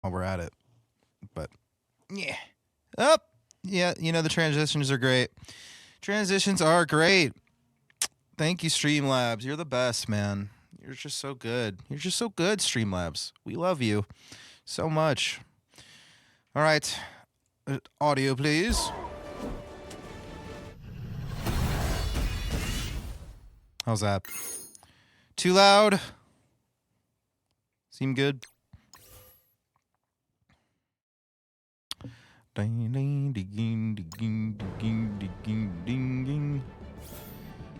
while we're at it. But yeah. Up. Yeah, you know the transitions are great. Transitions are great. Thank you, Streamlabs. You're the best, man. You're just so good. You're just so good, Streamlabs. We love you so much. All right. Audio, please. How's that? Too loud? Seem good?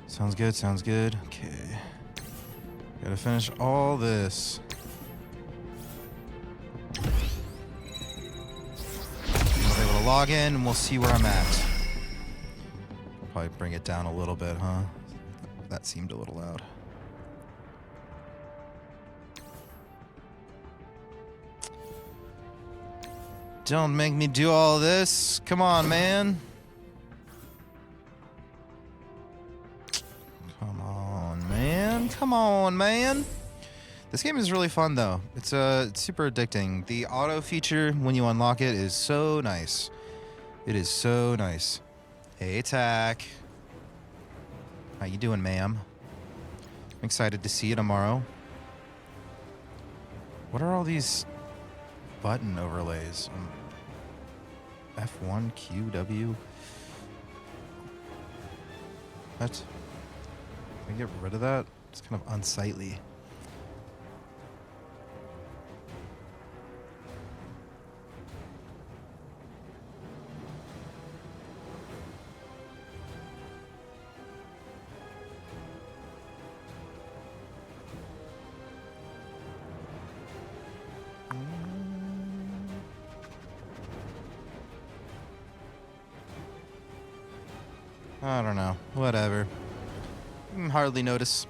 Sounds good, sounds good. Okay. Gotta finish all this. I was able to log in and we'll see where I'm at. Probably bring it down a little bit, huh? That seemed a little loud. Don't make me do all this. Come on, man. Come on, man. Come on, man. This game is really fun, though. It's super addicting. The auto feature, when you unlock it, is so nice. It is so nice. Hey, Tack. How you doing, ma'am? I'm excited to see you tomorrow. What are all these button overlays? F1, Q, W. What? Can I get rid of that? It's kind of unsightly. I don't know. Whatever. Hardly notice.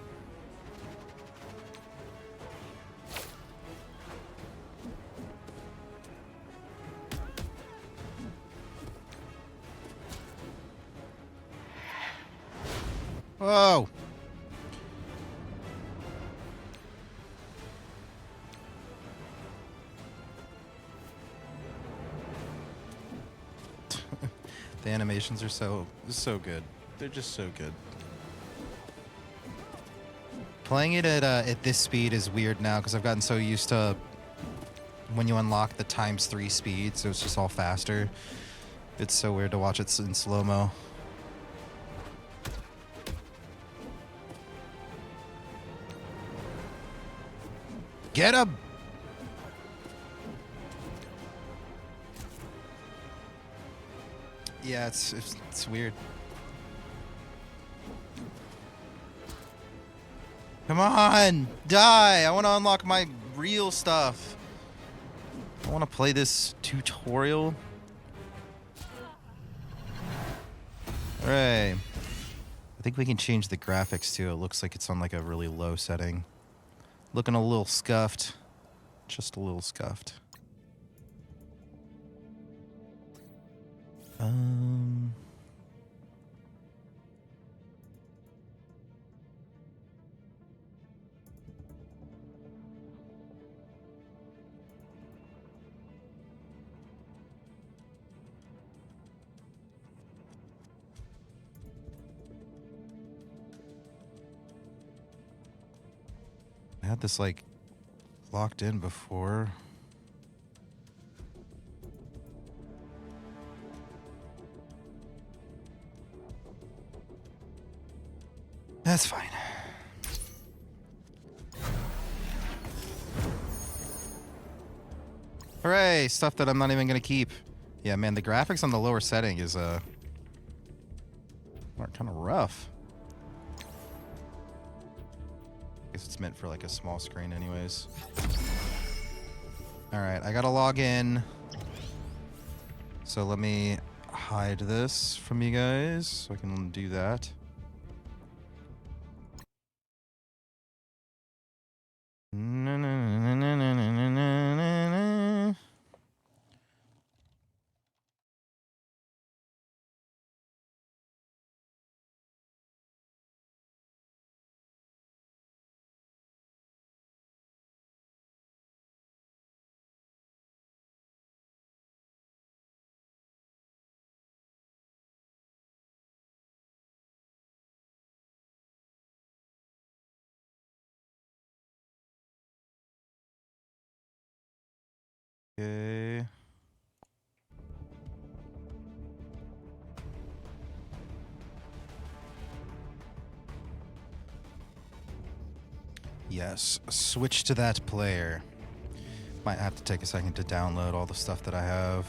Whoa! The animations are so good. They're just so good. Playing it at this speed is weird now because I've gotten so used to when you unlock the ×3 speed, so it's just all faster. It's so weird to watch it in slow-mo. Get him! Yeah, it's weird. Come on! Die! I want to unlock my real stuff. I want to play this tutorial. Hooray. I think we can change the graphics too. It looks like it's on like a really low setting. Looking a little scuffed. Just a little scuffed. I had this like locked in before. That's fine. Hooray! Stuff that I'm not even gonna keep. Yeah, man, the graphics on the lower setting is are kind of rough. I guess it's meant for like a small screen anyways. Alright, I gotta log in. So let me hide this from you guys so I can do that. Okay. Yes, switch to that player. Might have to take a second to download all the stuff that I have.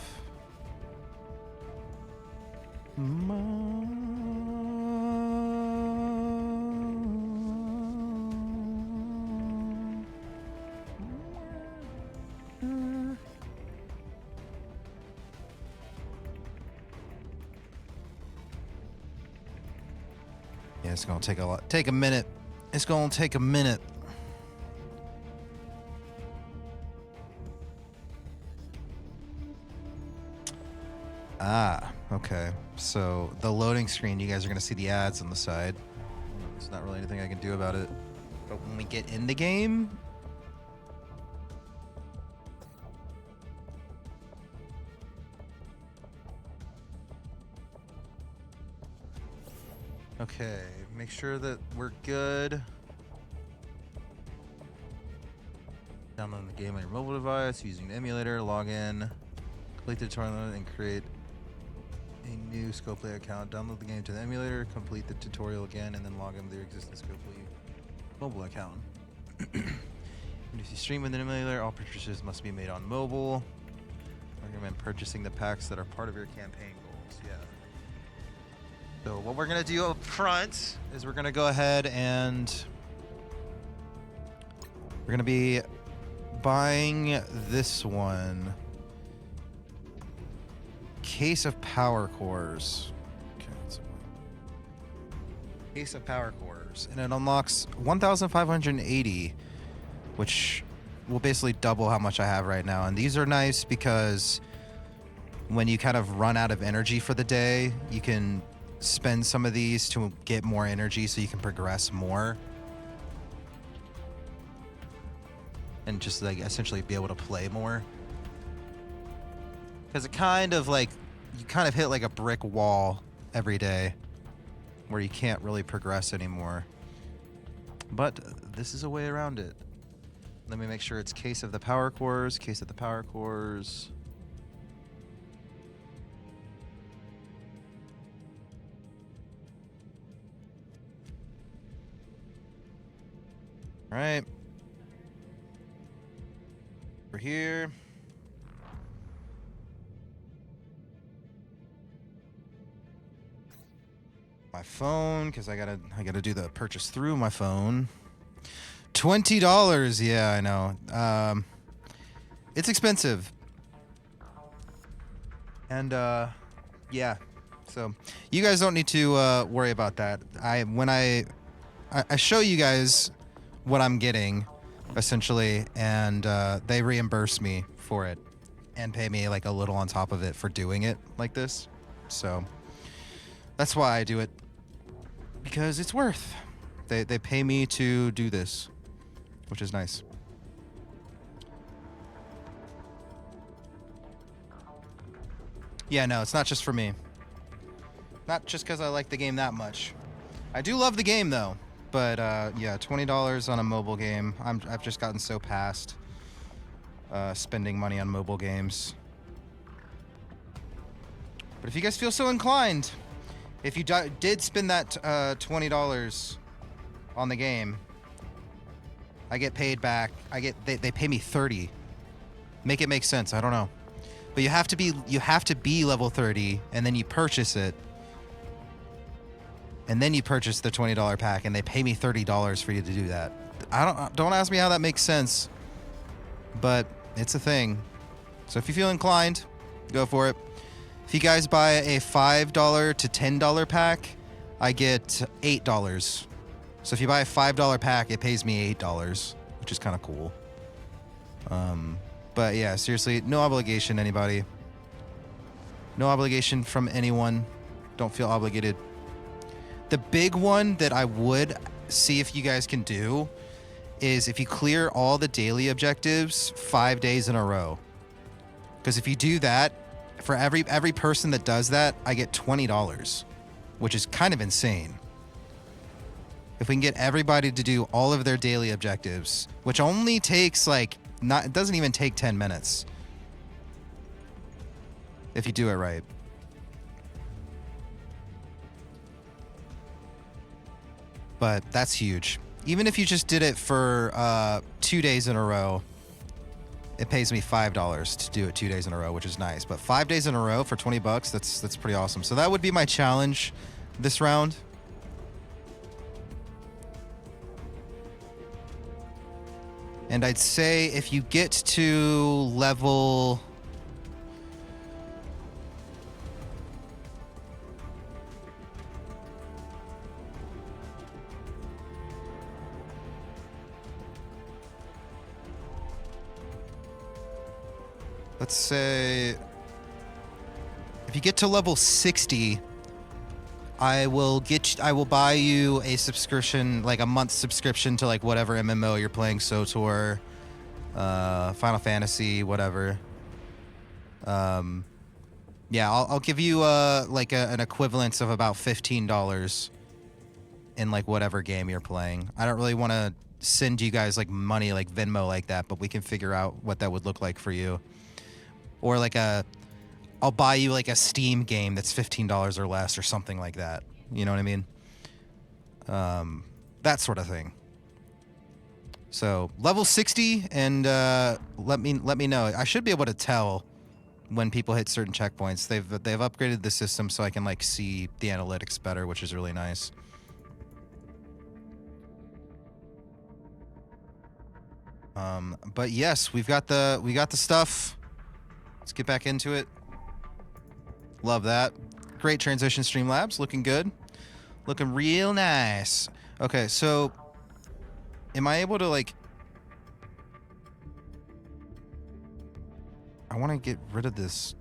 Yeah, it's gonna take a minute. It's gonna take a minute. Ah, okay. So the loading screen, you guys are gonna see the ads on the side. There's not really anything I can do about it. But when we get in the game, okay, make sure that we're good. Download the game on your mobile device using the emulator, log in, complete the tutorial, and create a new Scopely account. Download the game to the emulator, complete the tutorial again, and then log in with your existing Scopely mobile account. If you stream with an emulator, all purchases must be made on mobile. I recommend purchasing the packs that are part of your campaign goals. Yeah. So what we're gonna do up front is we're gonna go ahead and we're gonna be buying this one. Case of Power Cores. Okay, Case of Power Cores. And it unlocks 1,580, which will basically double how much I have right now. And these are nice because when you kind of run out of energy for the day, you can spend some of these to get more energy so you can progress more. And just like essentially be able to play more. Because it kind of like, you kind of hit like a brick wall every day where you can't really progress anymore. But this is a way around it. Let me make sure it's Case of the Power Cores, Case of the Power Cores. All right. We're here. My phone, because I gotta do the purchase through my phone. $20. Yeah, I know. It's expensive. And yeah. So you guys don't need to worry about that. When I show you guys what I'm getting, essentially, and they reimburse me for it and pay me like a little on top of it for doing it like this. So that's why I do it, because it's worth. They pay me to do this, which is nice. Yeah, no, it's not just for me. Not just because I like the game that much. I do love the game though. But yeah, $20 on a mobile game. I've just gotten so past spending money on mobile games. But if you guys feel so inclined, if you did spend that $20 on the game, I get paid back. They pay me $30. Make it make sense. I don't know, but you have to be level 30, and then you purchase it. And then you purchase the $20 pack, and they pay me $30 for you to do that. Don't ask me how that makes sense, but it's a thing. So if you feel inclined, go for it. If you guys buy a $5 to $10 pack, I get $8. So if you buy a $5 pack, it pays me $8, which is kind of cool. But yeah, seriously, no obligation, anybody. No obligation from anyone. Don't feel obligated. The big one that I would see if you guys can do is if you clear all the daily objectives 5 days in a row. Because if you do that, for every person that does that, I get $20, which is kind of insane. If we can get everybody to do all of their daily objectives, which only takes it doesn't even take 10 minutes. if you do it right. But that's huge. Even if you just did it for 2 days in a row, it pays me $5 to do it 2 days in a row, which is nice. But 5 days in a row for $20, that's pretty awesome. So that would be my challenge this round. And I'd say if you get to level... Let's say if you get to level 60, I will buy you a subscription, like a month subscription to like whatever MMO you're playing, SWTOR, Final Fantasy, whatever. Yeah, I'll give you like an equivalence of about $15 in like whatever game you're playing. I don't really want to send you guys like money like Venmo like that, but we can figure out what that would look like for you. Or like I'll buy you like a Steam game that's $15 or less or something like that. You know what I mean? That sort of thing. So level 60, and let me know. I should be able to tell when people hit certain checkpoints. They've upgraded the system so I can like see the analytics better, which is really nice. But yes, we got the stuff. Let's get back into it. Love that. Great transition, Streamlabs. Looking good. Looking real nice. Okay, so am I able to like... I want to get rid of this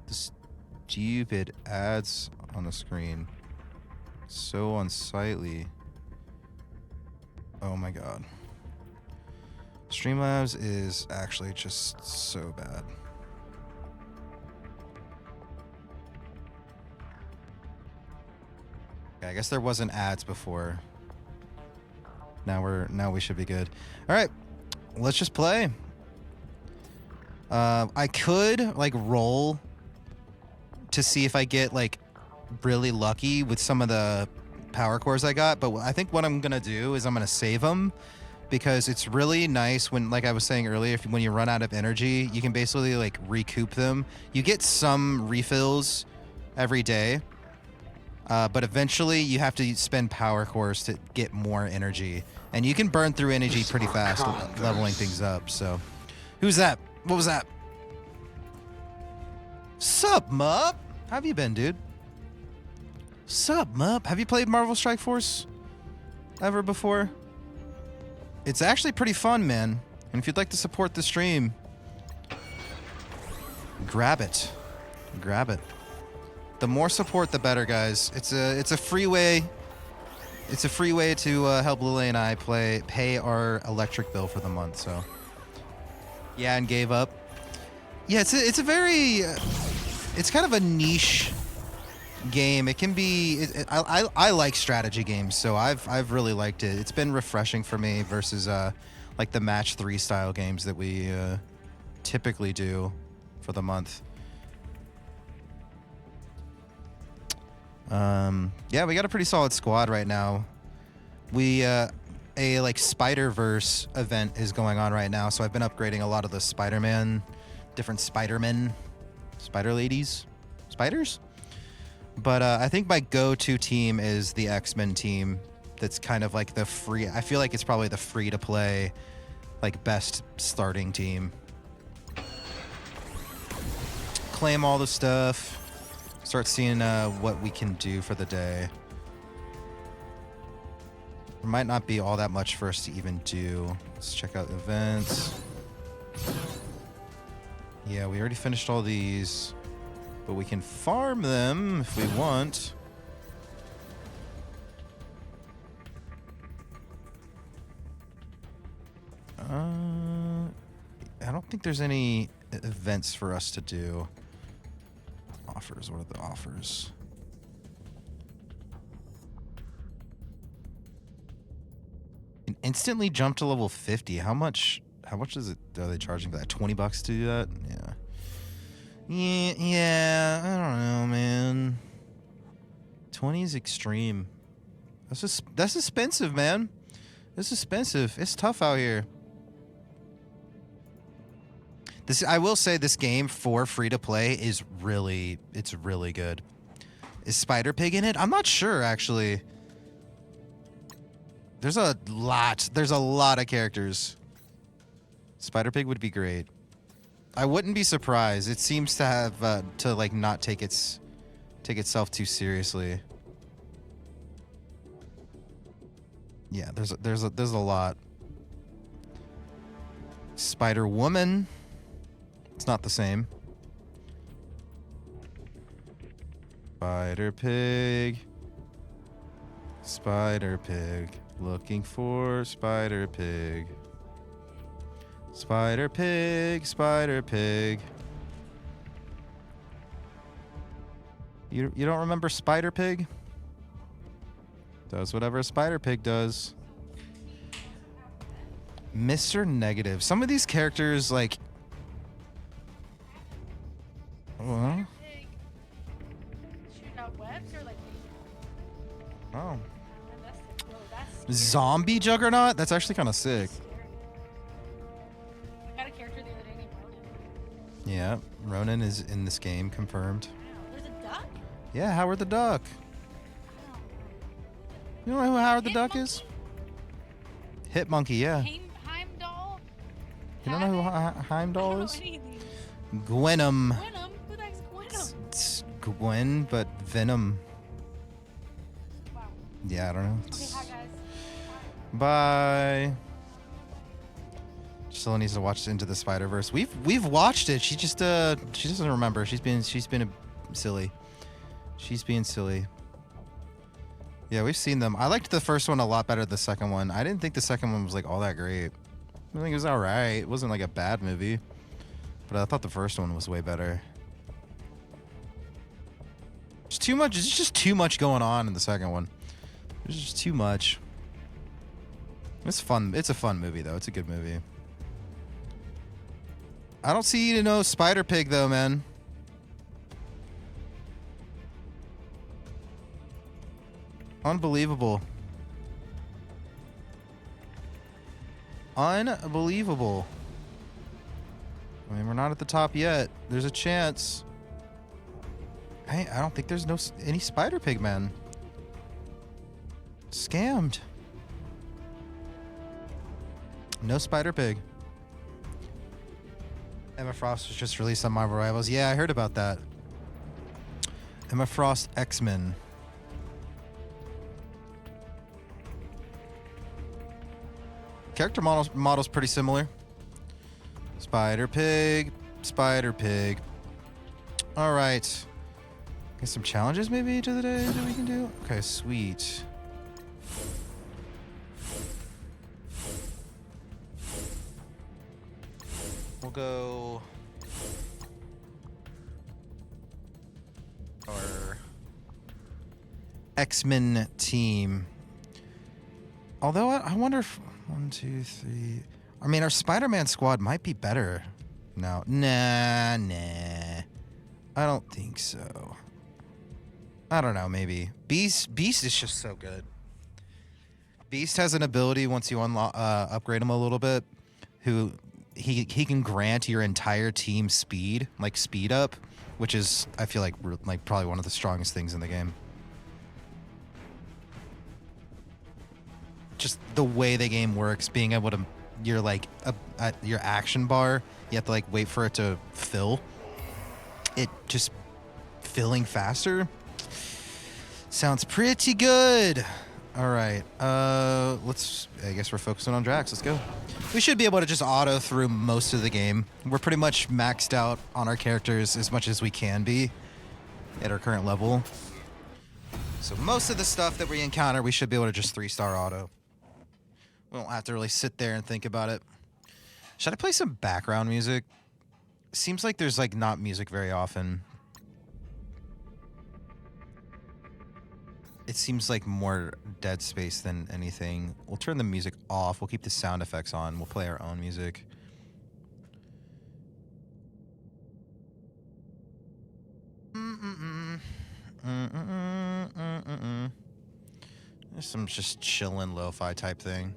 stupid ads on the screen. So unsightly. Oh my god. Streamlabs is actually just so bad. Okay, I guess there wasn't ads before. Now we should be good. All right, let's just play. I could like roll to see if I get like really lucky with some of the power cores I got, but I think what I'm gonna do is I'm gonna save them, because it's really nice when, like I was saying earlier, when you run out of energy, you can basically like recoup them. You get some refills every day, but eventually you have to spend power cores to get more energy, and you can burn through energy pretty fast leveling things up. So who's that? What was that? Sup, Mup? How have you been, dude? Sup, Mup? Have you played Marvel Strike Force ever before? It's actually pretty fun, man. And if you'd like to support the stream, grab it. Grab it. The more support, the better, guys. It's a free way. It's a free way to help Lily and I pay our electric bill for the month. So yeah, and gave up. Yeah, it's a very it's kind of a niche game. It can be. I like strategy games, so I've really liked it. It's been refreshing for me versus like the match 3 style games that we typically do for the month. Yeah, we got a pretty solid squad right now. We a like Spider-Verse event is going on right now, so I've been upgrading a lot of the Spider-Man, different Spider-Men, Spider-Ladies, Spiders. But I think my go-to team is the X-Men team. That's kind of like the free. I feel like it's probably the free-to-play, like best starting team. Claim all the stuff. Start seeing what we can do for the day. There might not be all that much for us to even do. Let's check out events. Yeah, we already finished all these, but we can farm them if we want. I don't think there's any events for us to do. Offers, what are the offers? Can instantly jump to level 50. How much is it? Are they charging for that? $20 to do that? Yeah. Yeah, I don't know, man. 20 is extreme. That's expensive, man. It's expensive. It's tough out here. I will say this game for free to play is really good. Is Spider Pig in it? I'm not sure actually. There's a lot of characters. Spider Pig would be great. I wouldn't be surprised. It seems to have to like not take itself too seriously. Yeah, there's a lot. Spider Woman. It's not the same. Spider Pig. Spider Pig. Looking for Spider Pig. Spider Pig. Spider Pig. You don't remember Spider Pig? Does whatever a Spider Pig does. Mr. Negative. Some of these characters, like... Well... Shooting out webs or like... Oh. Whoa, that's scary. Zombie Juggernaut? That's actually kind of sick. Scary. I got a character the other day named Ronan. Yeah, Ronan is in this game, confirmed. Wow, there's a duck? Yeah, Howard the Duck. Wow. You know who Howard the Hit Duck Monkey? is? Hit Monkey, yeah. Heimdall? You don't know who Havoc? I Heimdall don't know is? any of these. Gwenum. Gwenum? Who the heck's Gwenum? It's Gwen, but Venom. Wow. Yeah, I don't know. Okay, hi guys. Bye. Still needs to watch Into the Spider-Verse. We've watched it. She just she doesn't remember. She's been silly. She's being silly. Yeah, we've seen them. I liked the first one a lot better than the second one. I didn't think the second one was like all that great. I think it was alright. It wasn't like a bad movie. But I thought the first one was way better. It's too much. It's just too much going on in the second one. There's just too much. It's fun. It's a fun movie though. It's a good movie. I don't see no Spider Pig though, man. Unbelievable. Unbelievable. I mean, we're not at the top yet. There's a chance. Hey, I don't think there's any Spider Pig, man. Scammed. No Spider Pig. Emma Frost was just released on Marvel Rivals. Yeah, I heard about that. Emma Frost X-Men. Character model's pretty similar. Spider Pig. Spider Pig. All right. Get some challenges maybe to the day that we can do. Okay, sweet. We'll go our X-Men team. Although I wonder if 1, 2, 3. I mean, our Spider-Man squad might be better now. Nah. I don't think so. I don't know. Maybe Beast is just so good. Beast has an ability once you upgrade him a little bit. He can grant your entire team speed, like speed up, which is I feel like probably one of the strongest things in the game. Just the way the game works, being able to you're like at your action bar, you have to like wait for it to fill. It just filling faster. Sounds pretty good. All right, I guess we're focusing on Drax. Let's go. We should be able to just auto through most of the game. We're pretty much maxed out on our characters as much as we can be at our current level. So most of the stuff that we encounter, we should be able to just 3-star auto. We don't have to really sit there and think about it. Should I play some background music? Seems like there's like not music very often. It seems like more Dead Space than anything. We'll turn the music off. We'll keep the sound effects on. We'll play our own music. Some just chillin' lo-fi type thing.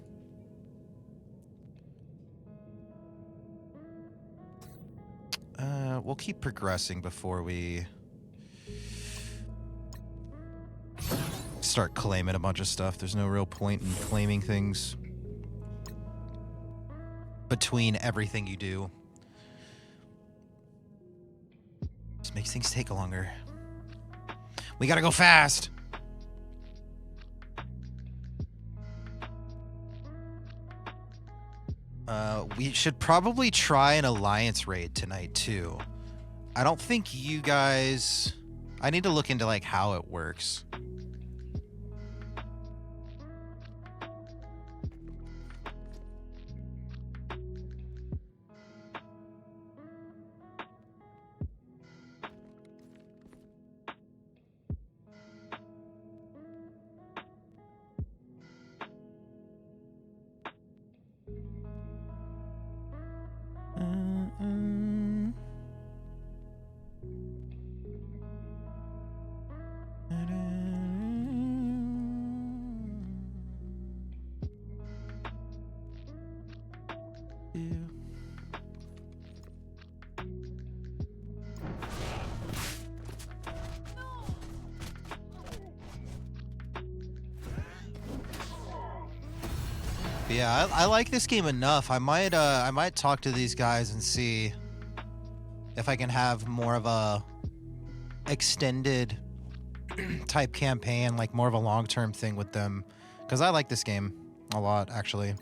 We'll keep progressing before we start claiming a bunch of stuff. There's no real point in claiming things between everything you do. Just makes things take longer. We gotta go fast. We should probably try an alliance raid tonight too. I don't think you guys... I need to look into like how it works. Yeah, I like this game enough. I might talk to these guys and see if I can have more of a extended type campaign, like more of a long-term thing with them, because I like this game a lot, actually.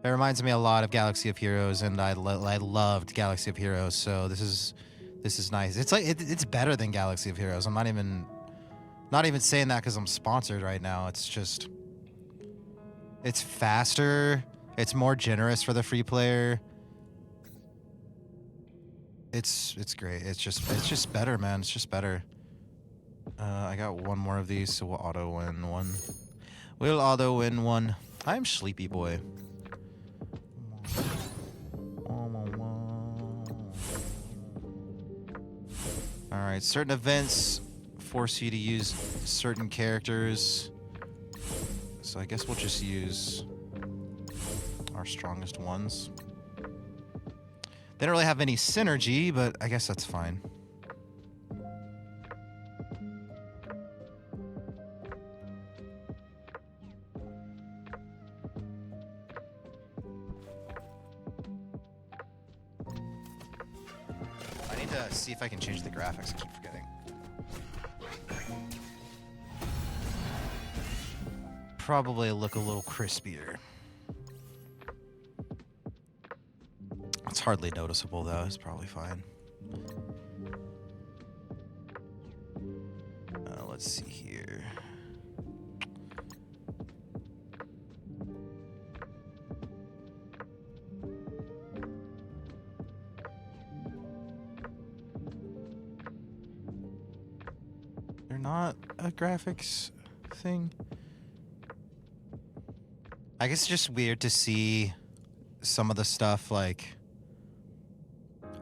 It reminds me a lot of Galaxy of Heroes, and I loved Galaxy of Heroes, so this is nice. It's like it's better than Galaxy of Heroes. I'm not even saying that because I'm sponsored right now. It's just it's faster. It's more generous for the free player. It's great. It's just better, man. It's just better. I got one more of these, so we'll auto win one. We'll auto win one. I'm sleepy boy. All right, certain events force you to use certain characters. So I guess we'll just use our strongest ones. They don't really have any synergy, but I guess that's fine. I need to see if I can change the graphics. I keep forgetting. Probably look a little crispier. It's hardly noticeable though. It's probably fine. Let's see here. They're not a graphics thing. I guess it's just weird to see some of the stuff like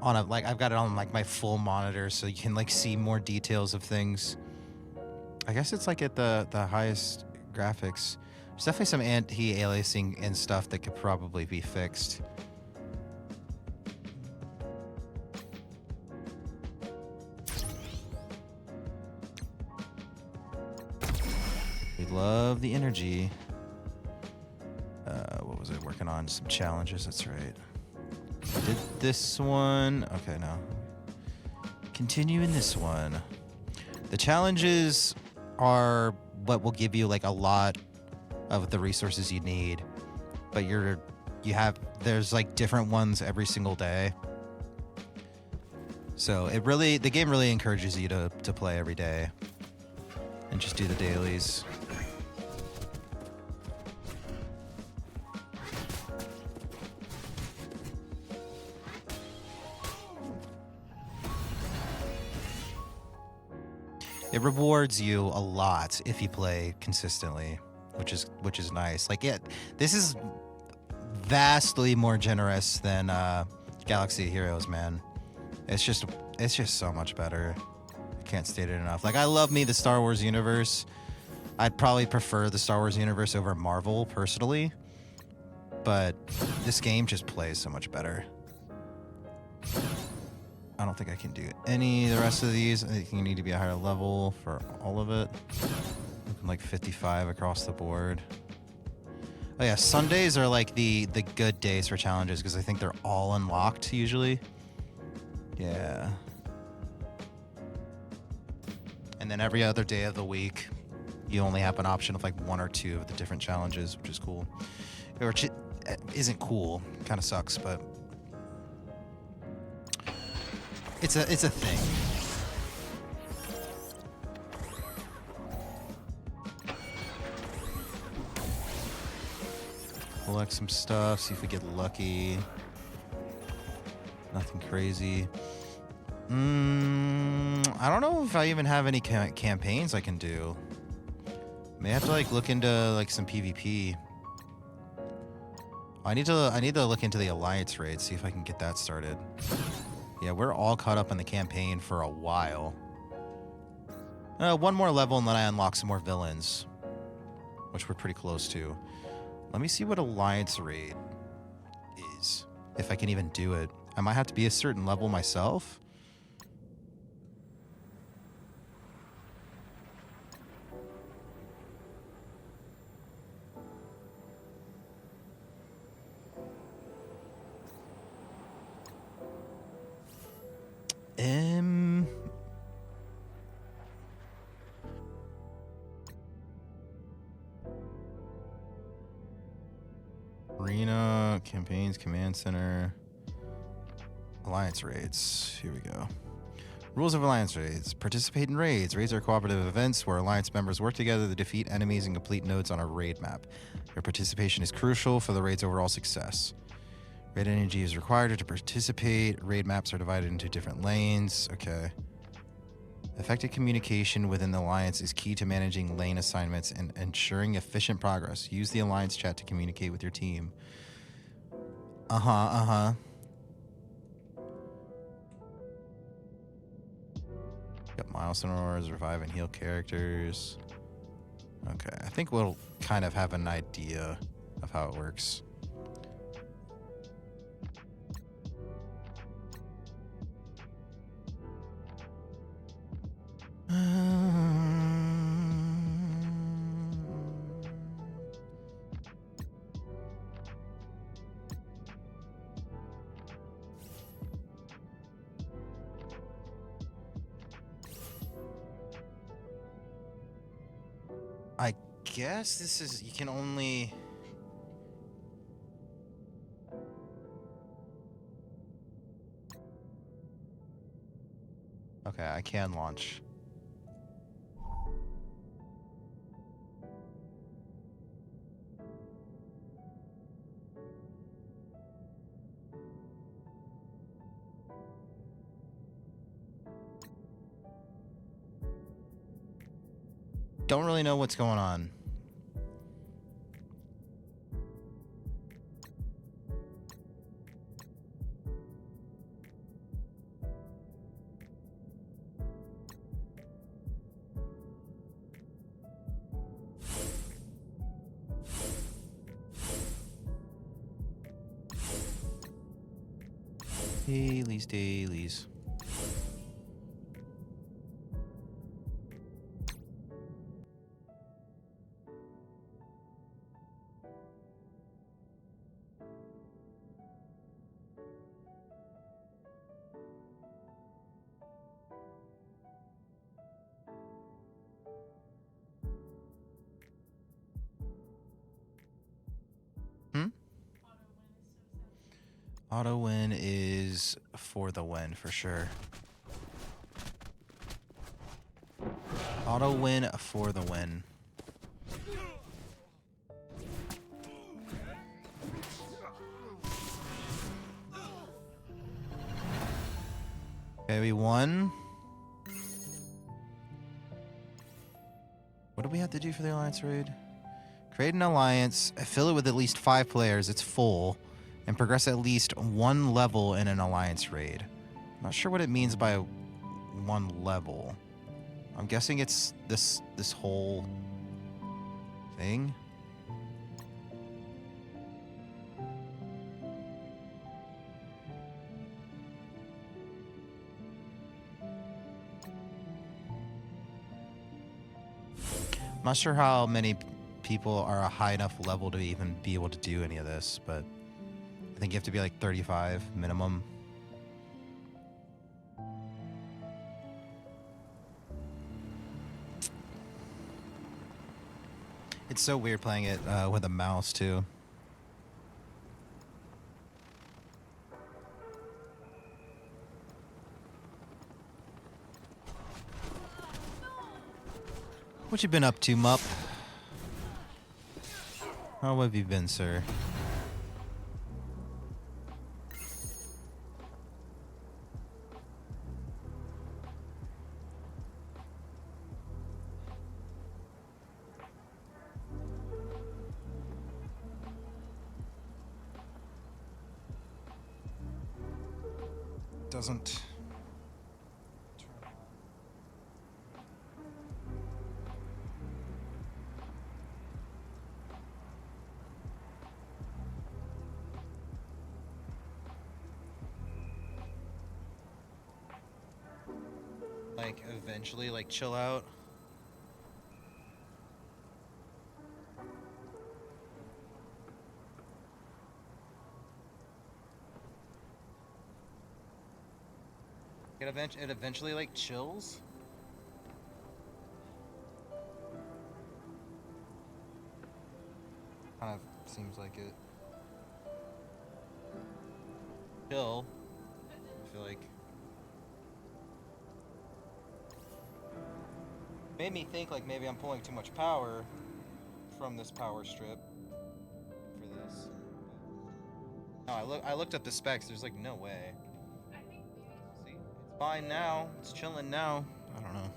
on a I've got it on like my full monitor so you can like see more details of things. I guess it's like at the highest graphics. There's definitely some anti-aliasing and stuff that could probably be fixed. We love the energy. What was I working on? Some challenges, that's right. I did this one. Okay, no. Continue in this one. The challenges are what will give you like a lot of the resources you need. But there's like different ones every single day. So the game really encourages you to play every day. And just do the dailies. It rewards you a lot if you play consistently, which is nice. Like this is vastly more generous than Galaxy of Heroes, man. It's just so much better. I can't state it enough. Like I love me the Star Wars universe, I'd probably prefer the Star Wars universe over Marvel personally, but this game just plays so much better. I don't think I can do any of the rest of these. I think you need to be a higher level for all of it. Looking like 55 across the board. Oh yeah, Sundays are like the good days for challenges because I think they're all unlocked usually. Yeah. And then every other day of the week, you only have an option of like 1 or 2 of the different challenges, which is cool. Which isn't cool. Kind of sucks, but it's a thing. Collect some stuff, see if we get lucky. Nothing crazy. I don't know if I even have any campaigns I can do. May have to like look into like some PvP. I need to look into the Alliance raid, see if I can get that started. Yeah, we're all caught up in the campaign for a while. One more level and then I unlock some more villains, which we're pretty close to. Let me see what Alliance raid is, if I can even do it. I might have to be a certain level myself. Arena, campaigns, command center, Alliance raids. Here we go. Rules of Alliance raids. Participate in raids. Raids are cooperative events where Alliance members work together to defeat enemies and complete nodes on a raid map. Your participation is crucial for the raid's overall success. Raid energy is required to participate. Raid maps are divided into different lanes. Okay. Effective communication within the Alliance is key to managing lane assignments and ensuring efficient progress. Use the Alliance chat to communicate with your team. Got milestone awards, revive and heal characters. Okay, I think we'll kind of have an idea of how it works. I guess this is, you can only... Okay, I can launch. Don't really know what's going on. Dailies. Auto win is for the win, for sure. Auto win for the win. Okay, we won. What do we have to do for the Alliance raid? Create an alliance, fill it with at least 5 players, it's full, and progress at least 1 level in an Alliance raid. Not sure what it means by 1 level. I'm guessing it's this whole thing. I'm not sure how many people are a high enough level to even be able to do any of this, but I think you have to be like 35 minimum. It's so weird playing it with a mouse too. What you been up to, Mup? How have you been, sir? Doesn't. Like, eventually, like, chill out. It eventually, like, chills. Kind of seems like it. Chill. I feel like. Made me think like maybe I'm pulling too much power from this power strip for this. No, I looked up the specs. There's like no way. See, it's fine now. It's chilling now. I don't know.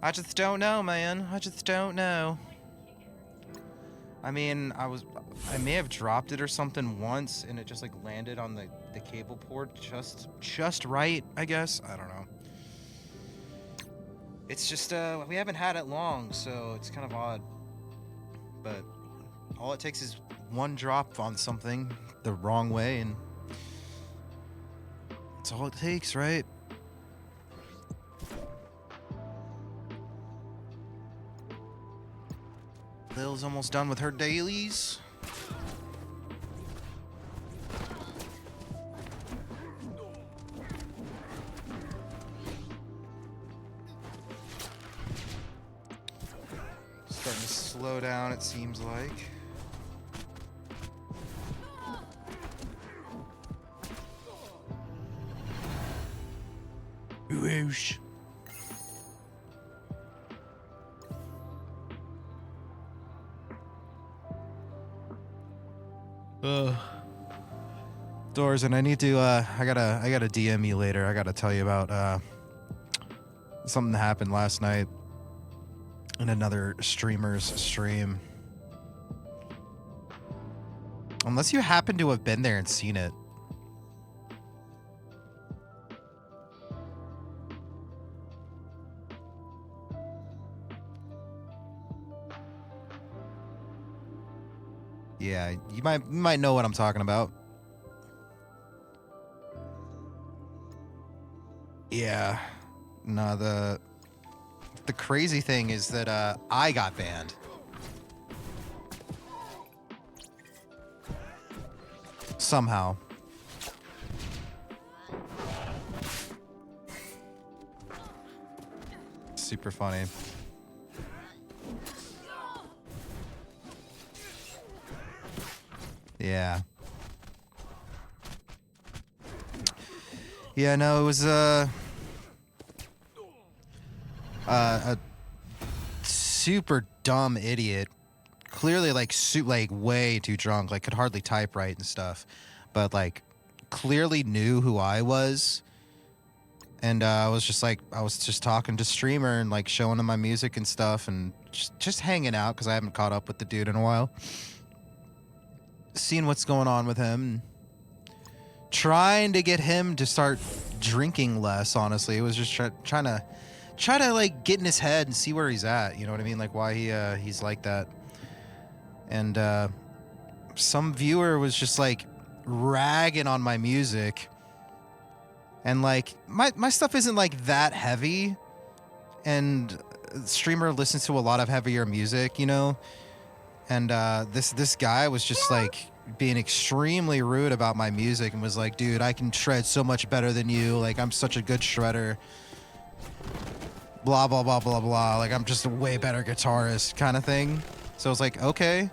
I just don't know, man. I just don't know. I mean, I may have dropped it or something once, and it just like landed on the cable port just right, I guess. I don't know. It's just, we haven't had it long, so it's kind of odd. But all it takes is one drop on something the wrong way, and that's all it takes, right? Lil's almost done with her dailies. Starting to slow down, it seems like. Whoosh. Doors, and I need to I gotta DM you later. I gotta tell you about something that happened last night in another streamer's stream. Unless you happen to have been there and seen it. Yeah, you might know what I'm talking about. Yeah. No, the crazy thing is that I got banned. Somehow. Super funny. Yeah. Yeah, no, it was a super dumb idiot. Clearly like way too drunk, like could hardly type right and stuff. But like clearly knew who I was. And I was just talking to streamer and like showing him my music and stuff and just hanging out because I haven't caught up with the dude in a while. Seeing what's going on with him. Trying to get him to start drinking less, honestly. It was just trying to like get in his head and see where he's at, you know what I mean? Like why he's like that. and some viewer was just like ragging on my music, and like my stuff isn't like that heavy, and streamer listens to a lot of heavier music, you know, and this guy was just like being extremely rude about my music and was like, dude, I can shred so much better than you, like I'm such a good shredder, blah blah blah blah blah, like I'm just a way better guitarist kind of thing. So I was like, okay,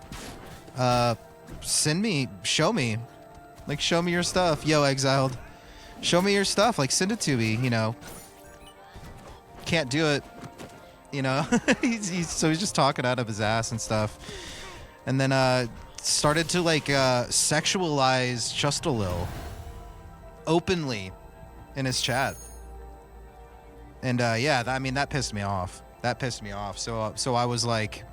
show me your stuff, yo Exiled, show me your stuff, like send it to me, you know. Can't do it, you know. So he's just talking out of his ass and stuff, and then started to like sexualize Just a Lil openly in his chat. And yeah, I mean, that pissed me off. So I was like,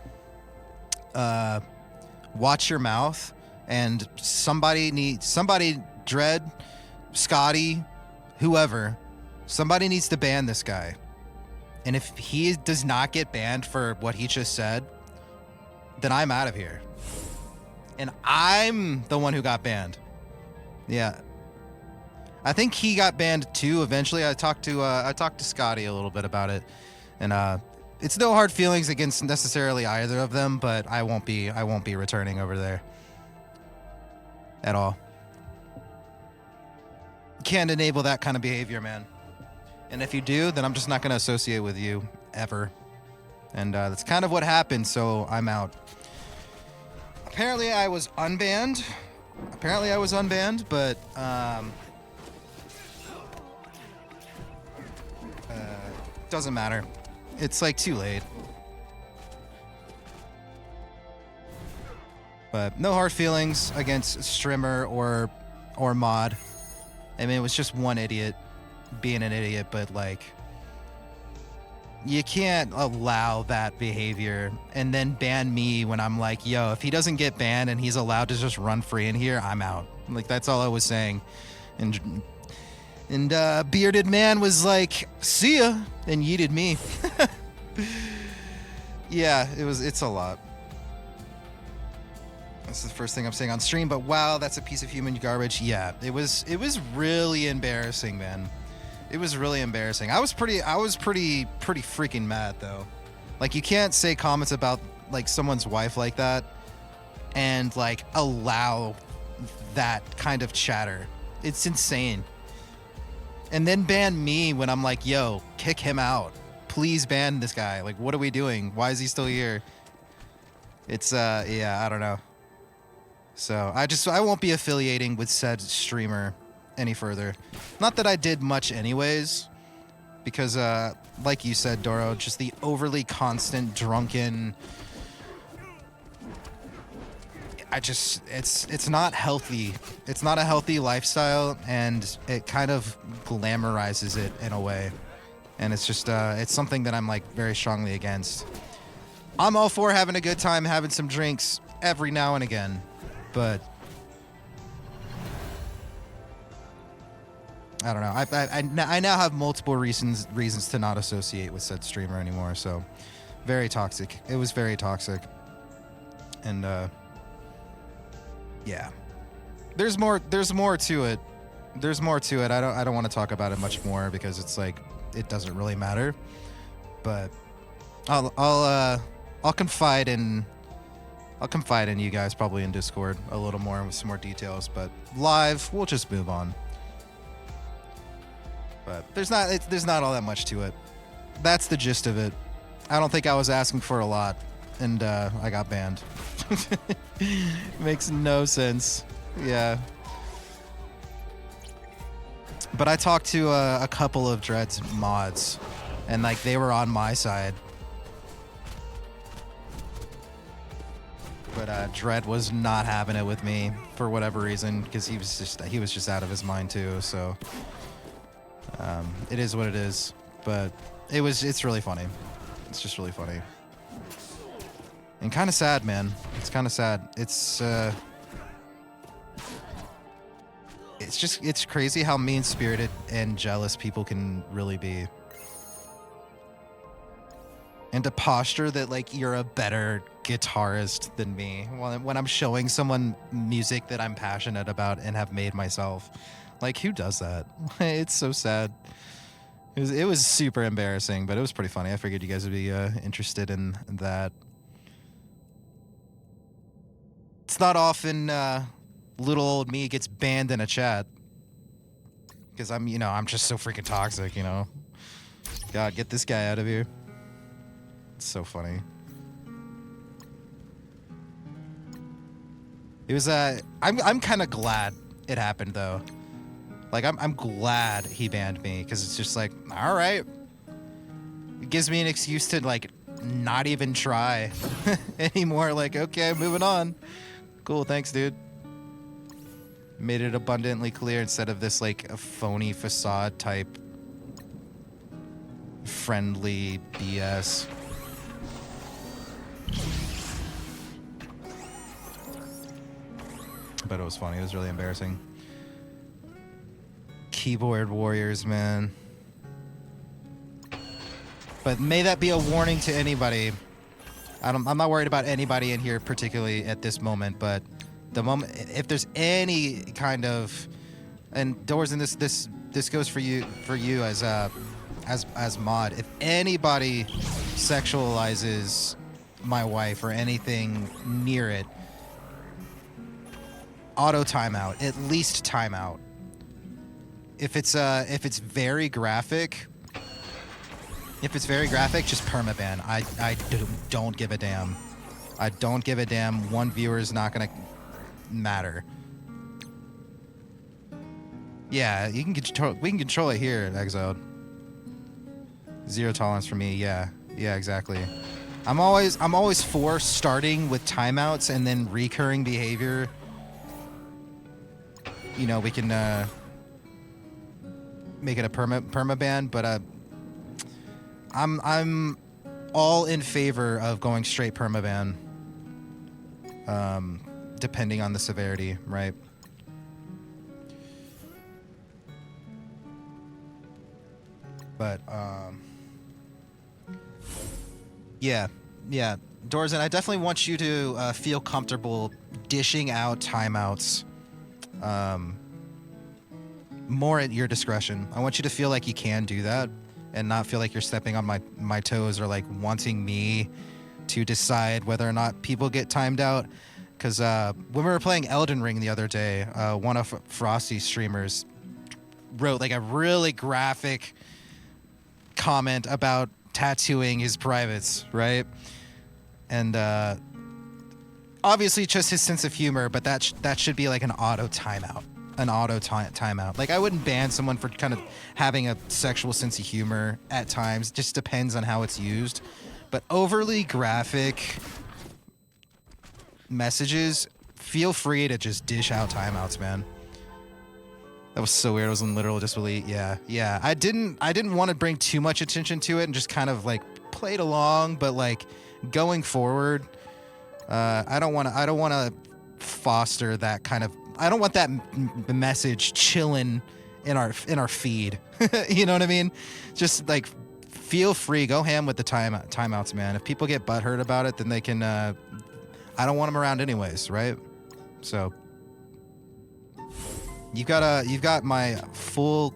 watch your mouth, and somebody, Dread, Scotty, whoever, somebody needs to ban this guy. And if he does not get banned for what he just said, then I'm out of here. And I'm the one who got banned. Yeah. I think he got banned too eventually. I talked to Scotty a little bit about it. And it's no hard feelings against necessarily either of them, but I won't be returning over there at all. Can't enable that kind of behavior, man. And if you do, then I'm just not going to associate with you ever. And that's kind of what happened, so I'm out. Apparently I was unbanned, but doesn't matter. It's like too late. But no hard feelings against Strimmer or Mod. I mean, it was just one idiot being an idiot, but like, you can't allow that behavior and then ban me when I'm like, yo, if he doesn't get banned and he's allowed to just run free in here, I'm out. Like, that's all I was saying. And Bearded Man was like, see ya, and yeeted me. Yeah, it's a lot. That's the first thing I'm saying on stream, but wow, that's a piece of human garbage. Yeah, it was really embarrassing, man. It was really embarrassing. I was pretty freaking mad though. Like, you can't say comments about like someone's wife like that and like allow that kind of chatter. It's insane. And then ban me when I'm like, yo, kick him out. Please ban this guy. Like, what are we doing? Why is he still here? It's yeah, I don't know. So I won't be affiliating with said streamer any further. Not that I did much anyways, because like you said, Doro, just the overly constant drunken, it's not healthy. It's not a healthy lifestyle, and it kind of glamorizes it in a way. And it's just it's something that I'm like very strongly against. I'm all for having a good time, having some drinks every now and again, but I don't know. I now have multiple reasons to not associate with said streamer anymore. So very toxic. It was very toxic. And yeah, there's more to it. There's more to it. I don't want to talk about it much more because it's like it doesn't really matter. But I'll confide in you guys probably in Discord a little more with some more details. But live, we'll just move on. But there's not all that much to it. That's the gist of it. I don't think I was asking for a lot, and I got banned. Makes no sense. Yeah. But I talked to a couple of Dread's mods, and like they were on my side. But Dread was not having it with me for whatever reason, because he was just out of his mind too. So it is what it is. But it's really funny. It's just really funny. And kind of sad, man. It's kind of sad. It's crazy how mean-spirited and jealous people can really be. and to posture that like you're a better guitarist than me when I'm showing someone music that I'm passionate about and have made myself. Like, who does that? It's so sad. It was super embarrassing, but it was pretty funny. I figured you guys would be interested in that. It's not often little old me gets banned in a chat because I'm just so freaking toxic, you know. God, get this guy out of here. It's so funny. It was I'm kind of glad it happened though. Like I'm glad he banned me because it's just like, all right. It gives me an excuse to like not even try anymore. Like, okay, moving on. Cool, thanks, dude. Made it abundantly clear instead of this like a phony facade type friendly BS. But it was funny. It was really embarrassing. Keyboard warriors, man. But may that be a warning to anybody. I'm not worried about anybody in here particularly at this moment, but the moment if there's any kind of, and Doors, and this goes for you as mod. If anybody sexualizes my wife or anything near it, auto timeout, at least timeout. If it's very graphic, just permaban. I don't give a damn. I don't give a damn. One viewer is not gonna matter. Yeah, we can control it here at Exiled. Zero tolerance for me. Yeah, exactly. I'm always for starting with timeouts and then recurring behavior. You know, we can make it a permaban, but I'm all in favor of going straight permaban. Depending on the severity, right? But yeah, Dorzen, I definitely want you to feel comfortable dishing out timeouts. More at your discretion. I want you to feel like you can do that and not feel like you're stepping on my toes or like wanting me to decide whether or not people get timed out. Because when we were playing Elden Ring the other day, one of Frosty's streamers wrote like a really graphic comment about tattooing his privates, right? And obviously just his sense of humor, but that should be like an auto timeout. Timeout. Like, I wouldn't ban someone for kind of having a sexual sense of humor at times. Just depends on how it's used. But overly graphic messages, feel free to just dish out timeouts, man. That was so weird. It was in literal disbelief. Yeah. I didn't want to bring too much attention to it and just kind of like played along, but like going forward, I don't want to foster that kind of. I don't want that message chilling in our feed. You know what I mean? Just like feel free, go ham with the timeouts, man. If people get butthurt about it, then they can. I don't want them around anyways, right? So you've got my full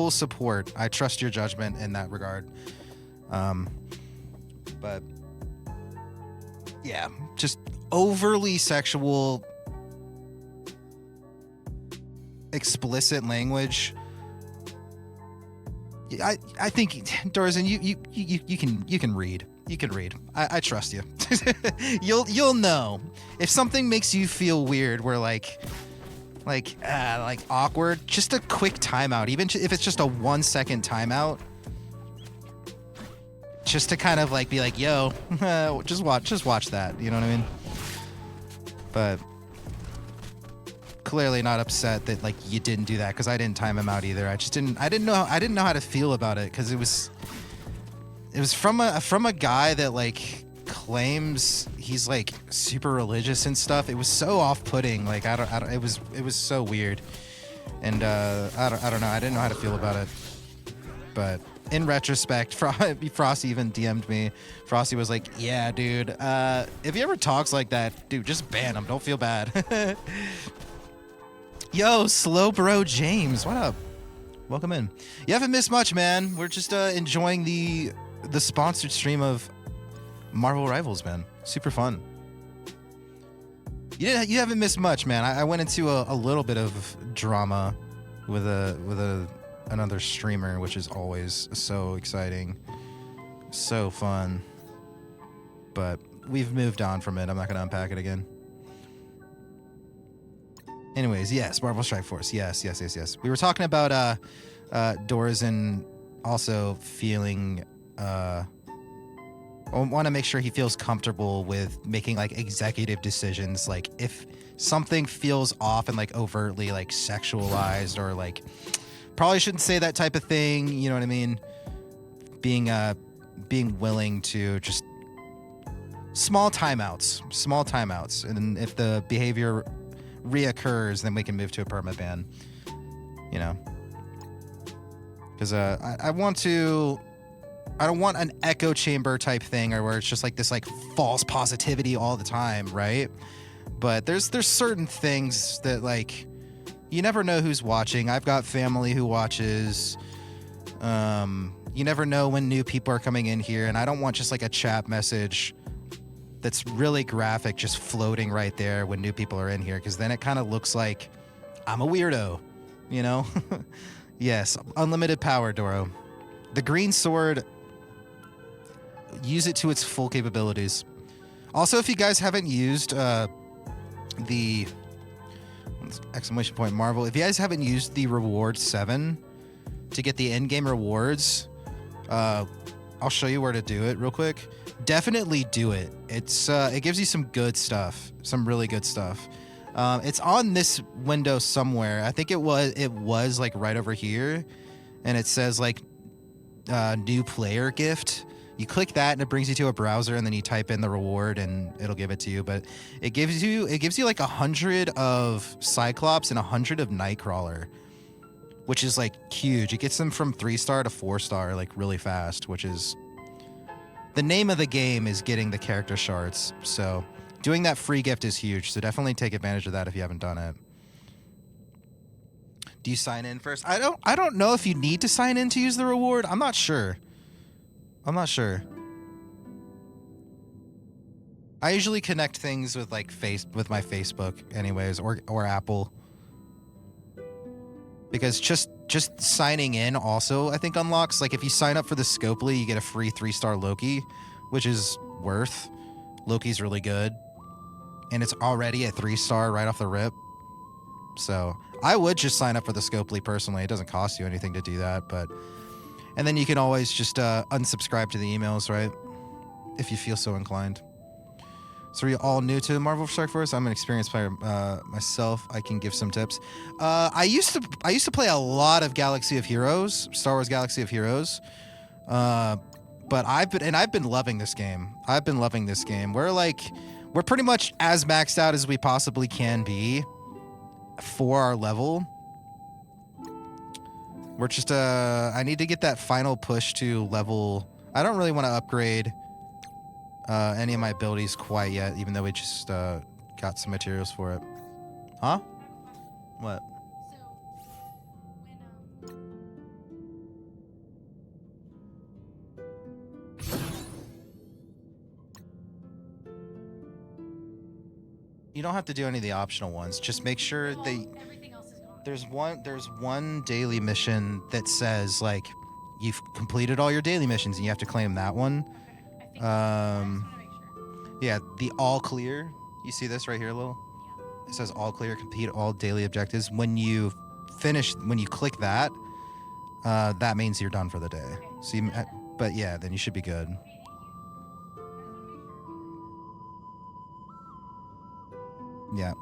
support. I trust your judgment in that regard. But yeah, just overly sexual, explicit language. I think Dorzen, you can read. You can read. I trust you. You'll know if something makes you feel weird. Where like awkward. Just a quick timeout, even if it's just a 1 second timeout. Just to kind of like be like, yo, just watch that. You know what I mean? But clearly not upset that like you didn't do that because I didn't time him out either. I didn't know how to feel about it because it was from a guy that like claims he's like super religious and stuff. It was so off-putting. Like I don't it was so weird. And I don't know. I didn't know how to feel about it. But in retrospect, Frosty even DM'd me. Frosty was like, "Yeah, dude, if he ever talks like that, dude, just ban him. Don't feel bad." Yo, Slow Bro James, what up? Welcome in. You haven't missed much, man. We're just enjoying the sponsored stream of Marvel Rivals, man. Super fun. You haven't missed much, man. I went into a little bit of drama with another streamer, which is always so exciting, so fun. But we've moved on from it. I'm not going to unpack it again. Anyways, yes, Marvel Strike Force. Yes. We were talking about Dorzen also feeling. I want to make sure he feels comfortable with making like executive decisions. Like if something feels off and like overtly like sexualized or like probably shouldn't say that type of thing. You know what I mean? Being willing to just small timeouts. And if the behavior reoccurs, then we can move to a perma ban, you know, because I don't want an echo chamber type thing or where it's just like this like false positivity all the time, right? But there's certain things that like you never know who's watching. I've got family who watches. You never know when new people are coming in here, and I don't want just like a chat message that's really graphic just floating right there when new people are in here, because then it kind of looks like I'm a weirdo, you know? Yes, unlimited power, Doro. The green sword, use it to its full capabilities. Also, if you guys haven't used the exclamation point Marvel, if you guys haven't used the reward 7 to get the end-game rewards, I'll show you where to do it real quick. Definitely do it. It gives you some good stuff, some really good stuff. It's on this window somewhere. I think it was like right over here, and it says like new player gift. You click that and it brings you to a browser, and then you type in the reward and it'll give it to you. But it gives you like 100 of Cyclops and 100 of Nightcrawler, which is like huge. It gets them from 3-star to 4-star like really fast, which is the name of the game, is getting the character shards. So doing that free gift is huge. So definitely take advantage of that if you haven't done it. Do you sign in first? I don't know if you need to sign in to use the reward. I'm not sure. I usually connect things with like with my Facebook anyways, or Apple. Because just signing in also, I think, unlocks, like if you sign up for the Scopely, you get a free 3-star Loki, which is worth. Loki's really good. And it's already a 3-star right off the rip. So I would just sign up for the Scopely personally. It doesn't cost you anything to do that, but and then you can always just unsubscribe to the emails, right? If you feel so inclined. So are you all new to Marvel Strike Force? I'm an experienced player myself. I can give some tips. I used to play a lot of Galaxy of Heroes, Star Wars Galaxy of Heroes. But I've been loving this game. We're pretty much as maxed out as we possibly can be for our level. We're just I need to get that final push to level. I don't really want to upgrade any of my abilities quite yet, even though we just got some materials for it. Huh? What? You don't have to do any of the optional ones. Just make sure Everything else is gone. there's one daily mission that says like you've completed all your daily missions and you have to claim that one. I think I just want to make sure. Yeah, the all clear. You see this right here, Lil? Yeah. It says all clear, complete all daily objectives. When you click that, that means you're done for the day. Okay. So you, but yeah, then you should be good. Yeah.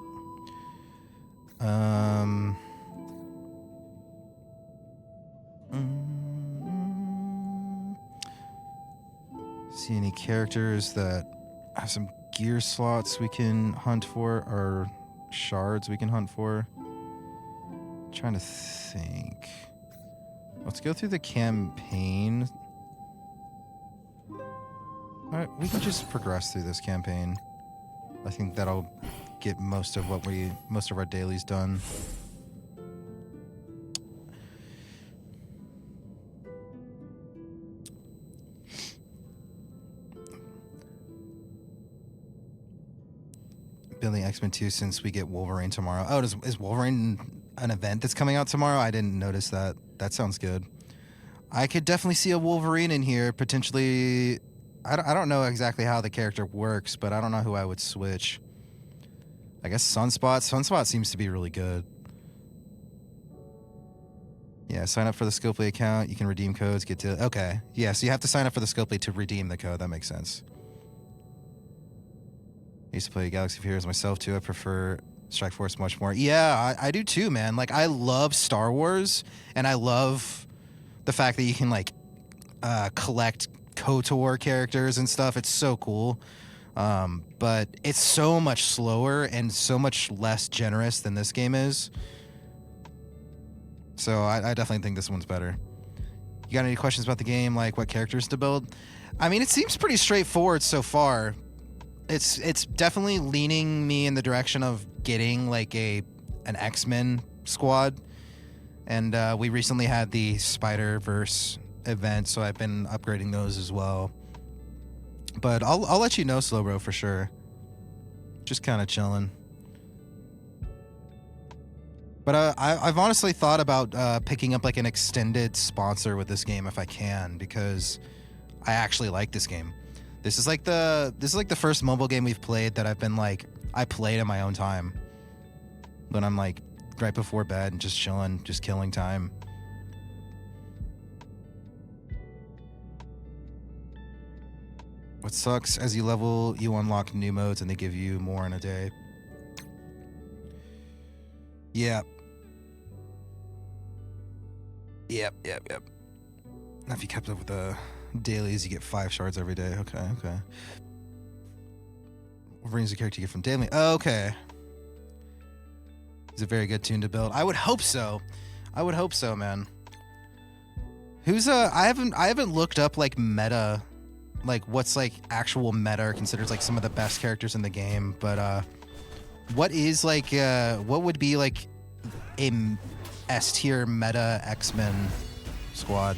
See any characters that have some gear slots we can hunt for, or shards we can hunt for? Trying to think. Let's go through the campaign. All right, we can just progress through this campaign. I think that'll get most of our dailies done. Building X-Men 2 since we get Wolverine tomorrow. Oh, is Wolverine an event that's coming out tomorrow? I didn't notice that. That sounds good. I could definitely see a Wolverine in here, potentially. I don't know exactly how the character works, but I don't know who I would switch. I guess Sunspot. Sunspot seems to be really good. Yeah, sign up for the Scopely account. You can redeem codes, get to... Okay. Yeah, so you have to sign up for the Scopely to redeem the code. That makes sense. I used to play Galaxy of Heroes myself, too. I prefer Strike Force much more. Yeah, I do, too, man. Like, I love Star Wars, and I love the fact that you can, like, collect KOTOR characters and stuff. It's so cool. But it's so much slower and so much less generous than this game is. So I definitely think this one's better. You got any questions about the game, like what characters to build? I mean, it seems pretty straightforward so far. It's definitely leaning me in the direction of getting like an X-Men squad. And we recently had the Spider-Verse event, so I've been upgrading those as well. But I'll let you know, Slowbro, for sure. Just kind of chilling. But I've honestly thought about picking up like an extended sponsor with this game if I can, because I actually like this game. This is like the first mobile game we've played that I've been like I played in my own time. When I'm like right before bed and just chilling, just killing time. What sucks, as you level, you unlock new modes and they give you more in a day. Yep. Yep. Now if you kept up with the dailies, you get 5 shards every day. Okay. Wolverine's a character you get from daily. Oh, okay. He's a very good tune to build. I would hope so. Man. Who's I haven't looked up like meta, like what's like actual meta or considers like some of the best characters in the game, but what is like what would be like a S tier meta X-Men squad?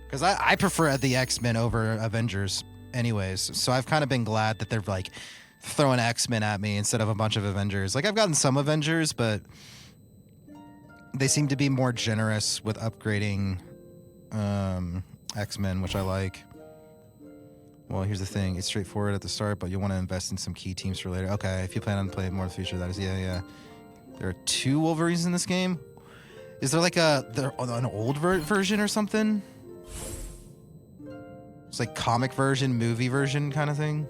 Because I prefer the X-Men over Avengers anyways, so I've kind of been glad that they're like throwing X-Men at me instead of a bunch of Avengers. Like I've gotten some Avengers, but they seem to be more generous with upgrading X-Men, which I like. Well, here's the thing. It's straightforward at the start, but you'll want to invest in some key teams for later. Okay, if you plan on playing more in the future, that is, yeah. There are 2 Wolverines in this game. Is there like an old version or something? It's like comic version, movie version kind of thing.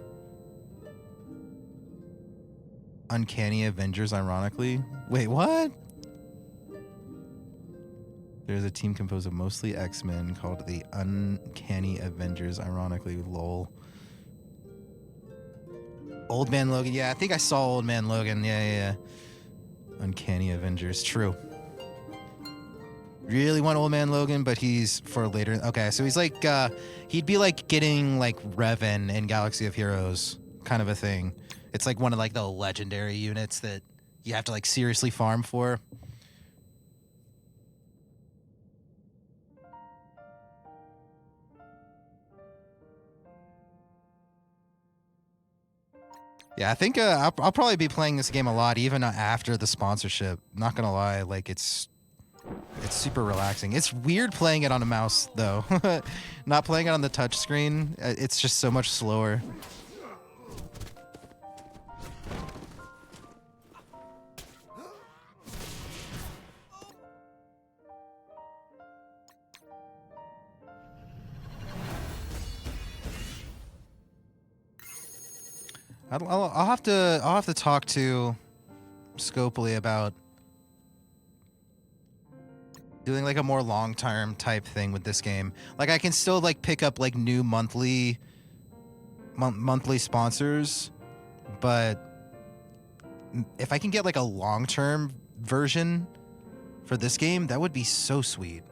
Uncanny Avengers, ironically. Wait, what? There's a team composed of mostly X-Men called the Uncanny Avengers, ironically, lol. Old Man Logan. Yeah, I think I saw Old Man Logan. Yeah. Uncanny Avengers. True. Really want Old Man Logan, but he's for later. Okay, so he's like, he'd be like getting like Revan in Galaxy of Heroes kind of a thing. It's like one of like the legendary units that you have to like seriously farm for. Yeah, I think I'll probably be playing this game a lot, even after the sponsorship. Not gonna lie, like it's super relaxing. It's weird playing it on a mouse though. Not playing it on the touch screen. It's just so much slower. I'll have to talk to Scopely about doing like a more long-term type thing with this game. Like I can still like pick up like new monthly sponsors, but if I can get like a long-term version for this game, that would be so sweet.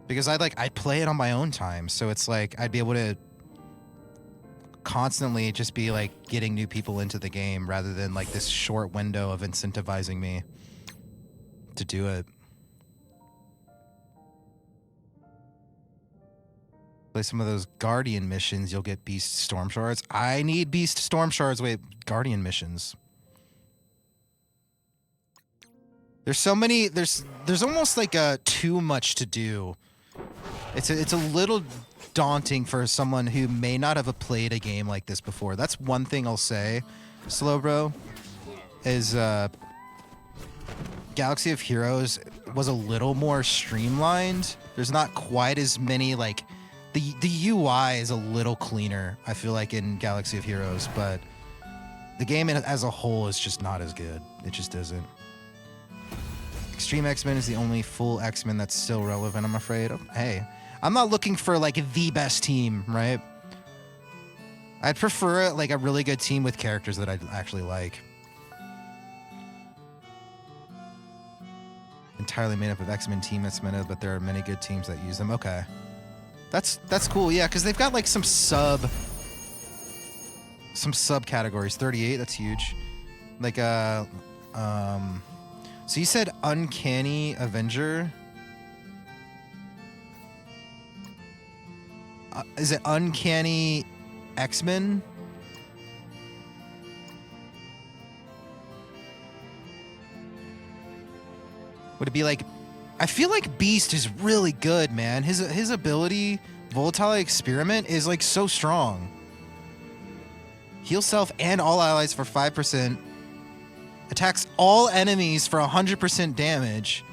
because I play it on my own time, so it's like I'd be able to constantly just be like getting new people into the game rather than like this short window of incentivizing me to do it. Play some of those Guardian missions, you'll get Beast Storm Shards. I need Beast Storm Shards. Wait, Guardian missions. There's so many. There's almost like too much to do. It's a little daunting for someone who may not have played a game like this before. That's one thing I'll say, Slowbro, is Galaxy of Heroes was a little more streamlined. There's not quite as many like the UI is a little cleaner, I feel like, in Galaxy of Heroes, but the game as a whole is just not as good. It just isn't. Extreme X-Men is the only full X-Men that's still relevant, I'm afraid. Oh, hey, I'm not looking for like the best team, right? I'd prefer like a really good team with characters that I actually like. Entirely made up of X-Men team that's meta, but there are many good teams that use them. Okay. That's cool, yeah, because they've got like some subcategories. 38, that's huge. Like so you said Uncanny Avenger. Is it Uncanny X-Men? Would it be like... I feel like Beast is really good, man. His ability, Volatile Experiment, is like so strong. Heal self and all allies for 5%. Attacks all enemies for 100% damage.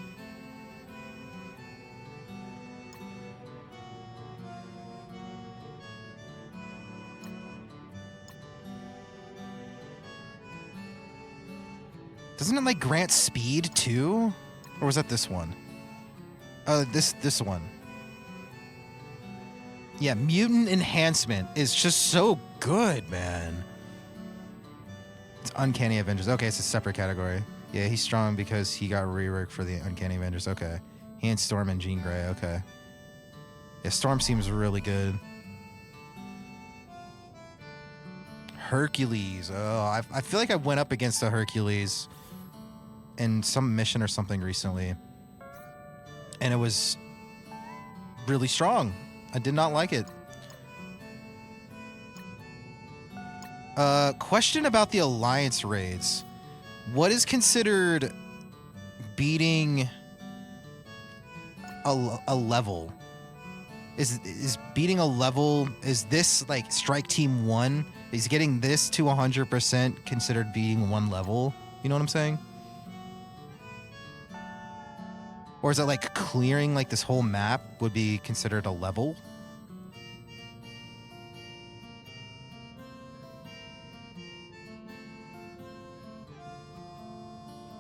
Doesn't it like grant speed too? Or was that this one? Oh, this one. Yeah, Mutant Enhancement is just so good, man. It's Uncanny Avengers. Okay, it's a separate category. Yeah, he's strong because he got reworked for the Uncanny Avengers. Okay. He and Storm and Jean Grey. Okay. Yeah, Storm seems really good. Hercules. Oh, I feel like I went up against a Hercules in some mission or something recently. And it was really strong. I did not like it. Question about the Alliance raids. What is considered beating a level? Is beating a level, is this like Strike Team 1? Is getting this to 100% considered beating one level? You know what I'm saying? Or is it like clearing like this whole map would be considered a level?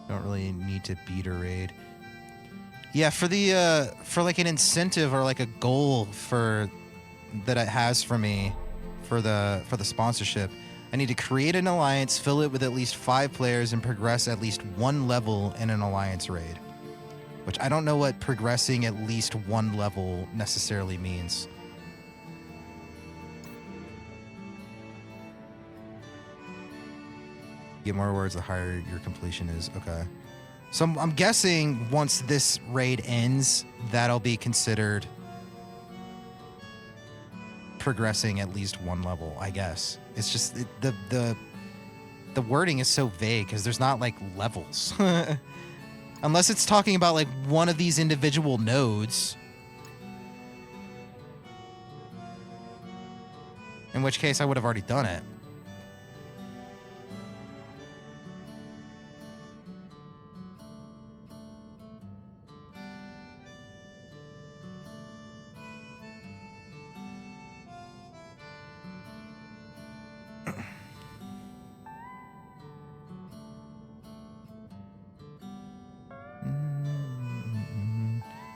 Don't really need to beat a raid. Yeah, for the for like an incentive or like a goal for that it has for me for the sponsorship, I need to create an alliance, fill it with at least 5 players, and progress at least 1 level in an alliance raid. Which I don't know what progressing at least 1 level necessarily means. Get more words, the higher your completion is. Okay. So I'm guessing once this raid ends, that'll be considered progressing at least 1 level, I guess. It's just the wording is so vague because there's not like levels. Unless it's talking about like one of these individual nodes. In which case I would have already done it.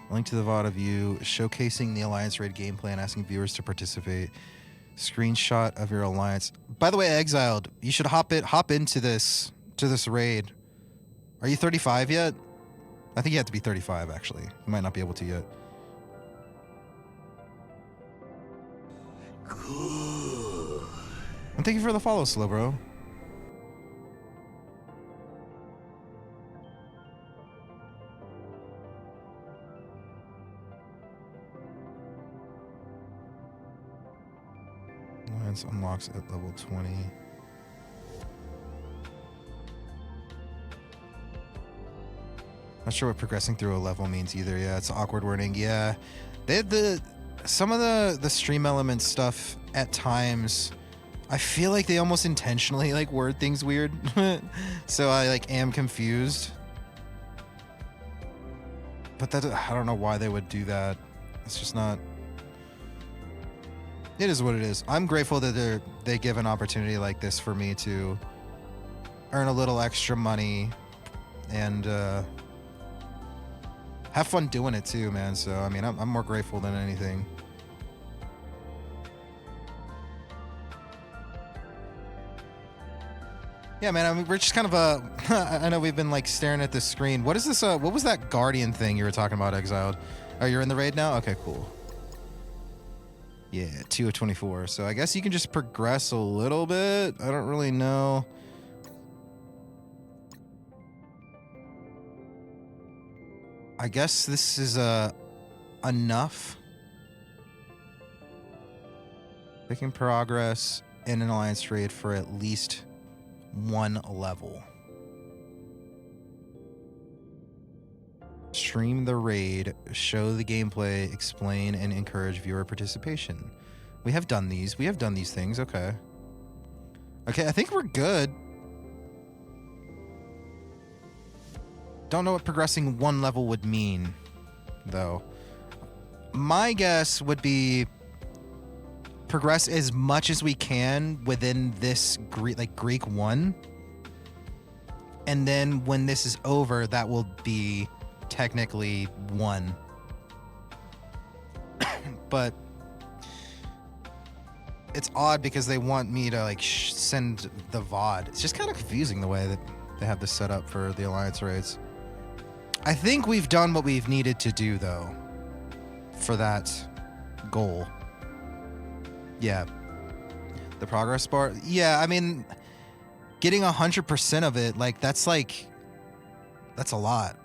Link to the VOD of you showcasing the Alliance Raid gameplay and asking viewers to participate. Screenshot of your Alliance. By the way, Exiled, you should hop into this raid. Are you 35 yet? I think you have to be 35, actually. You might not be able to yet. thank you for the follow, Slow Bro. Alliance unlocks at level 20. Not sure what progressing through a level means either. Yeah, it's awkward wording. Yeah, they had some of the stream element stuff at times. I feel like they almost intentionally like word things weird, so I like am confused. But that I don't know why they would do that. It's just not. It is what it is. I'm grateful that they give an opportunity like this for me to earn a little extra money and have fun doing it too, man. So I mean, I'm more grateful than anything. Yeah, man. I mean, we're just kind of I know we've been like staring at this screen. What is this? What was that Guardian thing you were talking about, Exiled? Oh, you're in the raid now? Okay, cool. Yeah, 2 of 24. So I guess you can just progress a little bit. I don't really know. I guess this is enough. Making progress in an alliance raid for at least one level. Stream the raid, show the gameplay, explain, and encourage viewer participation. We have done these. We have done these things. Okay. Okay, I think we're good. Don't know what progressing one level would mean, though. My guess would be progress as much as we can within this Greek 1. And then when this is over, that will be technically 1. But it's odd because they want me to like send the VOD. It's just kind of confusing the way that they have this set up for the alliance raids. I think we've done what we've needed to do though for that goal. Yeah. The progress bar. Yeah, I mean, getting 100% of it, like that's a lot.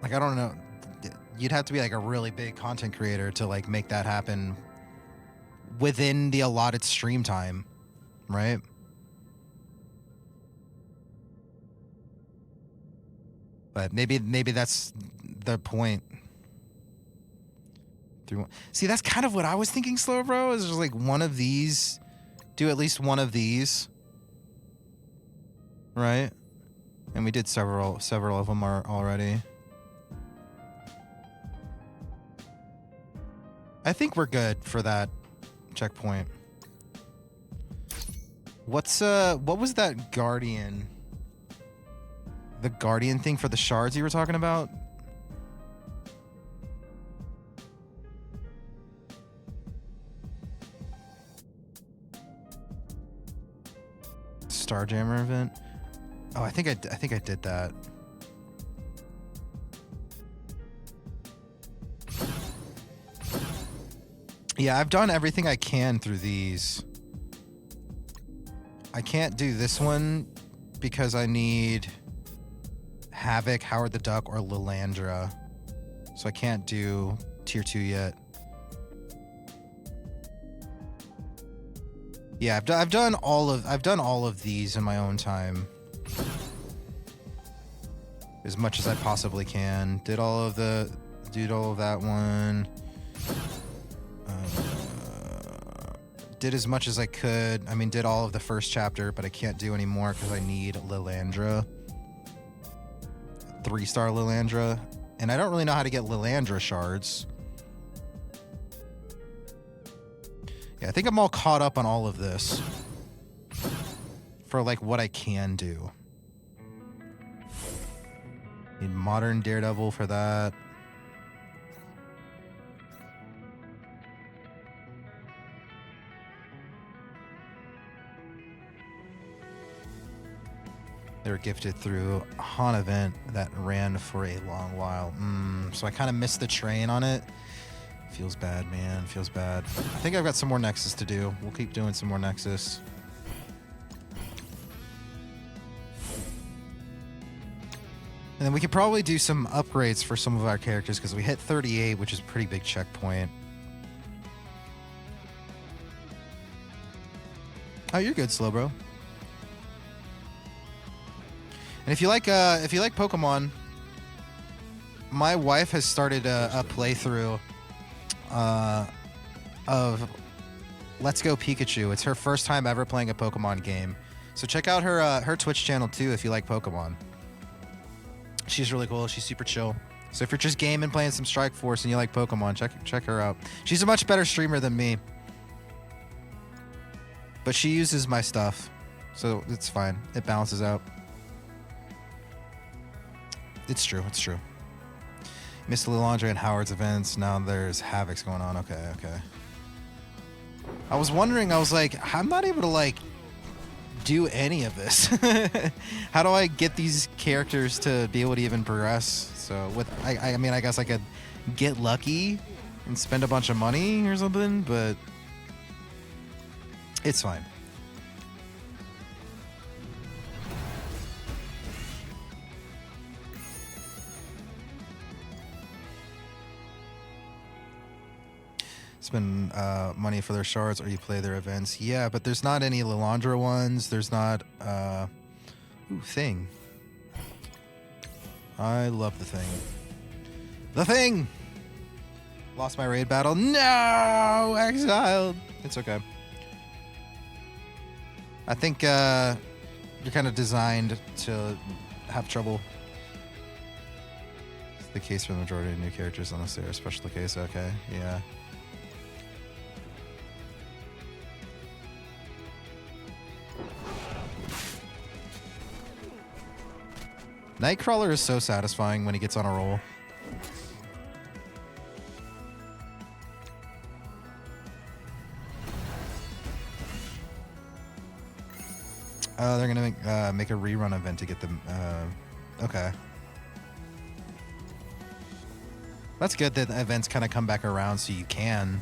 Like, I don't know. You'd have to be like a really big content creator to like make that happen within the allotted stream time, right? But maybe that's the point. See, that's kind of what I was thinking, Slow Bro, is just like one of these, do at least one of these, right? And we did several of them already. I think we're good for that checkpoint. What was that Guardian? The Guardian thing for the shards you were talking about? Starjammer event? Oh, I think I did that. Yeah, I've done everything I can through these. I can't do this one because I need Havoc, Howard the Duck, or Lilandra. So I can't do tier 2 yet. Yeah, I've done all of these in my own time. As much as I possibly can. Did all of that one. Did as much as I could. I mean, did all of the first chapter, but I can't do any more because I need Lilandra. 3-star Lilandra. And I don't really know how to get Lilandra shards. Yeah, I think I'm all caught up on all of this. For, like, what I can do. Need Modern Daredevil for that. They were gifted through a Han event that ran for a long while. So I kind of missed the train on it. Feels bad, man. Feels bad. I think I've got some more Nexus to do. We'll keep doing some more Nexus. And then we could probably do some upgrades for some of our characters because we hit 38, which is a pretty big checkpoint. Oh, you're good, Slow Bro. And if you like Pokemon, my wife has started a playthrough of Let's Go Pikachu. It's her first time ever playing a Pokemon game. So check out her Twitch channel too if you like Pokemon. She's really cool. She's super chill. So if you're just gaming, playing some Strike Force, and you like Pokemon, check her out. She's a much better streamer than me. But she uses my stuff, so it's fine. It balances out. It's true. It's true. Miss Lilandre and Howard's events. Now there's Havoc's going on. Okay, okay. I was wondering. I was like, I'm not able to like do any of this. How do I get these characters to be able to even progress? So with, I mean, I guess I could get lucky and spend a bunch of money or something, but it's fine. Spend money for their shards or you play their events. Yeah, but there's not any Lilandra ones. There's not ooh, Thing. I love the Thing. The Thing! Lost my raid battle. No! Exiled. It's okay. I think you're kind of designed to have trouble. It's the case for the majority of new characters unless they're a special case. Okay, yeah. Nightcrawler is so satisfying when he gets on a roll. They're gonna make a rerun event to get them. Okay, that's good that the events kind of come back around, so you can.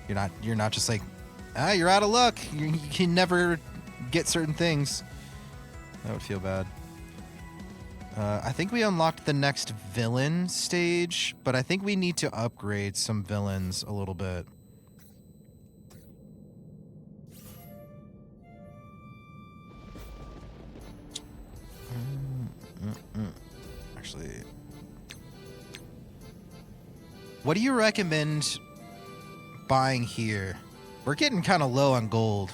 You're not just like, you're out of luck. You can never get certain things. That would feel bad. I think we unlocked the next villain stage, but I think we need to upgrade some villains a little bit. Actually, what do you recommend buying here? We're getting kind of low on gold.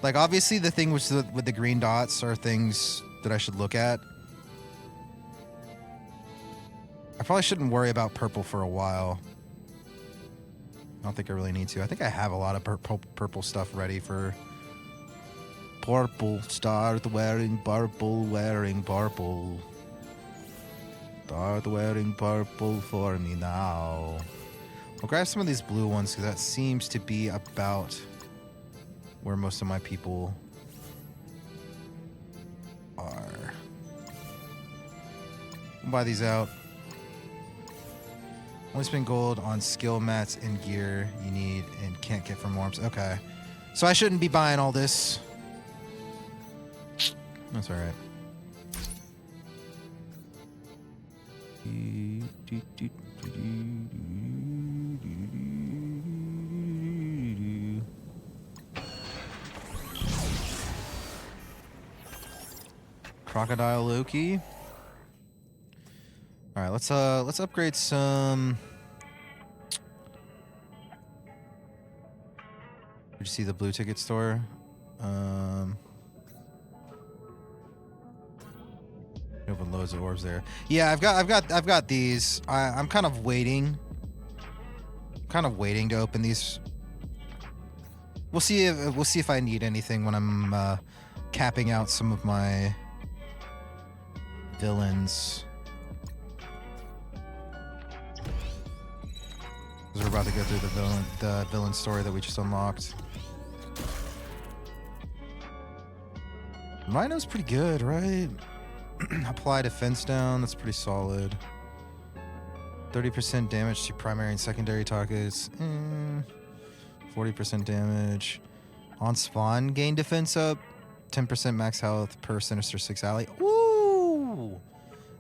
Like, obviously the thing with the green dots are things that I should look at. I probably shouldn't worry about purple for a while. I don't think I really need to. I think I have a lot of purple stuff ready for purple. Start wearing purple, wearing purple. Start wearing purple for me now. I'll grab some of these blue ones because that seems to be about where most of my people are. I'll buy these out. Only spend gold on skill mats and gear you need and can't get from orbs. Okay. So I shouldn't be buying all this. That's alright. Crocodile Loki. All right, let's upgrade some. Did you see the blue ticket store? Open loads of orbs there. Yeah, I've got these. I'm kind of waiting. To open these. We'll see if I need anything when I'm capping out some of my villains. We're about to go through the villain story that we just unlocked. Rhino's pretty good, right? Apply defense down. That's pretty solid. 30% damage to primary and secondary targets. 40% damage. On spawn, gain defense up. 10% max health per Sinister 6 ally. Ooh!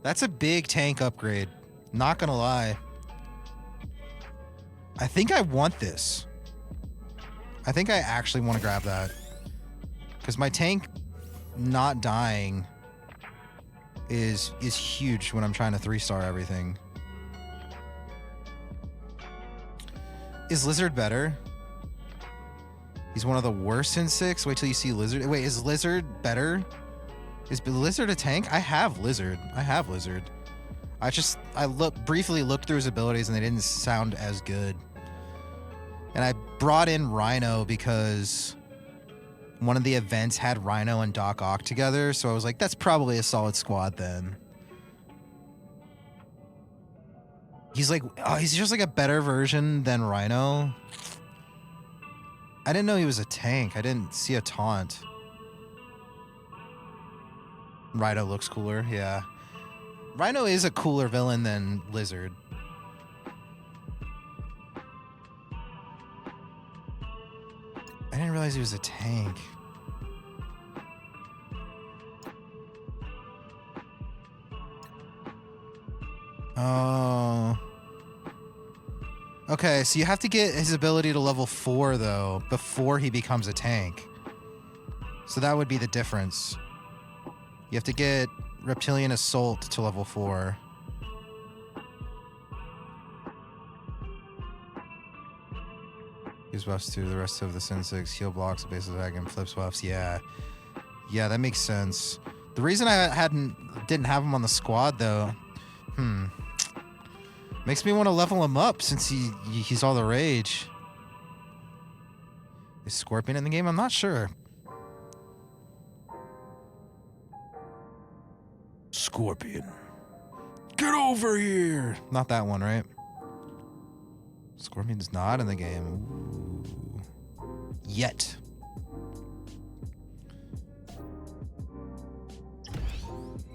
That's a big tank upgrade. Not gonna lie. I think I want this. I think I actually want to grab that. Because my tank not dying is huge when I'm trying to 3-star everything. Is Lizard better? He's one of the worst in 6. Wait till you see Lizard. Wait, is Lizard better? Is Lizard a tank? I have Lizard. I briefly looked through his abilities and they didn't sound as good. And I brought in Rhino because one of the events had Rhino and Doc Ock together, so I was like, that's probably a solid squad then. He's like, oh, he's just like a better version than Rhino. I didn't know he was a tank. I didn't see a taunt. Rhino looks cooler, yeah. Rhino is a cooler villain than Lizard. I didn't realize he was a tank. Oh. Okay, so you have to get his ability to level 4, though, before he becomes a tank. So that would be the difference. You have to get Reptilian Assault to level 4. Use buffs to the rest of the Sin 6, heal blocks, base attack, and flips buffs. Yeah. Yeah, that makes sense. The reason I didn't have him on the squad, though, makes me want to level him up since he's all the rage. Is Scorpion in the game? I'm not sure. Scorpion. Get over here! Not that one, right? Scorpion's not in the game. Ooh. Yet.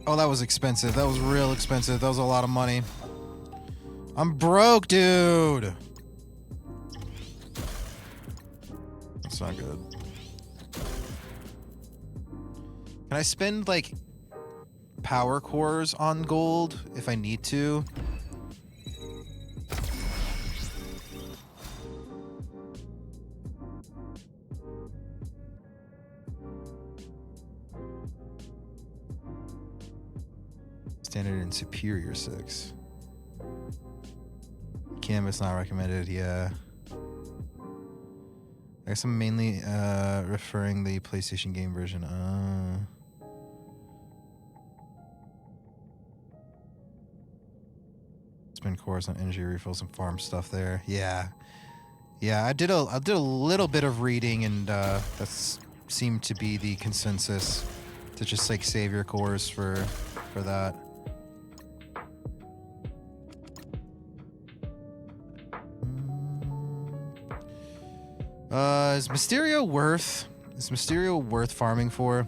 Oh, that was expensive. That was real expensive. That was a lot of money. I'm broke, dude. That's not good. Can I spend, like, power cores on gold if I need to? Standard and Superior 6. Canvas not recommended, yeah. I guess I'm mainly referring the PlayStation game version. Spend cores on energy refills and farm stuff there. Yeah. Yeah, I did a little bit of reading and that seemed to be the consensus, to just like save your cores for that. Is Mysterio worth farming for?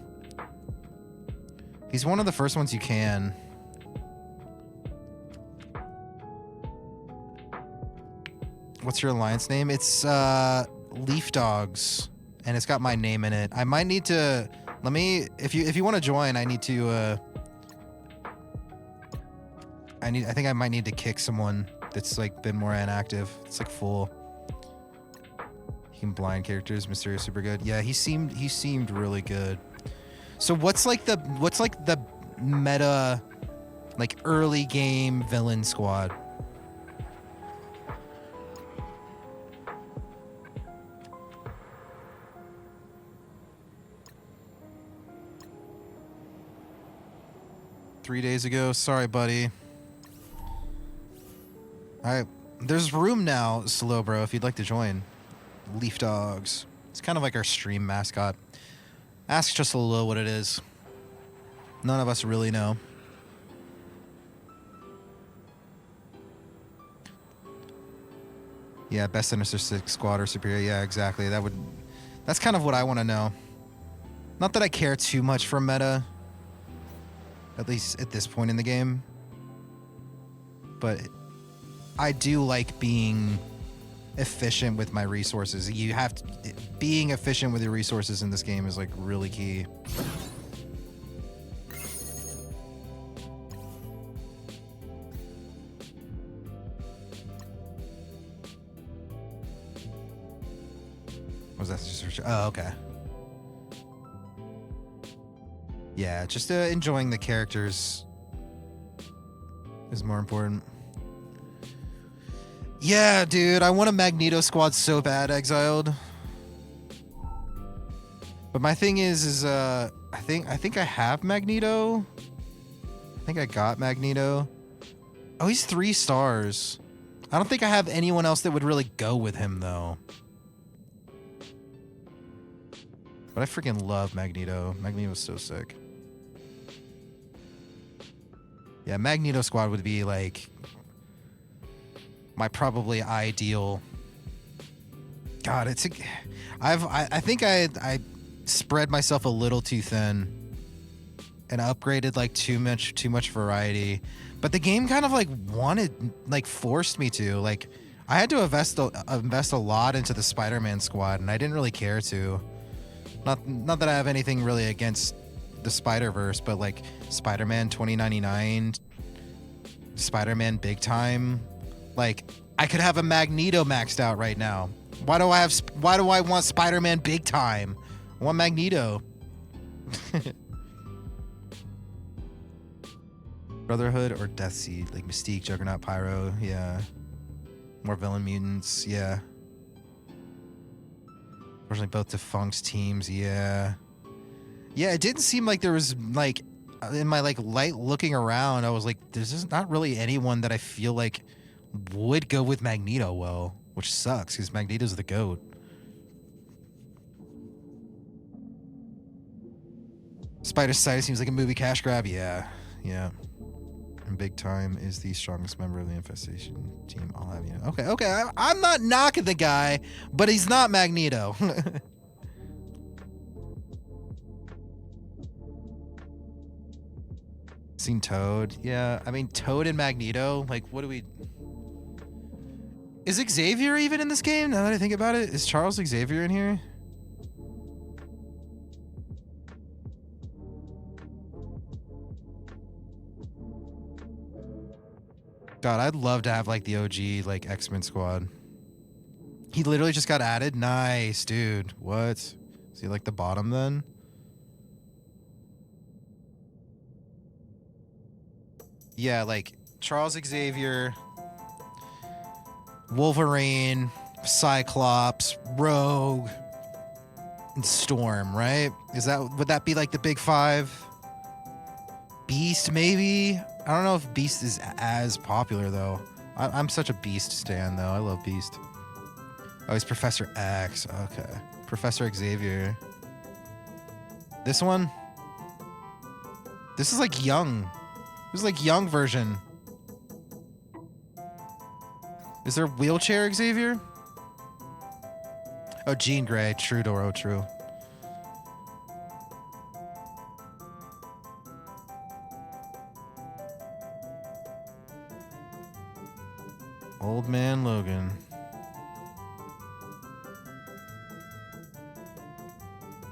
He's one of the first ones you can. What's your alliance name? It's Leaf Dogs, and it's got my name in it. I might need to if you want to join, I need to I think I might need to kick someone that's like been more inactive. It's like full. Blind characters. Mysterio super good. Yeah, he seemed really good. So what's like the meta, like early game villain squad? Three days ago. Sorry, buddy. Alright. There's room now, Slow Bro, if you'd like to join. Leaf Dogs. It's kind of like our stream mascot. Ask just a little what it is. None of us really know. Yeah, best Sinister 6 squad or superior. Yeah, exactly. That's kind of what I want to know. Not that I care too much for meta. At least at this point in the game. But I do like being efficient with my resources. You have to, being efficient with your resources in this game is like really key. Was that just? Oh, okay. Yeah, just enjoying the characters is more important. Yeah, dude, I want a Magneto squad so bad, Exiled. But my thing is I think I have Magneto. I think I got Magneto. Oh, he's 3 stars. I don't think I have anyone else that would really go with him though. But I freaking love Magneto. Magneto's so sick. Yeah, Magneto squad would be like my probably ideal. God, it's I think I spread myself a little too thin and upgraded like too much variety. But the game kind of like forced me to. Like I had to invest a lot into the Spider-Man squad and I didn't really care to. Not that I have anything really against the Spider-Verse, but like Spider-Man 2099, Spider-Man Big Time, like I could have a Magneto maxed out right now. Why do I want Spider-Man Big Time? I want Magneto. Brotherhood or Death Seed, like Mystique, Juggernaut, Pyro, yeah. More villain mutants, yeah. Unfortunately, both defunct teams, yeah. Yeah, it didn't seem like there was, like, in my, like, light looking around, I was like, there's just not really anyone that I feel like would go with Magneto well, which sucks, because Magneto's the GOAT. Spider-Side seems like a movie cash grab, yeah. Yeah. And Big Time is the strongest member of the Infestation team. I'll have you know. Okay. I'm not knocking the guy, but he's not Magneto. Seen Toad? Yeah, I mean Toad and Magneto. Like, what do we? Is Xavier even in this game? Now that I think about it, is Charles Xavier in here? God, I'd love to have like the OG like X-Men squad. He literally just got added. Nice, dude. What? Is he like the bottom then? Yeah, like Charles Xavier, Wolverine, Cyclops, Rogue, and Storm, right? Would that be like the big 5? Beast, maybe? I don't know if Beast is as popular though. I'm such a Beast stan though. I love Beast. Oh, he's Professor X. Okay. Professor Xavier. This one? This is like young. This is like young version. Is there wheelchair Xavier? Oh, Jean Grey. True, Doro. True. Old Man Logan.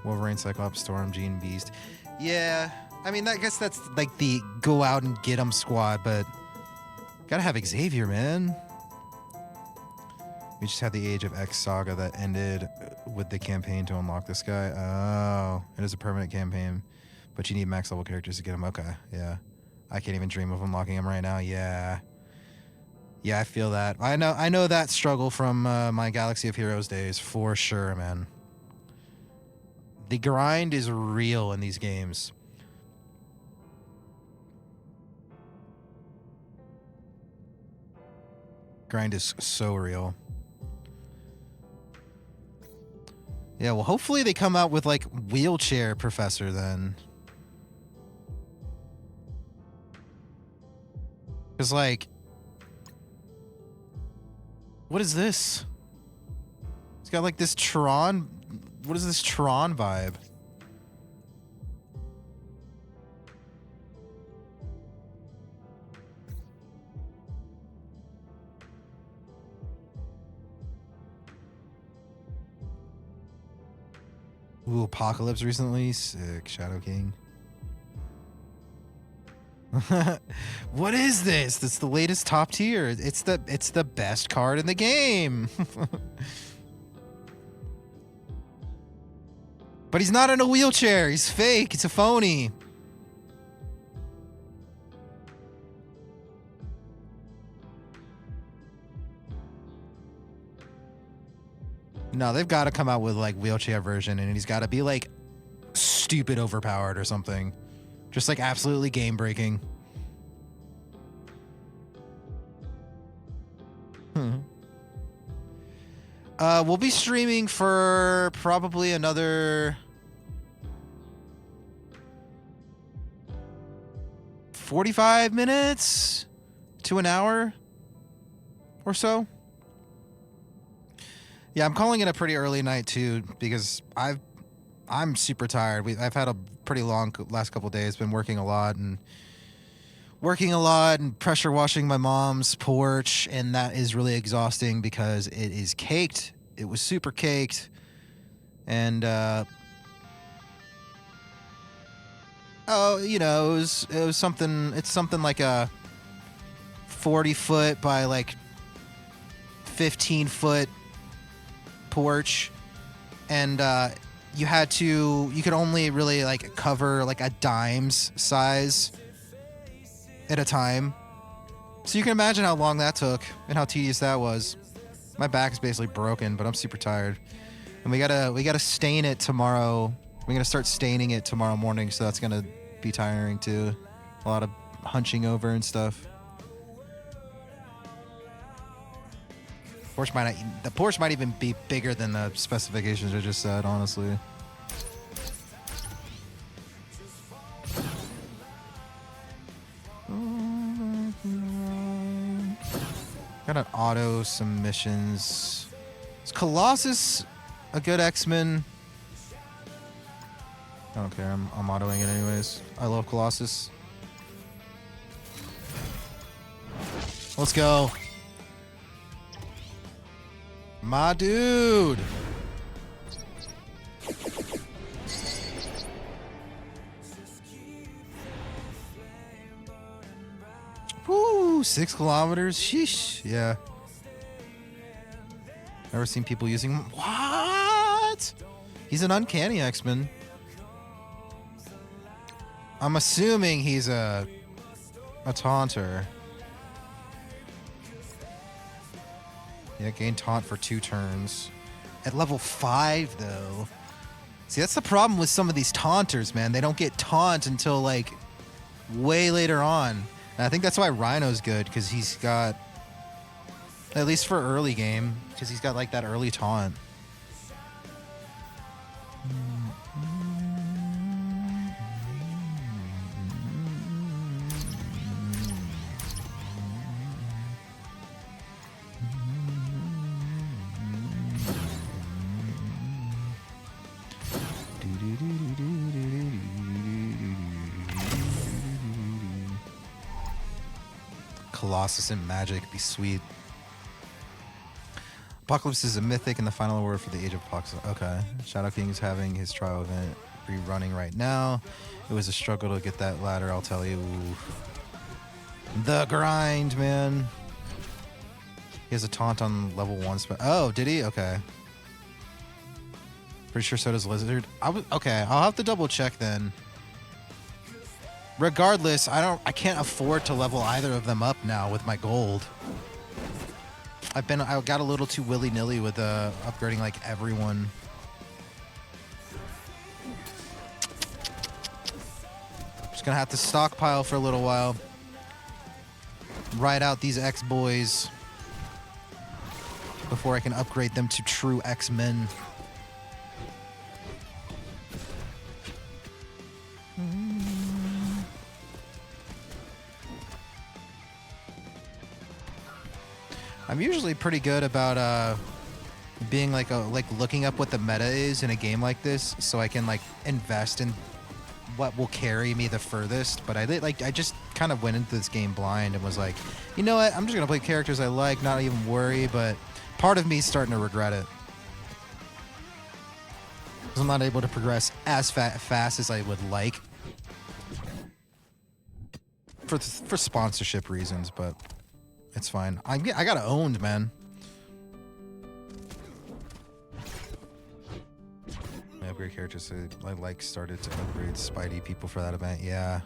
Wolverine, Cyclops, Storm, Jean, Beast. Yeah, I mean, I guess that's like the go out and get 'em squad, but gotta have Xavier, man. We just had the Age of X saga that ended with the campaign to unlock this guy. Oh, it is a permanent campaign, but you need max level characters to get him. Okay, yeah. I can't even dream of unlocking him right now. Yeah. Yeah, I feel that. I know that struggle from my Galaxy of Heroes days for sure, man. The grind is real in these games. Grind is so real. Yeah, well, hopefully they come out with like wheelchair professor then. Because like, what is this? It's got like this Tron. What is this Tron vibe? Ooh, Apocalypse recently. Sick. Shadow King. What is this? That's the latest top tier. It's the best card in the game. But he's not in a wheelchair. He's fake. It's a phony. No, they've got to come out with like wheelchair version, and he's got to be like stupid overpowered or something. Just like absolutely game breaking. We'll be streaming for probably another 45 minutes to an hour or so. Yeah, I'm calling it a pretty early night too because I'm super tired. I've had a pretty long last couple days. Been working a lot and pressure washing my mom's porch, and that is really exhausting because it is caked. It was super caked, and it was something. It's something like a 40-foot by like 15-foot porch, and you could only really like cover like a dime's size at a time. So you can imagine how long that took and how tedious that was. My back is basically broken, but I'm super tired. And we gotta stain it tomorrow. We're gonna start staining it tomorrow morning, so that's gonna be tiring too. A lot of hunching over and stuff. The Porsche might even be bigger than the specifications I just said, honestly. Got an auto submissions. Is Colossus a good X-Men? I don't care. I'm autoing it anyways. I love Colossus. Let's go. My dude. Woo, 6 kilometers. Sheesh. Yeah. Never seen people using him. What? He's an uncanny X-Men. I'm assuming he's a taunter. Yeah, gain taunt for 2 turns. At level 5, though. See, that's the problem with some of these taunters, man. They don't get taunt until, like, way later on. And I think that's why Rhino's good, because he's got... At least for early game, because he's got, like, that early taunt. Colossus and Magic be sweet. Apocalypse is a mythic in the final award for the Age of Apocalypse. Okay. Shadow King is having his trial event rerunning right now. It was a struggle to get that ladder, I'll tell you. The grind, man. He has a taunt on level 1. Oh, did he? Okay. Pretty sure so does Lizard. Okay, I'll have to double check then. Regardless, I can't afford to level either of them up now with my gold. I got a little too willy-nilly with upgrading like everyone. Just gonna have to stockpile for a little while. Ride out these X-boys before I can upgrade them to true X-men. I'm usually pretty good about being like looking up what the meta is in a game like this, so I can like invest in what will carry me the furthest. But I just kind of went into this game blind and was like, you know what? I'm just gonna play characters I like, not even worry. But part of me is starting to regret it. I'm not able to progress as fast as I would like for sponsorship reasons, but it's fine. I got it owned, man. My upgrade characters, I like started to upgrade Spidey people for that event. Yeah.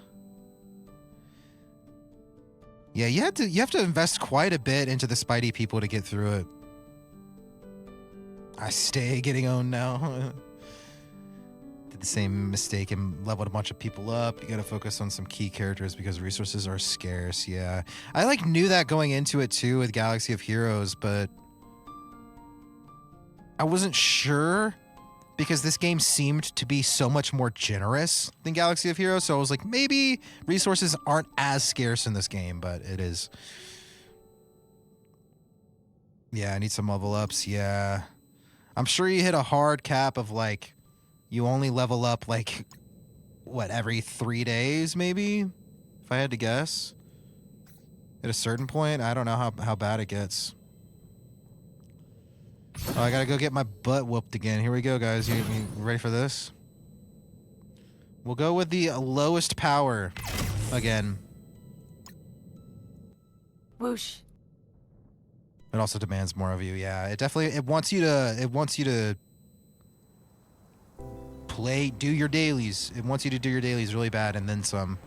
Yeah, you have to invest quite a bit into the Spidey people to get through it. I stay getting owned now. Did the same mistake and leveled a bunch of people up. You gotta focus on some key characters because resources are scarce. Yeah, I like knew that going into it too with Galaxy of Heroes, but I wasn't sure because this game seemed to be so much more generous than Galaxy of Heroes. So I was like, maybe resources aren't as scarce in this game, but it is. Yeah, I need some level ups. Yeah. I'm sure you hit a hard cap of like, you only level up like, what, every 3 days maybe? If I had to guess. At a certain point, I don't know how bad it gets. Oh, I gotta go get my butt whooped again. Here we go, guys. You ready for this? We'll go with the lowest power again. Whoosh. It also demands more of you. Yeah, it wants you to do your dailies. It wants you to do your dailies really bad and then some.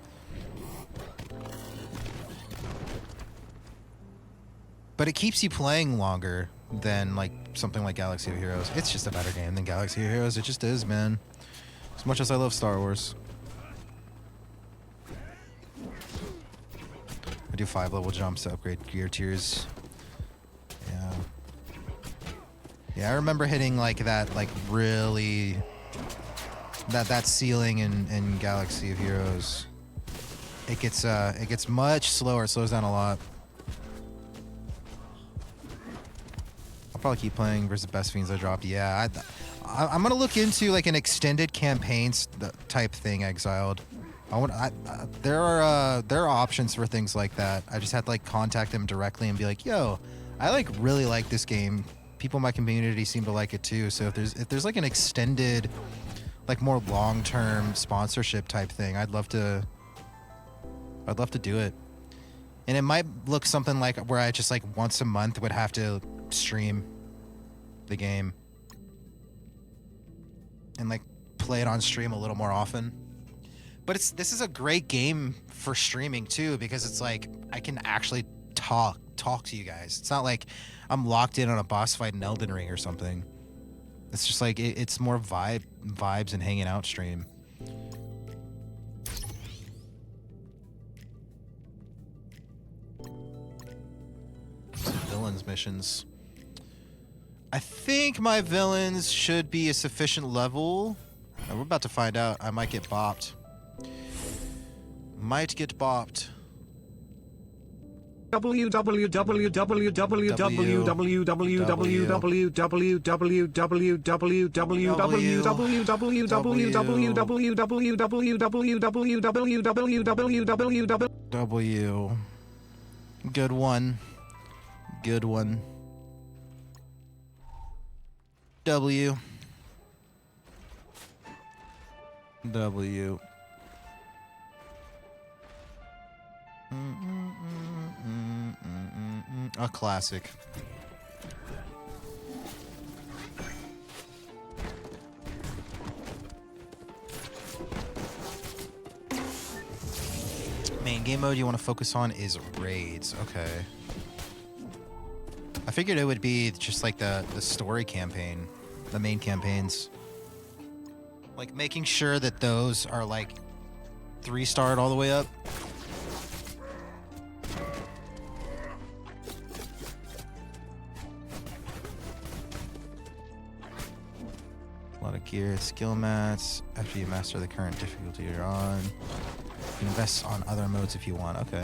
But it keeps you playing longer than like something like Galaxy of Heroes. It's just a better game than Galaxy of Heroes. It just is, man. As much as I love Star Wars. I do 5 level jumps to upgrade gear tiers. Yeah. Yeah, I remember hitting like that, like really that ceiling in Galaxy of Heroes. It gets much slower. It slows down a lot. I'll probably keep playing versus Best Fiends I dropped. Yeah, I'm gonna look into like an extended campaigns type thing. Exiled. There are options for things like that. I just had to like contact them directly and be like, yo, I like really like this game. People in my community seem to like it too. So if there's like an extended, like more long-term sponsorship type thing, I'd love to do it. And it might look something like where I just like once a month would have to stream the game and like play it on stream a little more often. But this is a great game for streaming too, because it's like I can actually talk to you guys. It's not like I'm locked in on a boss fight in Elden Ring or something. It's just like it's more vibes and hanging out stream. Villains missions. I think my villains should be a sufficient level. We're about to find out. I might get bopped. Might get bopped. W. Good one. Good one. W. W. A classic. Main game mode you want to focus on is raids. Okay. I figured it would be just like the story campaign, the main campaigns. Like making sure that those are like 3-starred all the way up. A lot of gear, skill mats. After you master the current difficulty you're on, you can invest on other modes if you want. Okay.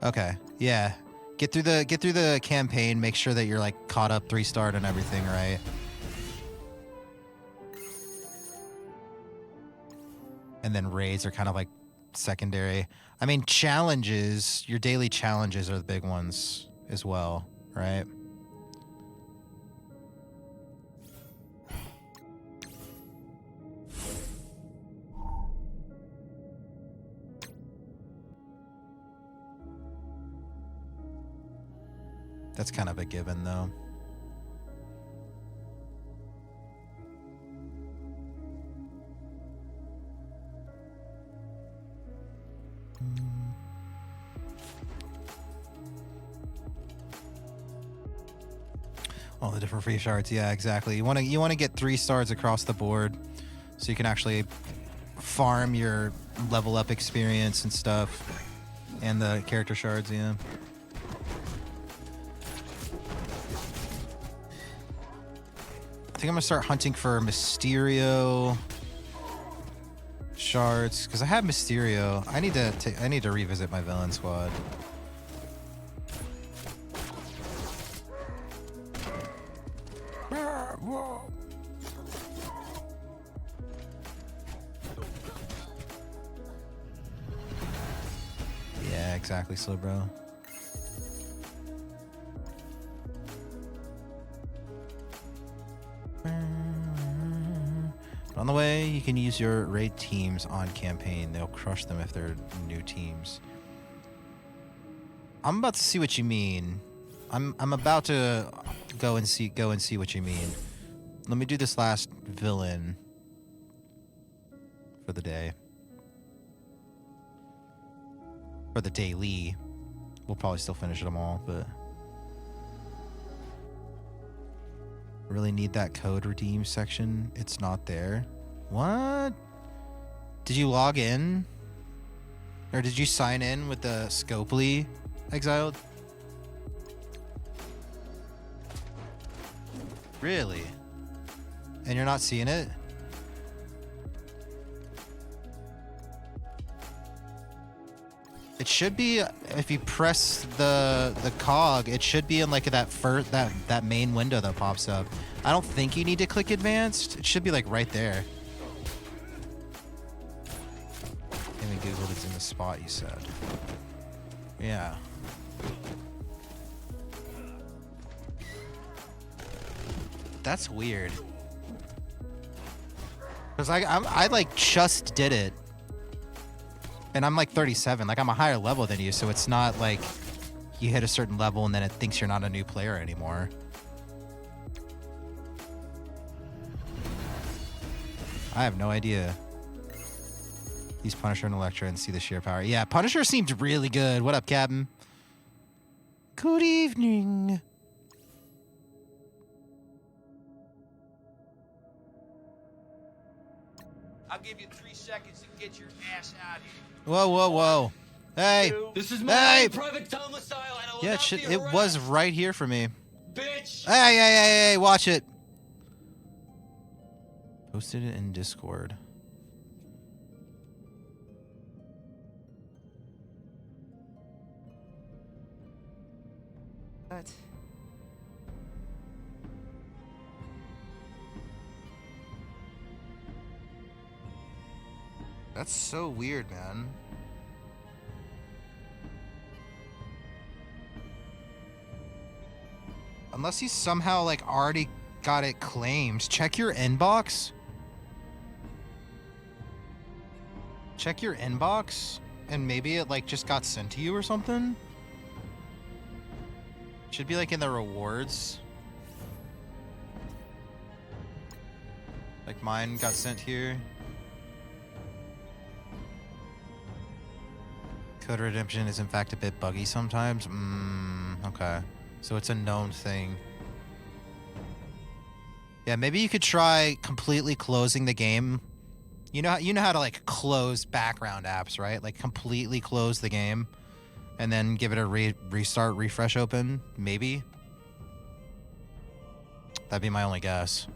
Okay. Yeah. Get through the campaign, make sure that you're like caught up 3-starred and everything, right? And then raids are kind of like secondary. I mean, challenges, your daily challenges are the big ones as well, right? That's kind of a given, though. All the different free shards, yeah, exactly. You want to get 3 stars across the board, so you can actually farm your level up experience and stuff, and the character shards, yeah. I think I'm gonna start hunting for Mysterio shards because I have Mysterio. I need to revisit my villain squad. Yeah, exactly, slow bro. On the way, you can use your raid teams on campaign. They'll crush them if they're new teams. I'm about to see what you mean. I'm about to go and see what you mean. Let me do this last villain for the day. For the daily. We'll probably still finish them all, but really need that code redeem section. It's not there. What? Did you log in? Or did you sign in with the Scopely exiled? Really? And you're not seeing it? It should be, if you press the cog, it should be in like that main window that pops up. I don't think you need to click advanced. It should be like right there. Maybe Google it's in the spot you said. Yeah. That's weird. Cause I like just did it. And I'm like 37, like I'm a higher level than you, so it's not like you hit a certain level and then it thinks you're not a new player anymore. I have no idea. Use Punisher and Elektra and see the sheer power. Yeah, Punisher seemed really good. What up, Captain? Good evening. I'll give you 3 seconds to get your ass out here. Whoa, whoa, whoa. Hey. This is my Hey. private domicile. And I will Yeah, not shit, be it was harassed, right here for me. bitch. Hey, watch it. Posted it in Discord. What? That's so weird, man. Unless you somehow like already got it claimed. Check your inbox. Check your inbox and maybe it like just got sent to you or something. Should be like in the rewards. Like mine got sent here. Code redemption is in fact a bit buggy sometimes. Okay. So it's a known thing. Yeah, maybe you could try completely closing the game. You know how to like close background apps, right? Like completely close the game and then give it a restart, refresh open, maybe. That'd be my only guess.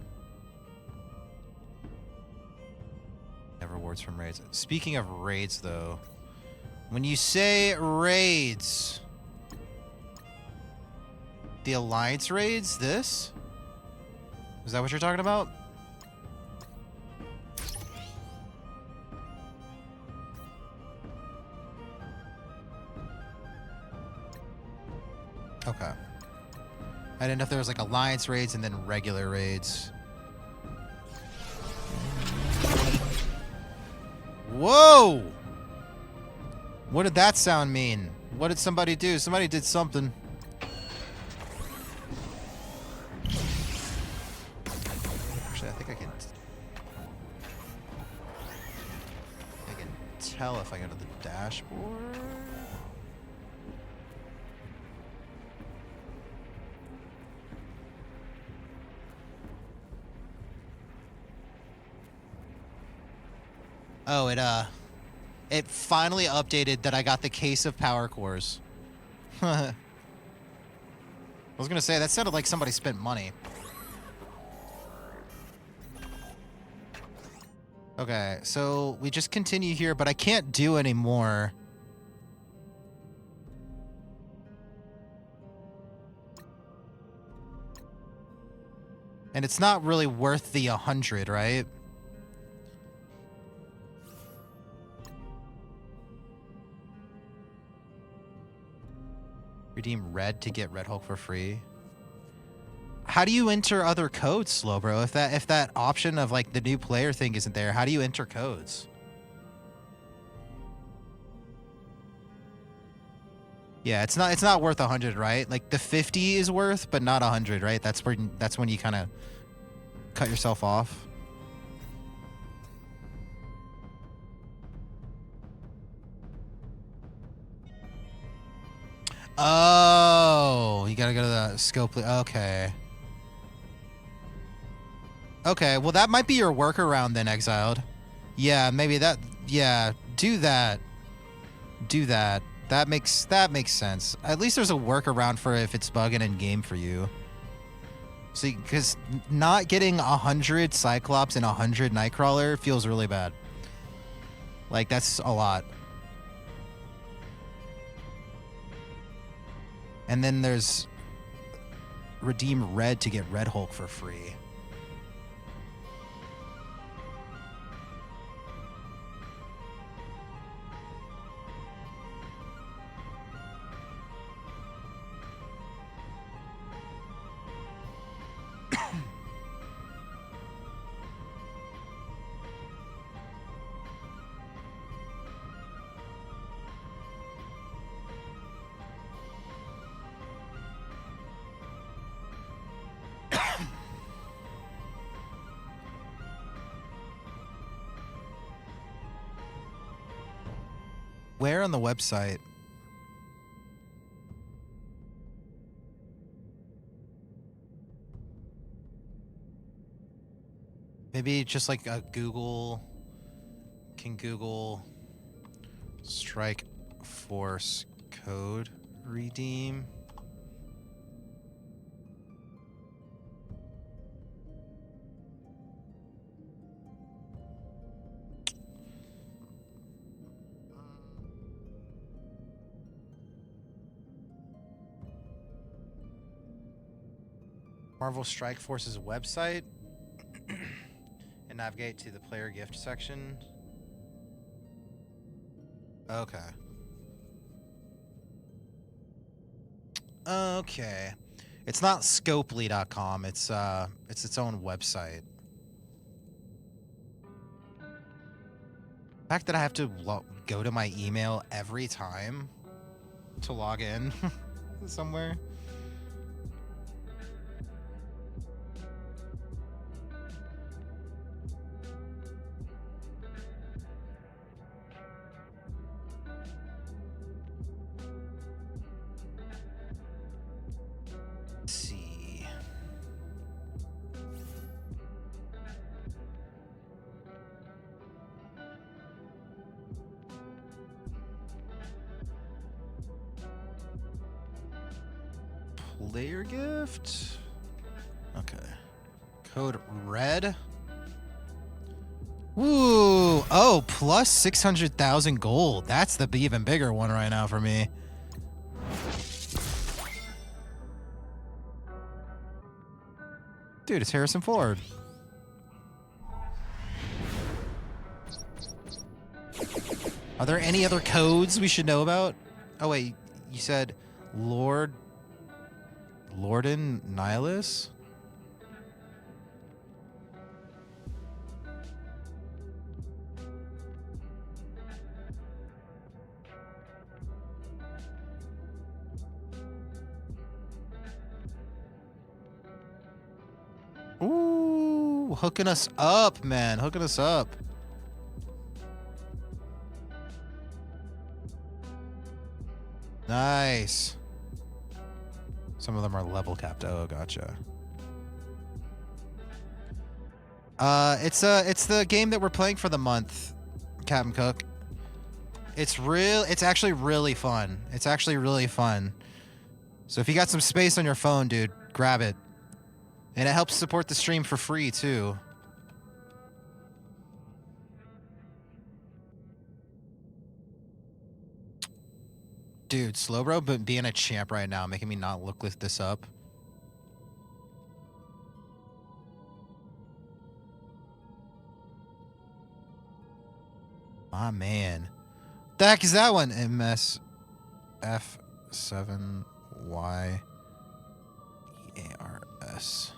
Have rewards from raids. Speaking of raids though, when you say raids, the Alliance raids, this? Is that what you're talking about? Okay. I didn't know if there was like alliance raids and then regular raids. Whoa! What did that sound mean? What did somebody do? Somebody did something. Actually, I think I can tell if I go to the dashboard. Oh, it finally updated that I got the case of power cores. I was gonna say, that sounded like somebody spent money. Okay, so we just continue here, but I can't do any more. And it's not really worth the 100, right? Redeem red to get Red Hulk for free. How do you enter other codes, Slowbro? If that option of like the new player thing isn't there, how do you enter codes? Yeah, it's not worth 100, right? Like the 50 is worth, but not 100, right? That's when you kind of cut yourself off. Oh, you gotta go to the scope. Okay. Okay, well that might be your workaround then, Exiled. Yeah, maybe that. Yeah, do that. Do that. That makes sense. At least there's a workaround for if it's bugging in game for you. See, because not getting 100 Cyclops and 100 Nightcrawler feels really bad. Like that's a lot. And then there's redeem red to get Red Hulk for free. Where on the website? Maybe just like a Google. Can Google Strike Force code redeem? Marvel Strike Force's website and navigate to the player gift section. Okay. Okay. It's not scopely.com. It's its own website. The fact that I have to go to my email every time to log in somewhere. Player gift. Okay. Code red. Ooh. Oh, plus 600,000 gold. That's the even bigger one right now for me. Dude, it's Harrison Ford. Are there any other codes we should know about? Oh, wait. You said Lord Lorden Nihilus? Ooh, hooking us up, man. Hooking us up. Nice. Some of them are level capped. Oh, gotcha. It's the game that we're playing for the month, Captain Cook. It's actually really fun. It's actually really fun. So if you got some space on your phone, dude, grab it. And it helps support the stream for free, too. Dude, Slowbro, but being a champ right now, making me not look this up. My man. The heck is that one? MSF7YEARS.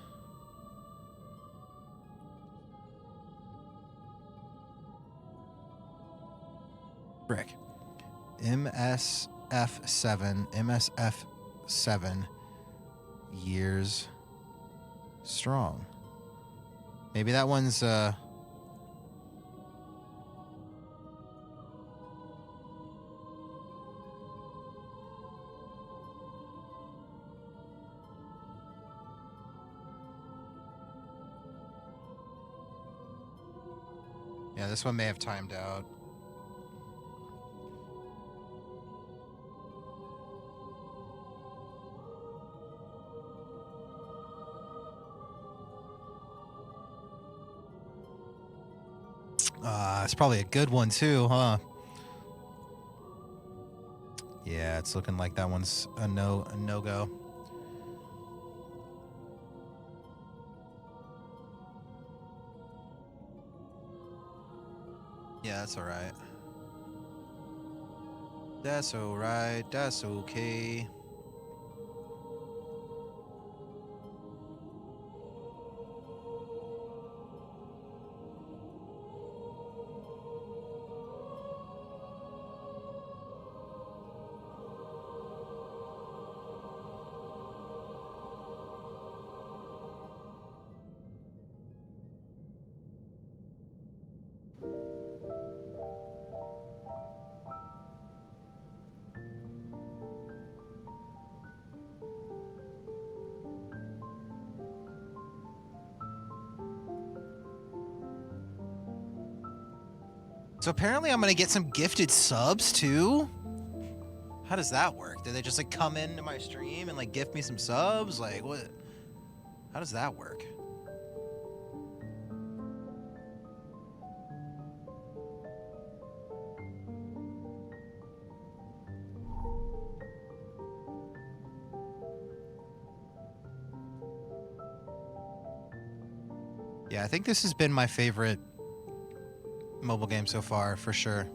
Brick. MSF7 years strong. Maybe that one's yeah, this one may have timed out. It's probably a good one too, huh? Yeah, it's looking like that one's a no-go. Yeah, that's all right. That's all right. That's okay. So apparently I'm going to get some gifted subs too? How does that work? Do they just like come into my stream and like gift me some subs? Like what? How does that work? Yeah, I think this has been my favorite mobile game so far, for sure.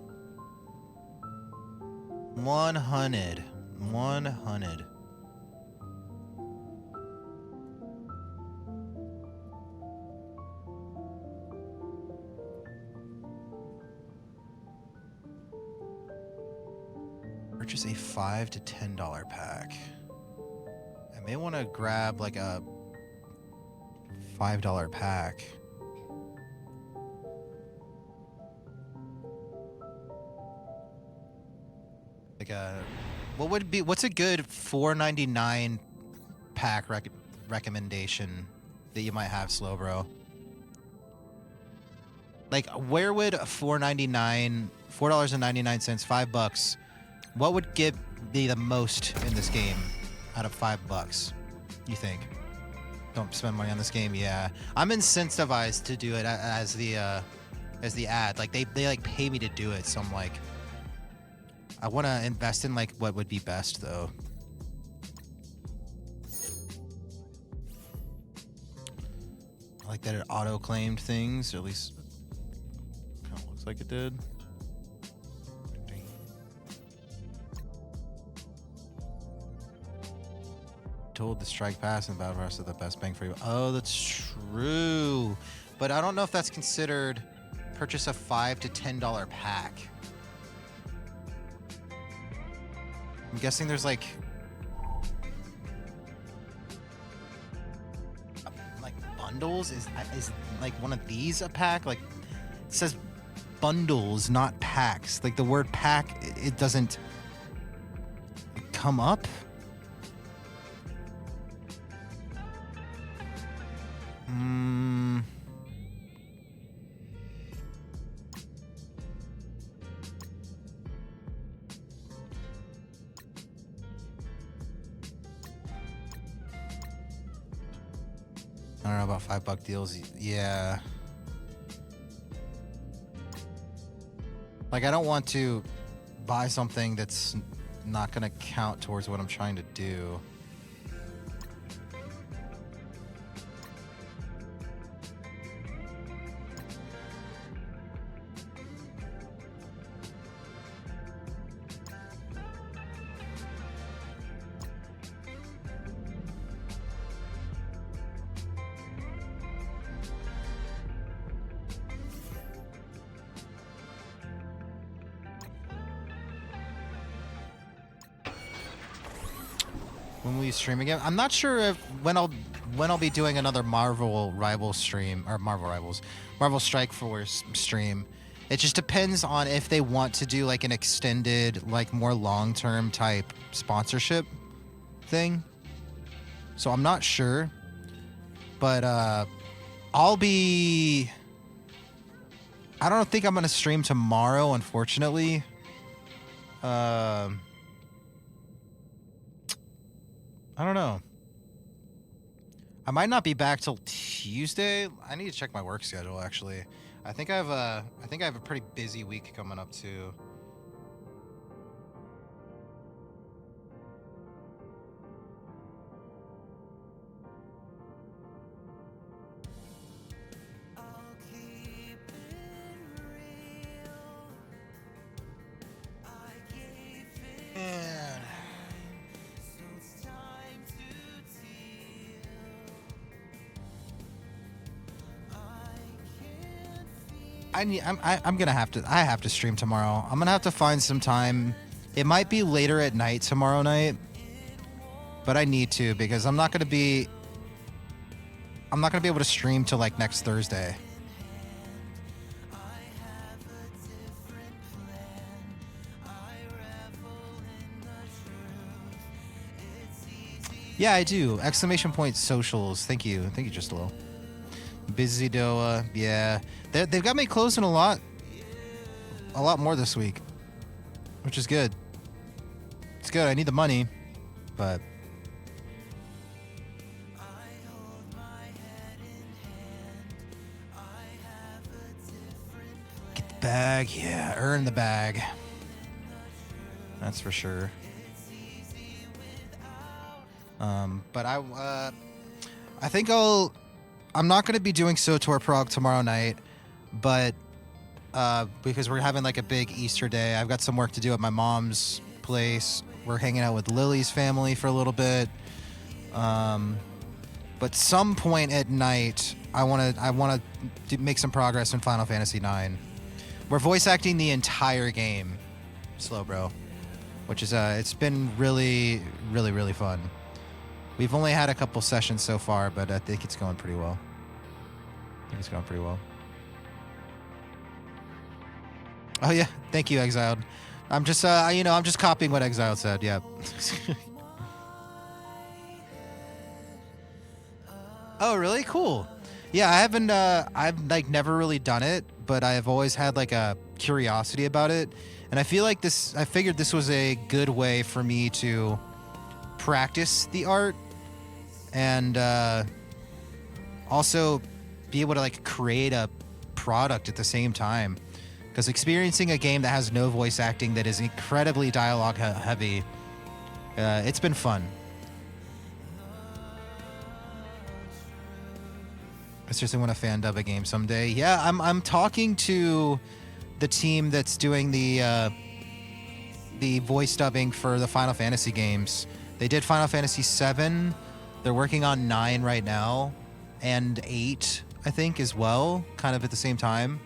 100. Purchase a $5 to $10 pack. I may want to grab like a $5 pack. Like a, what's a good $4.99 pack recommendation that you might have, Slowbro? Like, where would $4.99, $5, what would give me the most in this game out of $5? You think? Don't spend money on this game. Yeah, I'm incentivized to do it as the ad. Like they like pay me to do it, so I'm like, I want to invest in like what would be best though. I like that it auto-claimed things, or at least kind of looks like it did. told the Strike Pass and Battle Pass are the best bang for you. Oh, that's true. But I don't know if that's considered purchase a $5 to $10 pack. I'm guessing there's like bundles. Is like one of these a pack? Like it says bundles, not packs. Like the word pack, it doesn't come up. I don't know about $5 deals. Yeah. Like I don't want to buy something that's not going to count towards what I'm trying to do. When will you stream again? I'm not sure if when I'll be doing another Marvel Rivals stream or Marvel Strike Force stream. It just depends on if they want to do like an extended, like more long-term type sponsorship thing. So I'm not sure, but I'll be. I don't think I'm gonna stream tomorrow, unfortunately. I don't know. I might not be back till Tuesday. I need to check my work schedule actually. I think I have a pretty busy week coming up too. Man. I'm gonna have to. I have to stream tomorrow. I'm gonna have to find some time. It might be later at night tomorrow night, but I need to because I'm not gonna be able to stream till like next Thursday. Yeah, I do. Exclamation point socials. Thank you, just a little. Busy Doa, yeah. They've got me closing a lot more this week, which is good. It's good. I need the money, but get the bag. Yeah, earn the bag. That's for sure. But I think I'm not going to be doing SWTOR Prague tomorrow night, but because we're having like a big Easter day, I've got some work to do at my mom's place. We're hanging out with Lily's family for a little bit. But some point at night, I want to make some progress in Final Fantasy IX. We're voice acting the entire game, Slow Bro, which is it's been really, really, really fun. We've only had a couple sessions so far, but I think it's going pretty well. Oh yeah, thank you, Exiled. I'm just, I'm just copying what Exiled said. Yeah. Oh, really? Cool. Yeah, I haven't. I've like never really done it, but I've always had like a curiosity about it, and I feel like this. I figured this was a good way for me to practice the art, and also be able to like create a product at the same time. Because experiencing a game that has no voice acting, that is incredibly dialogue heavy, it's been fun. I seriously want to fan dub a game someday. Yeah, I'm talking to the team that's doing the voice dubbing for the Final Fantasy games. They did Final Fantasy VII They're working on 9 right now, and 8, I think, as well, kind of at the same time.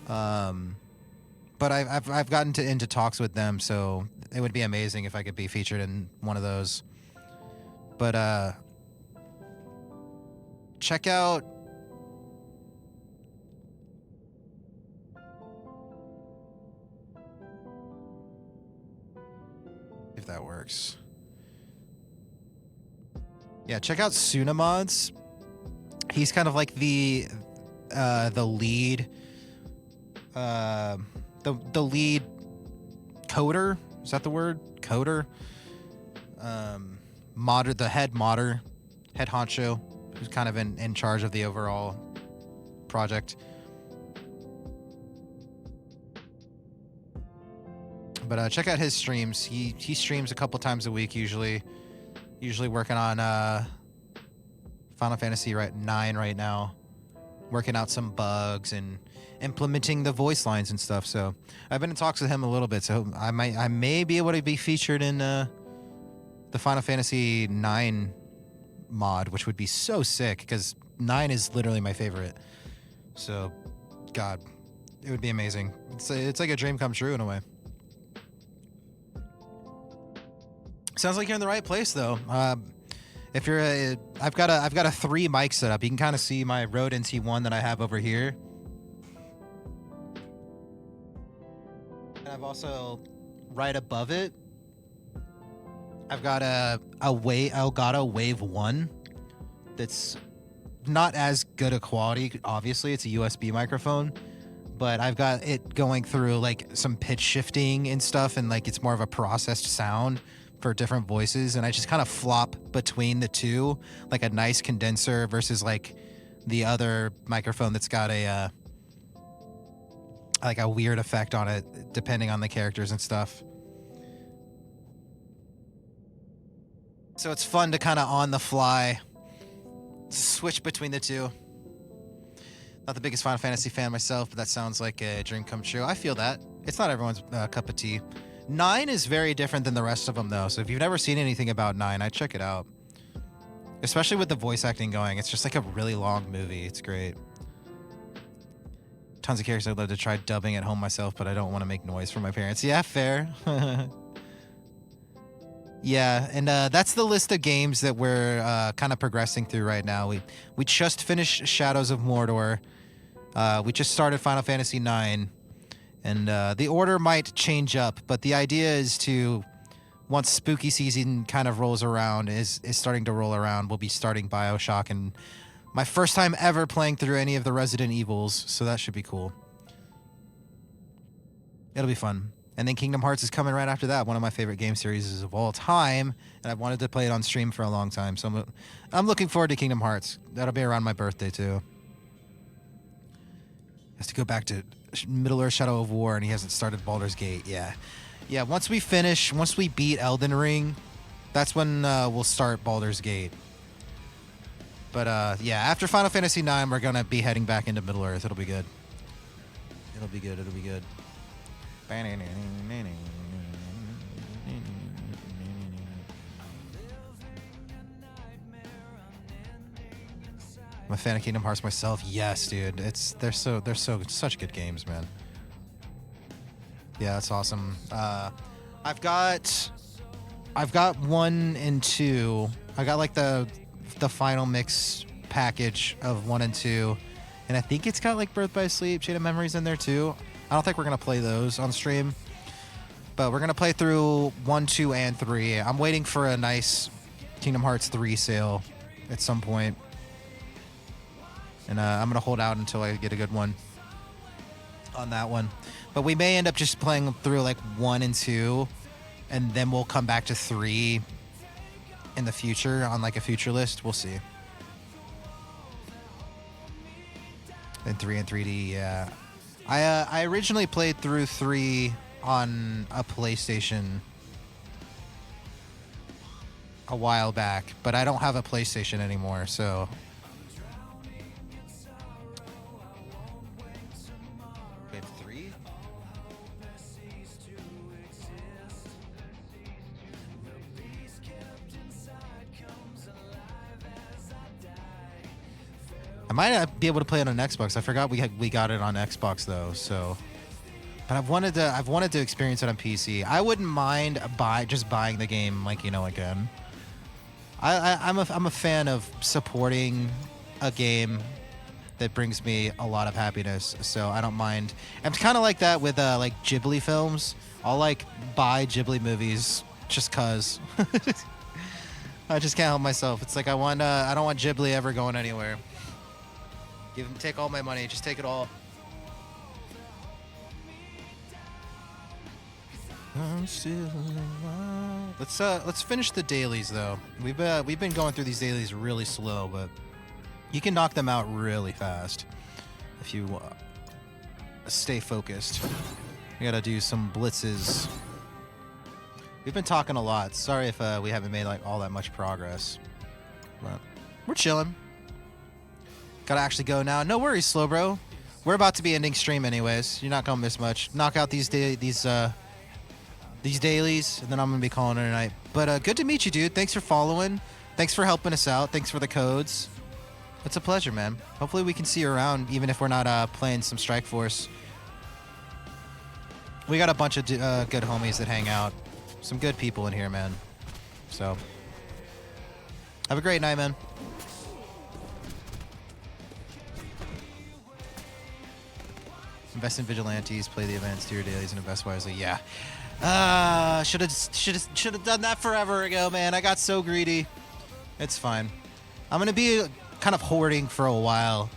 But I've gotten into talks with them, so it would be amazing if I could be featured in one of those. But check out if that works. Yeah, check out Sunamods. He's kind of like the lead the lead coder. Is that the word? Coder. The head honcho, who's kind of in charge of the overall project. But check out his streams. He streams a couple times a week usually working on Final Fantasy 9 right now, working out some bugs and implementing the voice lines and stuff. So I've been in talks with him a little bit, so I may be able to be featured in the Final Fantasy 9 mod, which would be so sick because 9 is literally my favorite. So God, it would be amazing. It's like a dream come true in a way. Sounds like you're in the right place though. If you're I've got a 3 mic setup. You can kind of see my Rode NT1 that I have over here. And I've also right above it, I've got a Elgato Wave 1 that's not as good a quality. Obviously, it's a USB microphone, but I've got it going through like some pitch shifting and stuff, and like it's more of a processed sound for different voices, and I just kind of flop between the two, like a nice condenser versus like the other microphone that's got a like a weird effect on it depending on the characters and stuff. So it's fun to kind of on the fly switch between the two. Not the biggest Final Fantasy fan myself, but that sounds like a dream come true. I feel that. It's not everyone's cup of tea. 9 is very different than the rest of them, though. So if you've never seen anything about 9, I'd check it out. Especially with the voice acting going. It's just like a really long movie. It's great. Tons of characters I'd love to try dubbing at home myself, but I don't want to make noise for my parents. Yeah, fair. Yeah, and that's the list of games that we're kind of progressing through right now. We just finished Shadows of Mordor. We just started Final Fantasy 9. And the order might change up, but the idea is to, once spooky season kind of rolls around, is starting to roll around, we'll be starting BioShock, and my first time ever playing through any of the Resident Evils, so that should be cool. It'll be fun. And then Kingdom Hearts is coming right after that, one of my favorite game series of all time, and I've wanted to play it on stream for a long time, so I'm looking forward to Kingdom Hearts. That'll be around my birthday, too. Has to go back to Middle-earth Shadow of War, and he hasn't started Baldur's Gate. Yeah, once we beat Elden Ring, that's when we'll start Baldur's Gate. But yeah, after Final Fantasy 9, we're gonna be heading back into Middle-earth. It'll be good. It'll be good. I'm a fan of Kingdom Hearts myself. Yes, dude. They're such good games, man. Yeah, that's awesome. I've got 1 and 2. I got like the final mix package of 1 and 2, and I think it's got like Birth by Sleep, Chain of Memories in there too. I don't think we're gonna play those on stream, but we're gonna play through 1, 2, and 3. I'm waiting for a nice Kingdom Hearts 3 sale at some point. And I'm going to hold out until I get a good one on that one. But we may end up just playing through like 1 and 2, and then we'll come back to 3 in the future on like a future list. We'll see. Then 3 and 3D, yeah. I originally played through 3 on a PlayStation a while back, but I don't have a PlayStation anymore, so... might not be able to play it on Xbox. I forgot we got it on Xbox though. So, but I've wanted to experience it on PC. I wouldn't mind just buying the game again. I'm a fan of supporting a game that brings me a lot of happiness, so I don't mind. I'm kind of like that with like Ghibli films. I'll buy Ghibli movies just cause. I just can't help myself. It's like I don't want Ghibli ever going anywhere. Take all my money, just take it all. I'm still alive. Let's finish the dailies though. We've been going through these dailies really slow, but you can knock them out really fast if you stay focused. We gotta do some blitzes. We've been talking a lot. Sorry if we haven't made all that much progress, but we're chilling. Gotta actually go now. No worries, slow bro. We're about to be ending stream anyways. You're not gonna miss much. Knock out these dailies, and then I'm gonna be calling it a night. But good to meet you, dude. Thanks for following. Thanks for helping us out. Thanks for the codes. It's a pleasure, man. Hopefully we can see you around, even if we're not playing some Strike Force. We got a bunch of good homies that hang out. Some good people in here, man. So, have a great night, man. Invest in vigilantes, play the events, do your dailies, and invest wisely. Yeah. Should have done that forever ago, man. I got so greedy. It's fine. I'm gonna be kind of hoarding for a while.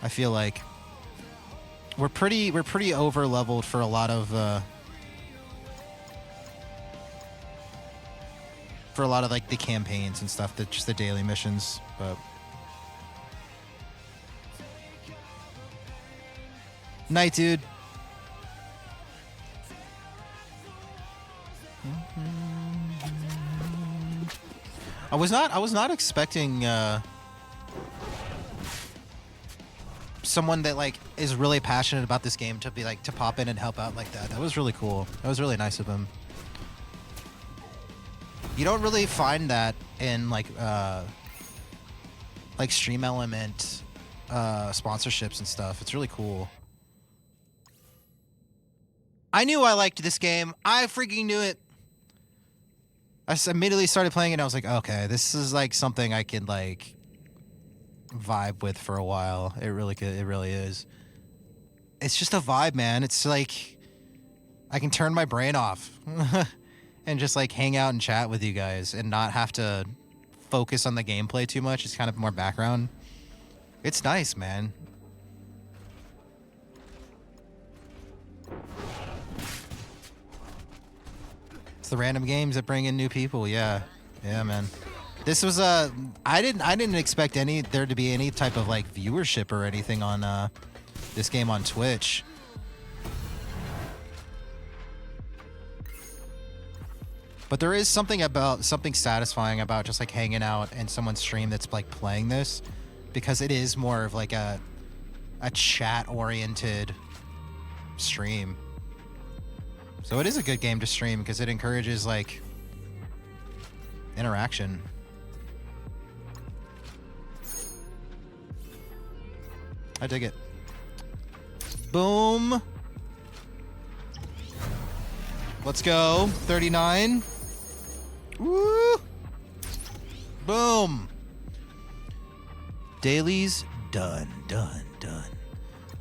I feel like we're pretty over leveled for a lot of the campaigns and stuff, just the daily missions, but night, dude. I was not expecting someone that is really passionate about this game to be to pop in and help out like that. That was really cool. That was really nice of him. You don't really find that in Stream Element sponsorships and stuff. It's really cool. I knew I liked this game. I freaking knew it. I immediately started playing it and I was like, okay, this is something I can vibe with for a while. It really could. It really is. It's just a vibe, man. It's I can turn my brain off and just hang out and chat with you guys and not have to focus on the gameplay too much. It's kind of more background. It's nice, man. It's the random games that bring in new people. Yeah, man. This was I didn't expect there to be any type of viewership or anything on this game on Twitch. But there is something satisfying about just hanging out in someone's stream that's playing this, because it is more of a chat oriented stream. So it is a good game to stream because it encourages interaction. I dig it. Boom. Let's go. 39. Woo. Boom. Dailies done.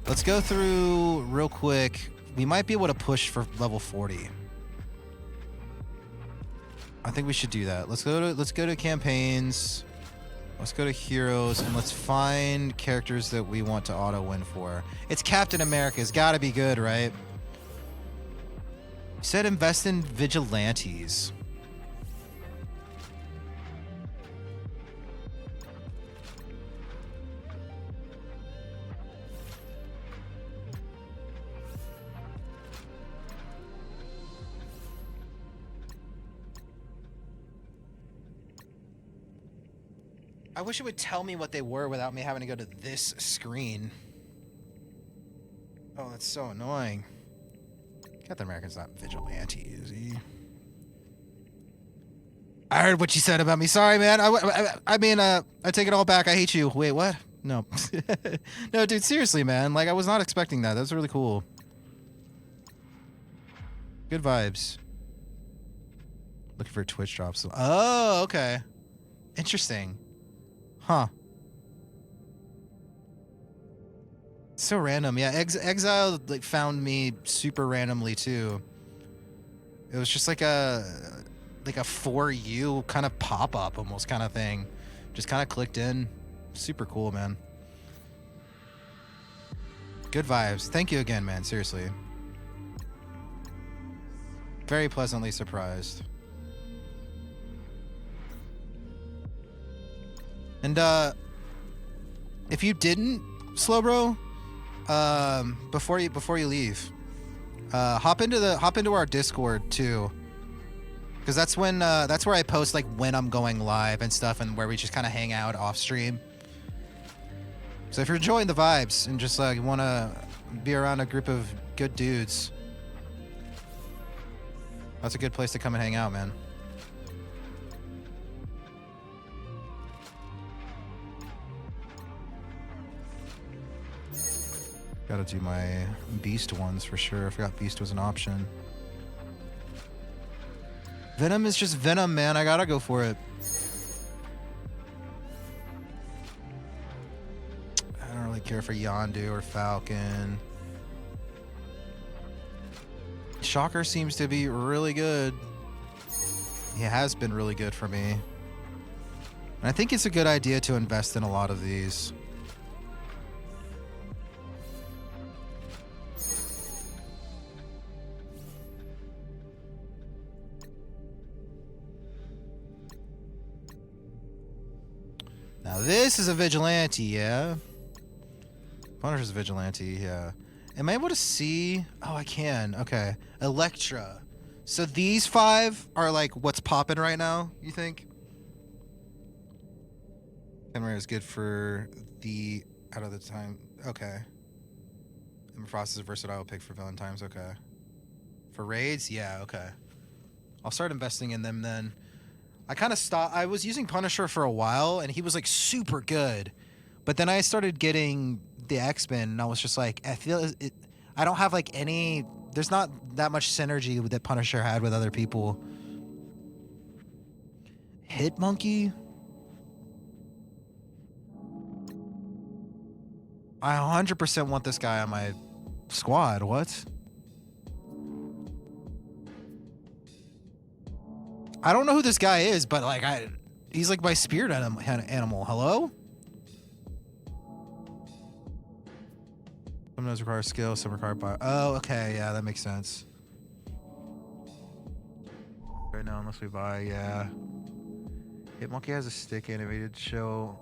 Let's go through real quick. We might be able to push for level 40. I think we should do that. Let's go to campaigns. Let's go to heroes and let's find characters that we want to auto win for. It's Captain America. It's got to be good, right? You said invest in vigilantes. I wish it would tell me what they were without me having to go to this screen. Oh, that's so annoying. Captain America's not vigilante, is he? I heard what you said about me. Sorry, man. I mean, I take it all back. I hate you. Wait, what? No. No, dude, seriously, man. Like, I was not expecting that. That's really cool. Good vibes. Looking for Twitch drops. Oh, okay. Interesting. Huh. So random. Yeah, Exile like found me super randomly too. It was just like a for you kind of pop-up almost kind of thing. Just kind of clicked in. Super cool, man. Good vibes. Thank you again, man. Seriously. Very pleasantly surprised. And if you didn't, Slowbro, before you leave, hop into our Discord too, because that's when that's where I post like when I'm going live and stuff, and where we just kind of hang out off stream. So if you're enjoying the vibes and just like want to be around a group of good dudes, that's a good place to come and hang out, man. Gotta do my Beast ones for sure. I forgot Beast was an option. Venom is just Venom, man. I gotta go for it. I don't really care for Yondu or Falcon. Shocker seems to be really good. He has been really good for me. And I think it's a good idea to invest in a lot of these. Now this is a vigilante, yeah. Punisher's a vigilante, yeah. Am I able to see? Oh, I can. Okay. Elektra. So these 5 are like what's popping right now, you think? Camera is good for the out of the time. Okay. Emma Frost is a versatile pick for Valentine's. Okay. For raids, yeah. Okay. I'll start investing in them then. I kind of stopped. I was using Punisher for a while, and he was like super good, but then I started getting the X-Men, and I was just like, I feel it. I don't have like any. There's not that much synergy that Punisher had with other people. Hitmonkey. I 100% want this guy on my squad. What? I don't know who this guy is, but like he's like my spirit animal. Hello? Some of those require skill, some require bio. Oh, okay, yeah, that makes sense. Right now, unless we buy, yeah. Hitmonkey has a stick animated show.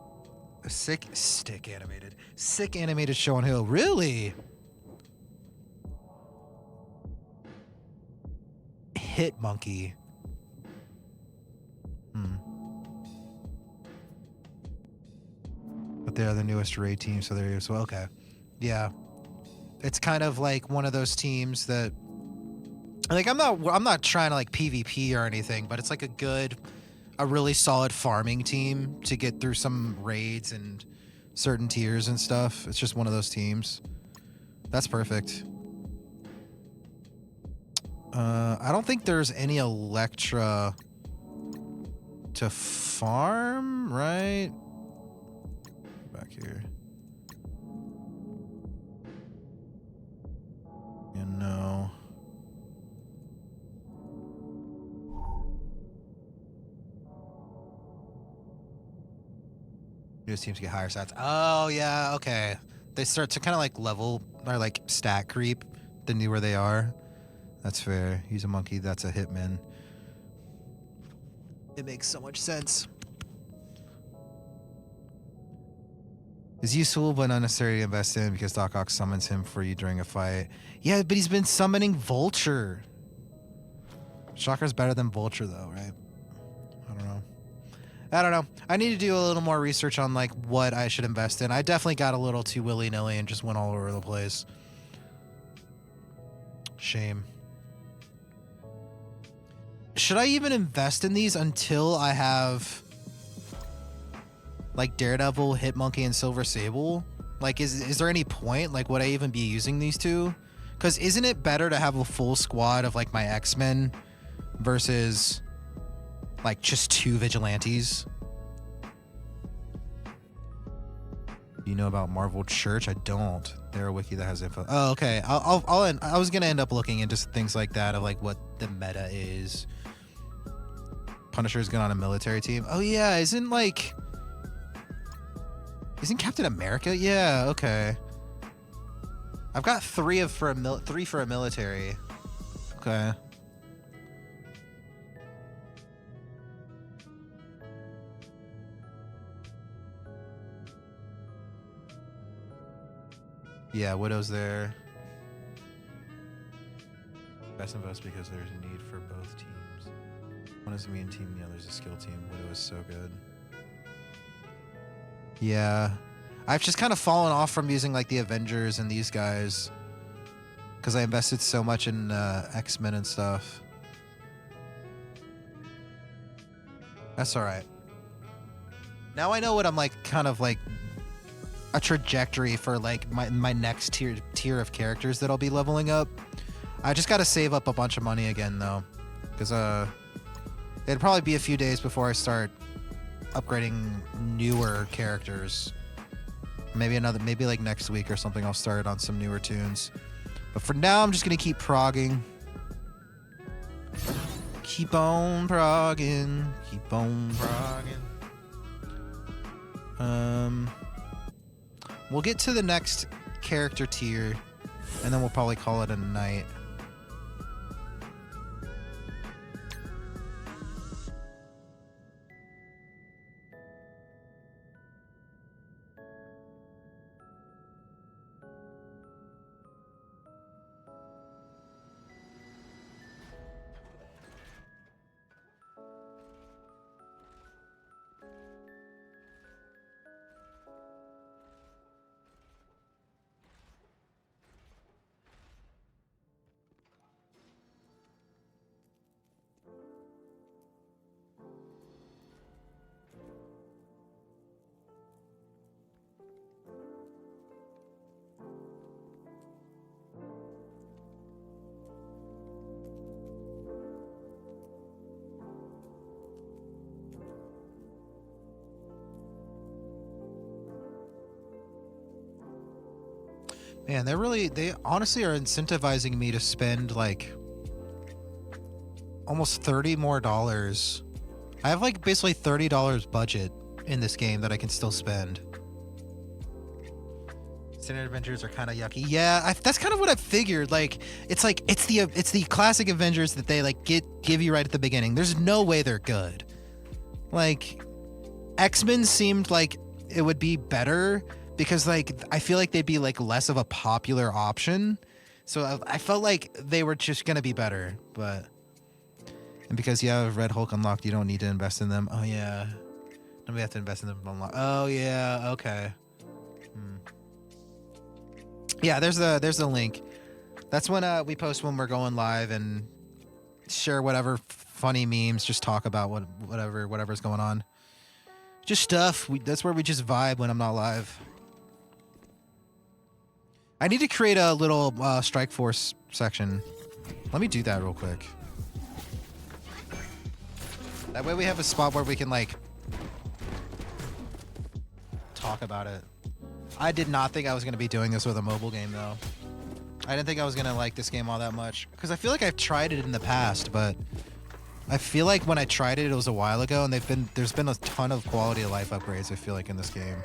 A sick animated show on Hill. Really? Hitmonkey. But they're the newest raid team, so they're so okay. Yeah. It's kind of like one of those teams that like I'm not trying to like PvP or anything, but it's like a really solid farming team to get through some raids and certain tiers and stuff. It's just one of those teams. That's perfect. I don't think there's any Elektra to farm, right? Back here. Yeah, no. New teams get higher stats. Oh, yeah, okay. They start to kind of like level or like stat creep the newer they are. That's fair. He's a monkey. That's a hitman. It makes so much sense. Is useful but not necessary to invest in because Doc Ock summons him for you during a fight. Yeah, but he's been summoning Vulture. Shocker's better than Vulture though, right? I don't know. I need to do a little more research on like what I should invest in. I definitely got a little too willy-nilly and just went all over the place. Shame. Should I even invest in these until I have like Daredevil, Hitmonkey, and Silver Sable, like is there any point? Like, would I even be using these two? Because isn't it better to have a full squad of like my X-Men versus like just 2 vigilantes? You know about Marvel Church? I don't. They're a wiki that has info. Oh, okay. I was gonna end up looking into things like that of like what the meta is. Punisher is good on a military team. Oh yeah, isn't Captain America? Yeah, okay. I've got 3 for a military. Okay. Yeah, Widow's there. Best and best because there's a need for both teams. One is a mean team, the other is a skill team. Widow is so good. Yeah. I've just kind of fallen off from using like the Avengers and these guys because I invested so much in X-Men and stuff. That's all right. Now I know what I'm like, kind of like a trajectory for like my next tier of characters that I'll be leveling up. I just got to save up a bunch of money again though, because it'd probably be a few days before I start upgrading newer characters. Maybe like next week or something, I'll start on some newer tunes. But for now, I'm just gonna keep progging. Keep on progging. Keep on progging. We'll get to the next character tier, and then we'll probably call it a night. Man, they honestly are incentivizing me to spend like almost $30 more. I have like basically $30 budget in this game that I can still spend. Standard Avengers are kind of yucky. Yeah, that's kind of what I figured. Like it's the classic Avengers that they like give you right at the beginning. There's no way they're good. Like X-Men seemed like it would be better, because like I feel like they'd be like less of a popular option, so I felt like they were just gonna be better. But and because you have Red Hulk unlocked, you don't need to invest in them. Oh yeah, then we have to invest in them to unlock. Oh yeah, okay. Yeah, there's the link. That's when we post when we're going live and share whatever funny memes. Just talk about whatever's going on. Just stuff. That's where we just vibe when I'm not live. I need to create a little Strike Force section. Let me do that real quick. That way we have a spot where we can like talk about it. I did not think I was going to be doing this with a mobile game though. I didn't think I was going to like this game all that much, because I feel like I've tried it in the past, but I feel like when I tried it, it was a while ago, and there's been a ton of quality of life upgrades, I feel like, in this game.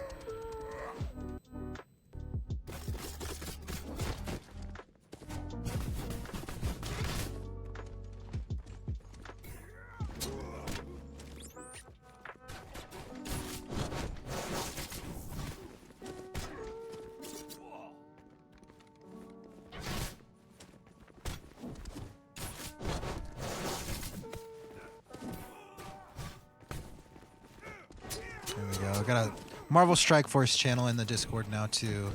I got a Marvel Strike Force channel in the Discord now too.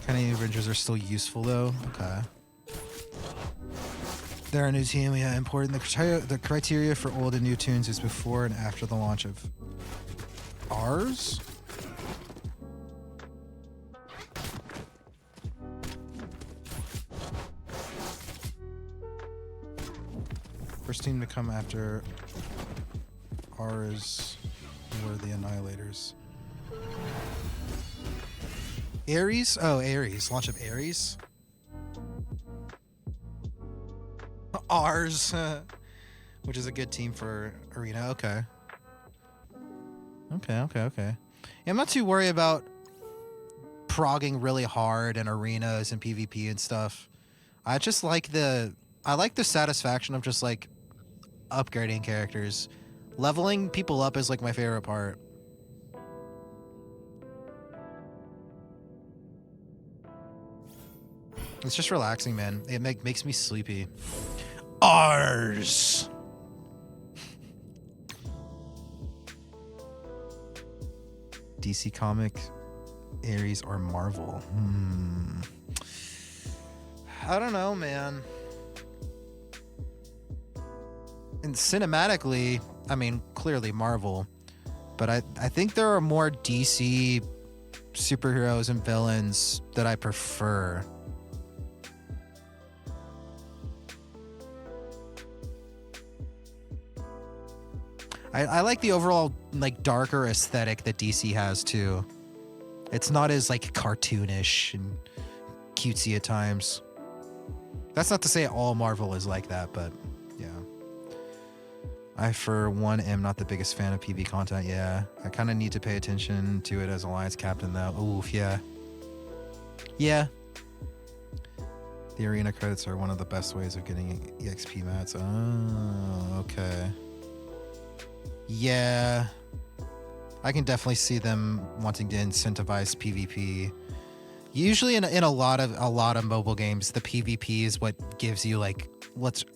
Kind of Avengers are still useful though. Okay. They're a new team. Yeah, important. The criteria for old and new tunes is before and after the launch of Ours? First team to come after ours were the Annihilators. Ares? Oh, Ares. Launch of Ares? Ours. Which is a good team for Arena. Okay. Okay. Yeah, I'm not too worried about progging really hard in arenas and PvP and stuff. I just like the satisfaction of just like upgrading characters. Leveling people up is like my favorite part. It's just relaxing, man. It makes me sleepy. Ours. DC Comic, Ares, or Marvel? I don't know, man. And cinematically, I mean, clearly Marvel. But I think there are more DC superheroes and villains that I prefer. I like the overall like darker aesthetic that DC has too. It's not as like cartoonish and cutesy at times. That's not to say all Marvel is like that, but yeah. I for one am not the biggest fan of PV content. Yeah, I kind of need to pay attention to it as Alliance Captain though. Oof, yeah. Yeah. The arena credits are one of the best ways of getting EXP mats. Oh, okay. Yeah, I can definitely see them wanting to incentivize PvP. Usually, in a lot of mobile games, the PvP is what gives you like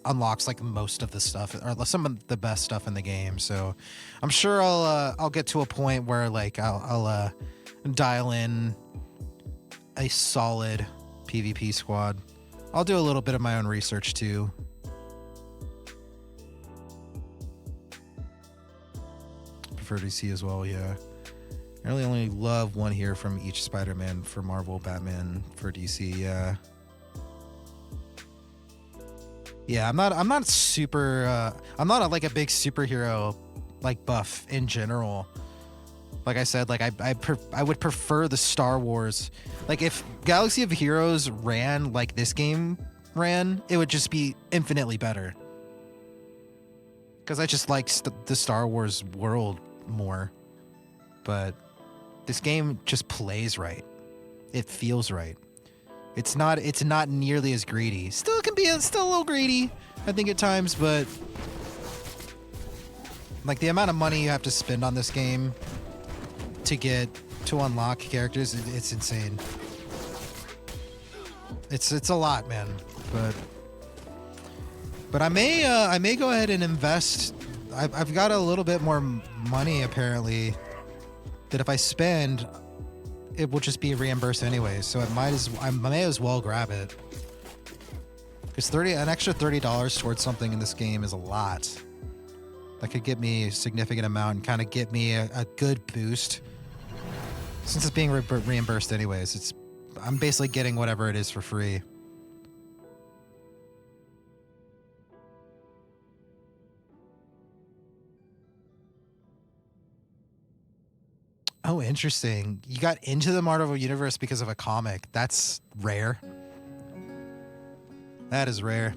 unlocks like most of the stuff or some of the best stuff in the game. So, I'm sure I'll get to a point where like I'll dial in a solid PvP squad. I'll do a little bit of my own research too. For DC as well, yeah. I really only love one here from each Spider-Man for Marvel, Batman for DC, yeah. Yeah, I'm not super I'm not like a big superhero like buff in general. Like I said, like I would prefer the Star Wars. Like if Galaxy of Heroes ran like this game ran, it would just be infinitely better. Because I just like the Star Wars world more. But this game just plays right. It feels right. It's not nearly as greedy. Still can be still a little greedy, I think at times, but like the amount of money you have to spend on this game to unlock characters, it's insane. It's a lot, man. But I may go ahead and invest. I've got a little bit more money apparently that if I spend, it will just be reimbursed anyways. So I may as well grab it. Because an extra $30 towards something in this game is a lot. That could get me a significant amount and kind of get me a good boost. Since it's being reimbursed anyways, I'm basically getting whatever it is for free. Oh, interesting. You got into the Marvel Universe because of a comic. That's rare. That is rare.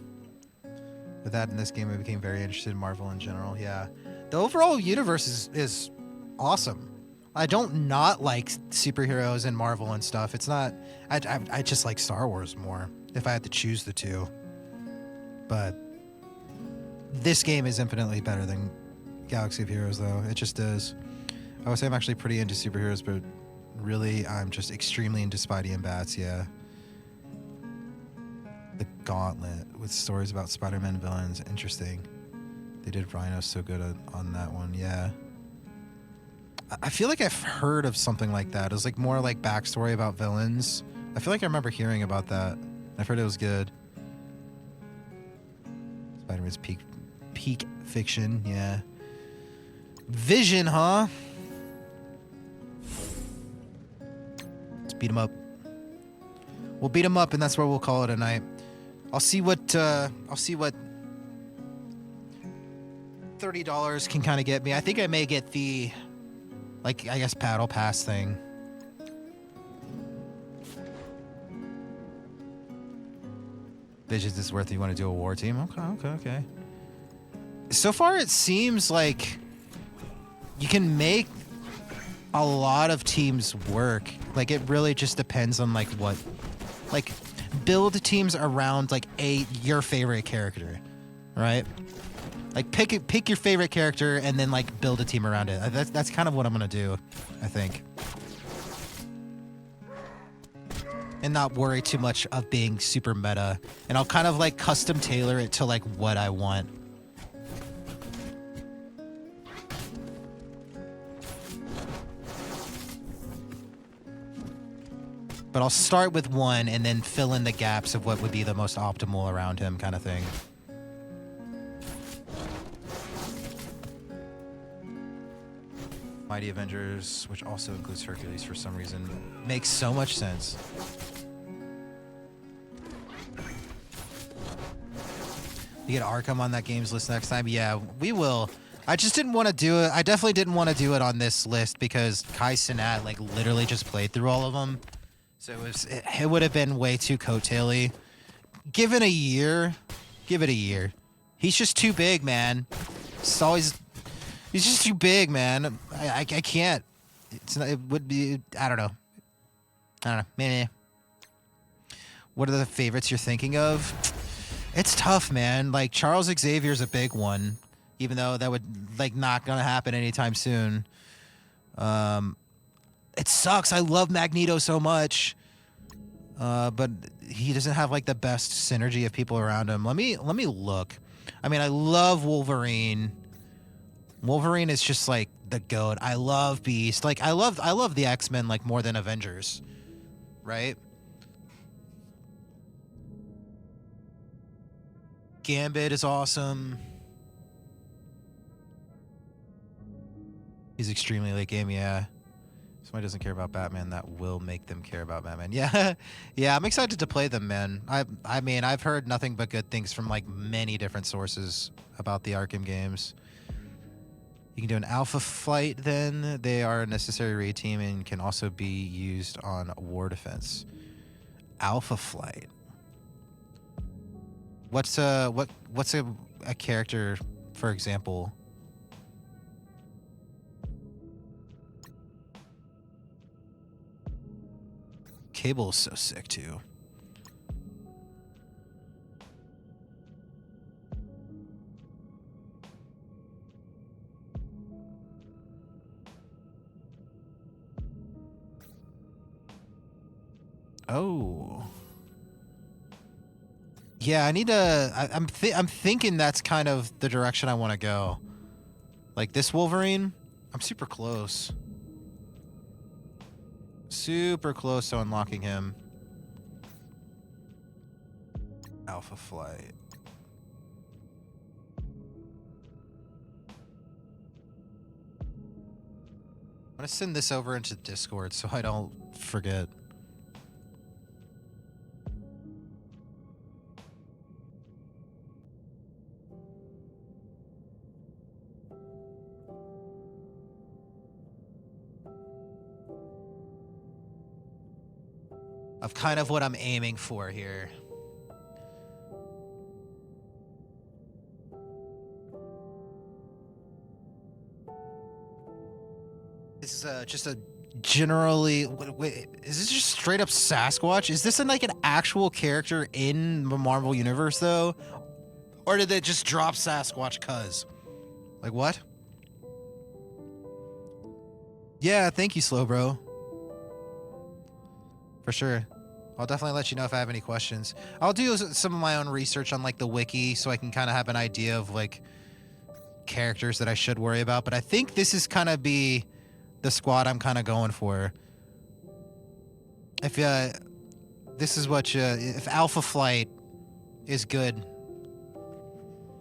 With that in this game, I became very interested in Marvel in general. Yeah. The overall universe is awesome. I don't not like superheroes and Marvel and stuff. It's not... I just like Star Wars more, if I had to choose the two. But this game is infinitely better than Galaxy of Heroes, though. It just is. I would say I'm actually pretty into superheroes, but really I'm just extremely into Spidey and Bats, yeah. The Gauntlet with stories about Spider-Man villains. Interesting. They did Rhino so good on that one, yeah. I feel like I've heard of something like that. It was like more like backstory about villains. I feel like I remember hearing about that. I've heard it was good. Spider-Man's peak fiction, yeah. Vision, huh? Beat him up. We'll beat him up, and that's where we'll call it a night. I'll see what $30 can kind of get me. I think I may get the, like, I guess paddle pass thing. Visions is worth it. You want to do a war team? Okay. So far, it seems like you can make a lot of teams work. Like, it really just depends on, like, what... Like, build teams around, like, your favorite character, right? Like, pick your favorite character and then, like, build a team around it. That's kind of what I'm going to do, I think. And not worry too much of being super meta. And I'll kind of, like, custom tailor it to, like, what I want. But I'll start with one and then fill in the gaps of what would be the most optimal around him, kind of thing. Mighty Avengers, which also includes Hercules for some reason, makes so much sense. You get Arkham on that games list next time? Yeah, we will. I just didn't want to do it. I definitely didn't want to do it on this list because Kai Cenat, like, literally just played through all of them. So it would have been way too coattaily. Give it a year. He's just too big, man. He's just too big, man. I can't. It would be. I don't know. Maybe. What are the favorites you're thinking of? It's tough, man. Like, Charles Xavier's a big one, even though that would, like, not gonna happen anytime soon. It sucks. I love Magneto so much. But he doesn't have, like, the best synergy of people around him. Let me look. I mean, I love Wolverine. Wolverine is just, like, the GOAT. I love Beast. Like, I love the X-Men, like, more than Avengers. Right? Gambit is awesome. He's extremely late game, yeah. Somebody doesn't care about Batman, that will make them care about Batman. Yeah, yeah, I'm excited to play them, man. I mean, I've heard nothing but good things from, like, many different sources about the Arkham games. You can do an Alpha Flight, then. They are a necessary raid team and can also be used on War Defense. Alpha Flight. What's a character, for example? Cable is so sick too. Oh. Yeah, I need to. I'm thinking that's kind of the direction I want to go. Like this Wolverine, I'm super close. Super close to unlocking him. Alpha Flight. I'm gonna send this over into Discord so I don't forget. Of kind of what I'm aiming for here. This is just a generally... Wait, is this just straight up Sasquatch? Is this like an actual character in the Marvel Universe, though? Or did they just drop Sasquatch cuz? Like, what? Yeah, thank you, Slow Bro. For sure. I'll definitely let you know if I have any questions. I'll do some of my own research on, like, the wiki so I can kind of have an idea of, like, characters that I should worry about. But I think this is kind of be the squad I'm kind of going for. If this is what if Alpha Flight is good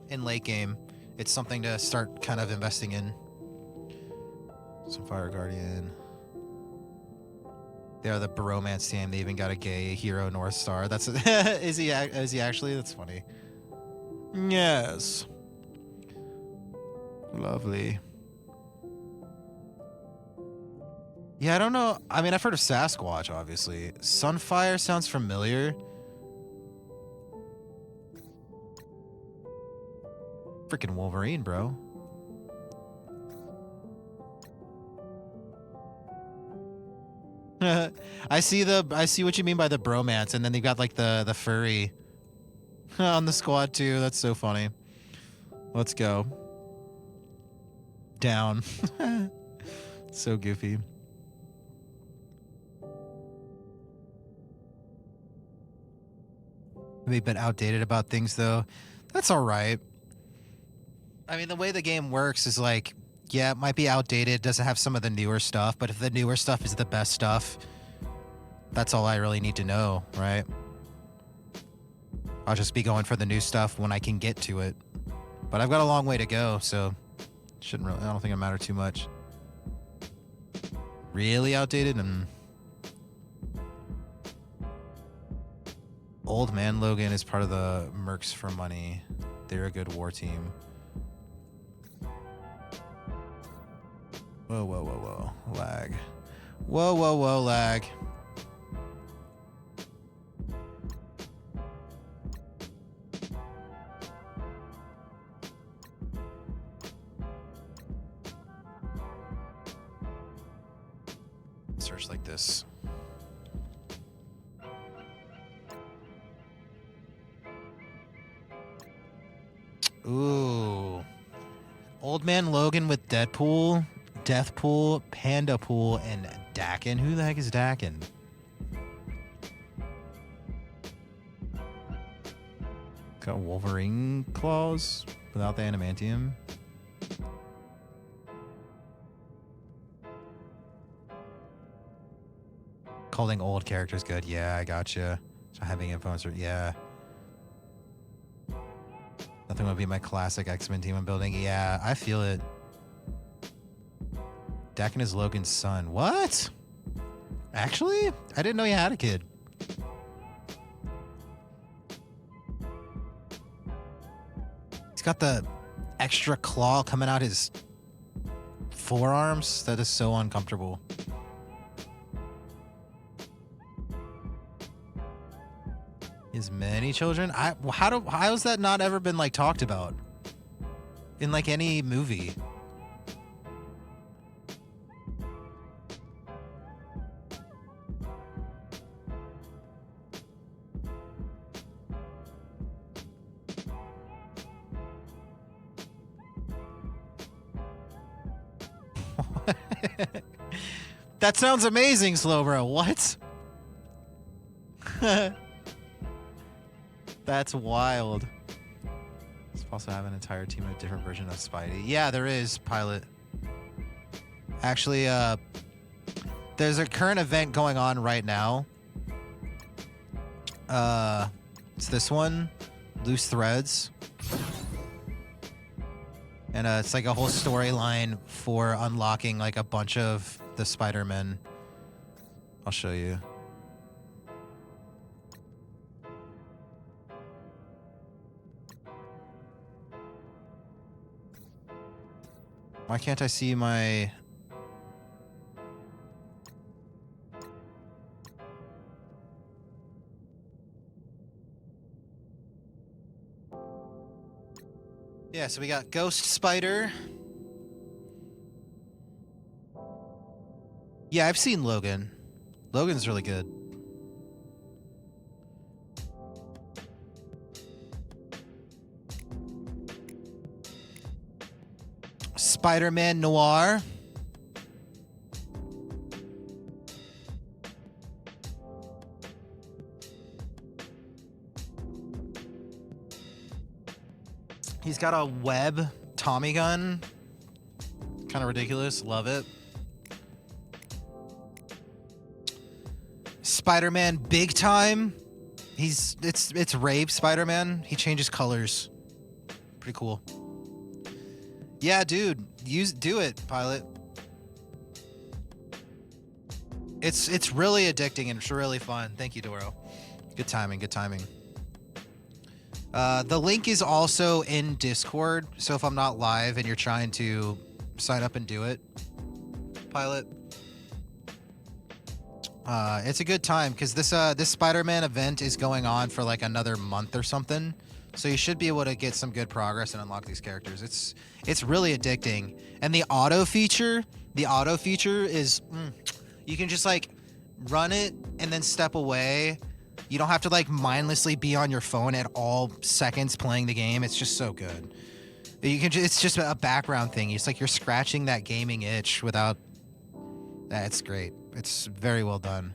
in late game, it's something to start kind of investing in. Some Fire Guardian. They are the bromance team. They even got a gay hero North Star. That's is he actually? That's funny. Yes. Lovely. Yeah, I don't know. I mean, I've heard of Sasquatch, obviously. Sunfire sounds familiar. Freaking Wolverine, bro. I see what you mean by the bromance, and then they got like the furry on the squad too. That's so funny. Let's go. Down. So goofy. Maybe a bit outdated about things though. That's all right. I mean, the way the game works is like, yeah, it might be outdated, doesn't have some of the newer stuff, but if the newer stuff is the best stuff, that's all I really need to know, right? I'll just be going for the new stuff when I can get to it. But I've got a long way to go, so shouldn't really, I don't think it'll matter too much. Really outdated and Old Man Logan is part of the Mercs for Money. They're a good war team. Whoa, whoa, whoa, whoa. Lag. Whoa, whoa, whoa, lag. Search like this. Ooh. Old Man Logan with Deadpool, Deathpool, Pandapool, and Dakin. Who the heck is Dakin? Got Wolverine claws without the adamantium. Calling old characters good. Yeah, I gotcha. So having influencer. Yeah. Nothing would be my classic X-Men team I'm building. Yeah, I feel it. Dakin is Logan's son. What? Actually? I didn't know you had a kid. He's got the extra claw coming out his forearms. That is so uncomfortable. His many children? How has that not ever been like talked about in like any movie? That sounds amazing, Slowbro. What? That's wild. It's also have an entire team of different version of Spidey. Yeah, there is, Pilot. Actually, there's a current event going on right now. It's this one, Loose Threads. And it's like a whole storyline for unlocking like a bunch of the Spider-Men. I'll show you. Why can't I see my... Yeah, so we got Ghost Spider. Yeah, I've seen Logan. Logan's really good. Spider-Man Noir. He's got a web Tommy gun. Kind of ridiculous. Love it. Spider-Man Big Time. It's Rave Spider-Man. He changes colors. Pretty cool. Yeah, dude. Do it, Pilot. It's really addicting and it's really fun. Thank you, Doro. Good timing. Good timing. The link is also in Discord, so if I'm not live and you're trying to sign up and do it, Pilot, it's a good time because this Spider-Man event is going on for like another month or something, so you should be able to get some good progress and unlock these characters. It's really addicting, and the auto feature is you can just like run it and then step away. You don't have to like mindlessly be on your phone at all seconds playing the game. It's just so good. It's just a background thing. It's like you're scratching that gaming itch without. It's great. It's very well done.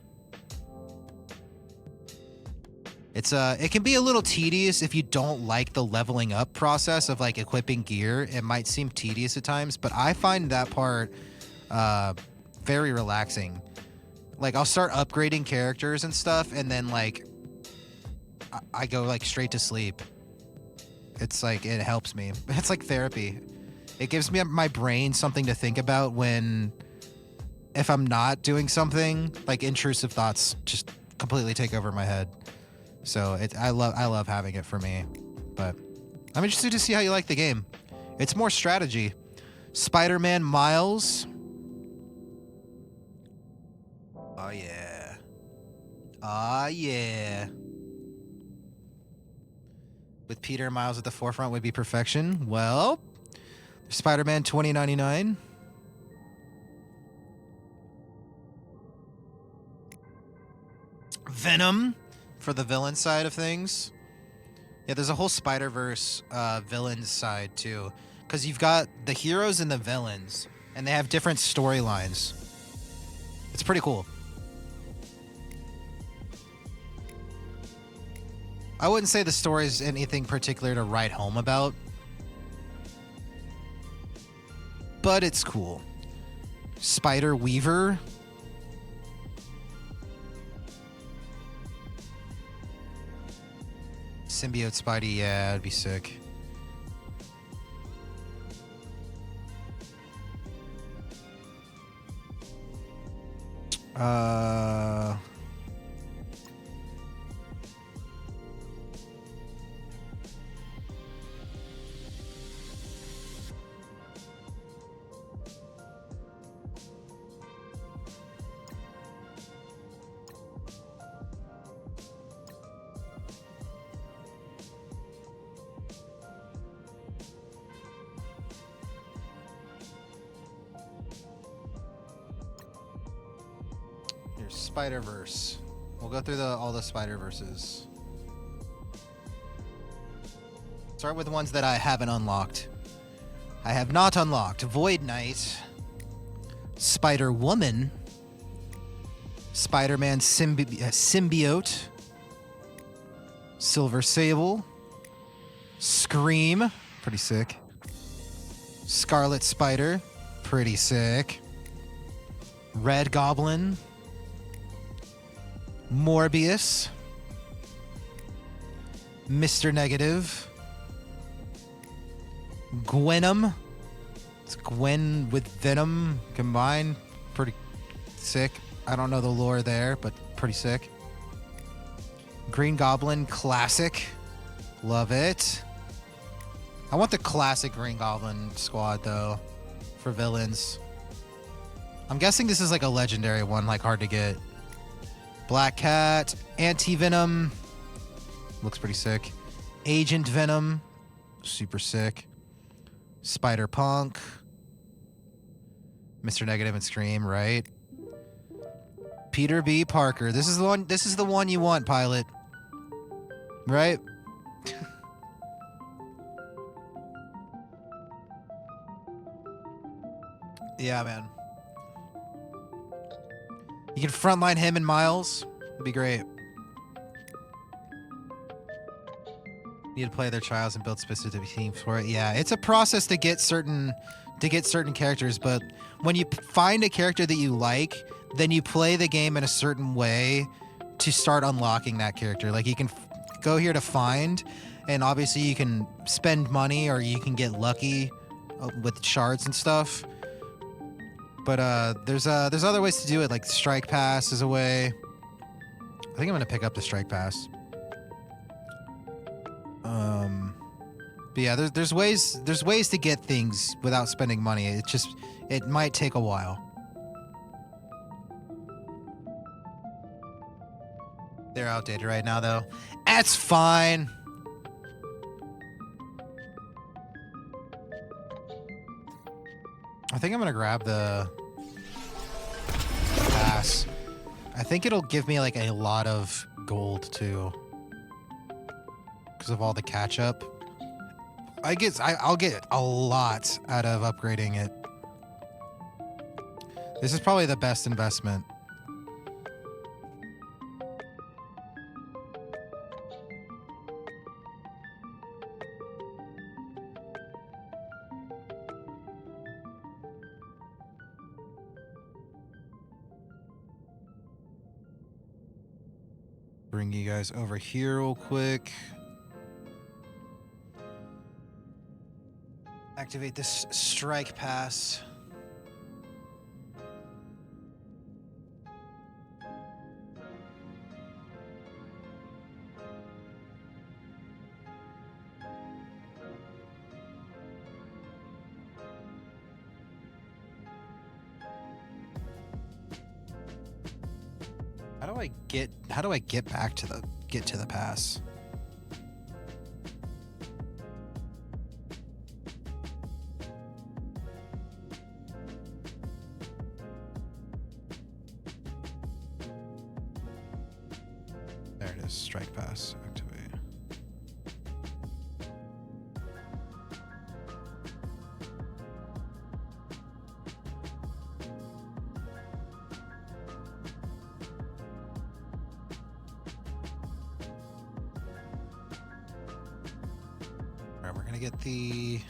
It can be a little tedious if you don't like the leveling up process of like equipping gear. It might seem tedious at times, but I find that part very relaxing. Like I'll start upgrading characters and stuff, and then like I go like straight to sleep. It's like it helps me. It's like therapy. It gives me my brain something to think about if I'm not doing something, like intrusive thoughts just completely take over my head. So I love having it for me. But I'm interested to see how you like the game. It's more strategy. Spider-Man Miles. Oh yeah. Oh yeah. With Peter and Miles at the forefront would be perfection. Well, Spider-Man 2099. Venom for the villain side of things. Yeah, there's a whole Spider-Verse villain side too, because you've got the heroes and the villains, and they have different storylines. It's pretty cool. I wouldn't say the story's anything particular to write home about, but it's cool. Spider Weaver. Symbiote Spidey, yeah, that'd be sick. Spider-Verse. We'll go through all the Spider-Verses. Start with the ones that I haven't unlocked. I have not unlocked Void Knight, Spider-Woman, Spider-Man Symbiote, Silver Sable, Scream, pretty sick, Scarlet Spider, pretty sick, Red Goblin, Morbius, Mr. Negative, Gwenom. It's Gwen with Venom combined. Pretty sick. I don't know the lore there, but pretty sick. Green Goblin Classic. Love it. I want the classic Green Goblin squad, though, for villains. I'm guessing this is like a legendary one, like hard to get. Black Cat, Anti-Venom, looks pretty sick. Agent Venom, super sick. Spider-Punk, Mr. Negative and Scream, right? Peter B. Parker. This is the one you want, Pilot. Right? Yeah, man. You can frontline him and Miles. It'd be great. Need to play their trials and build specific teams for it. Yeah, it's a process to get certain characters, but when you find a character that you like, then you play the game in a certain way to start unlocking that character. Like you can go here to find, and obviously you can spend money or you can get lucky with shards and stuff. But there's other ways to do it, like Strike Pass is a way. I think I'm gonna pick up the Strike Pass. But yeah, there's ways to get things without spending money. It might take a while. They're outdated right now though. That's fine. I think I'm gonna grab the pass. I think it'll give me like a lot of gold too, because of all the catch up. I'll get a lot out of upgrading it. This is probably the best investment. Bring you guys over here real quick. Activate this strike pass. How do I get back to the pass? There it is, strike pass, activate. All right, we're gonna get the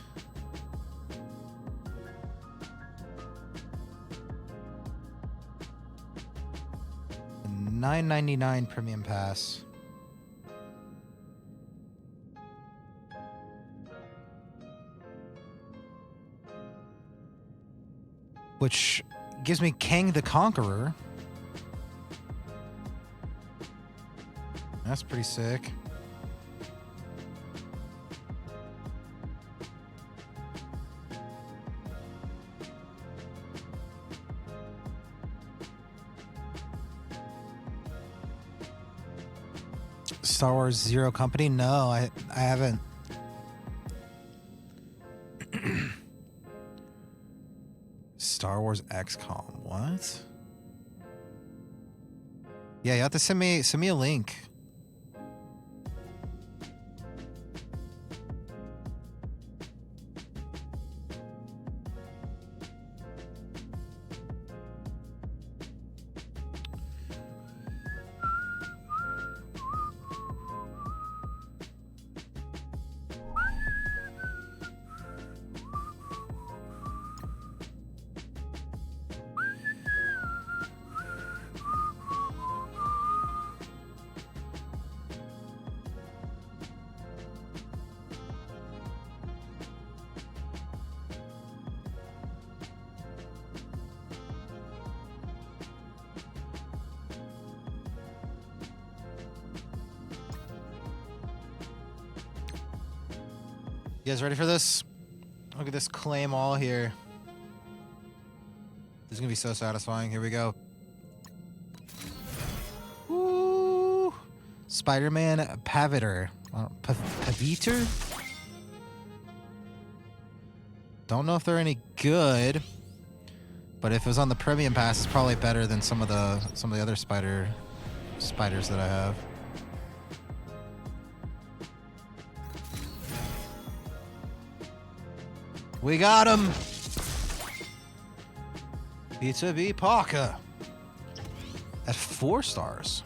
$9.99 premium pass. Which gives me Kang the Conqueror. That's pretty sick. Star Wars Zero Company? No, I haven't. Star Wars XCOM. What? Yeah, you have to send me a link. You guys ready for this? Look at this claim all here. This is gonna be so satisfying. Here we go. Woo! Spider-Man Paviter. Paviter? Don't know if they're any good, but if it was on the premium pass, it's probably better than some of the other spiders that I have. We got him! Pizza V Parker. At 4 stars.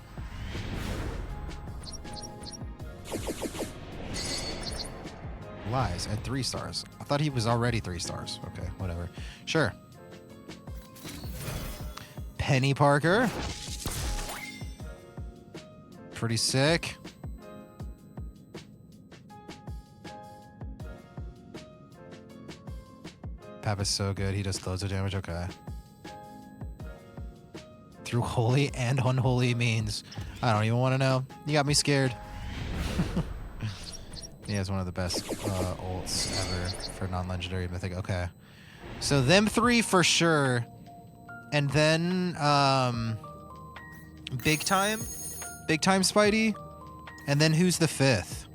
Lies, at 3 stars. I thought he was already 3 stars. Okay, whatever. Sure. Penny Parker. Pretty sick. Pap is so good. He does loads of damage. Okay. through holy and unholy means. I don't even want to know. You got me scared. He has one of the best ults ever for non-legendary mythic. Okay. So them 3 for sure. And then Big Time Spidey. And then who's the 5th?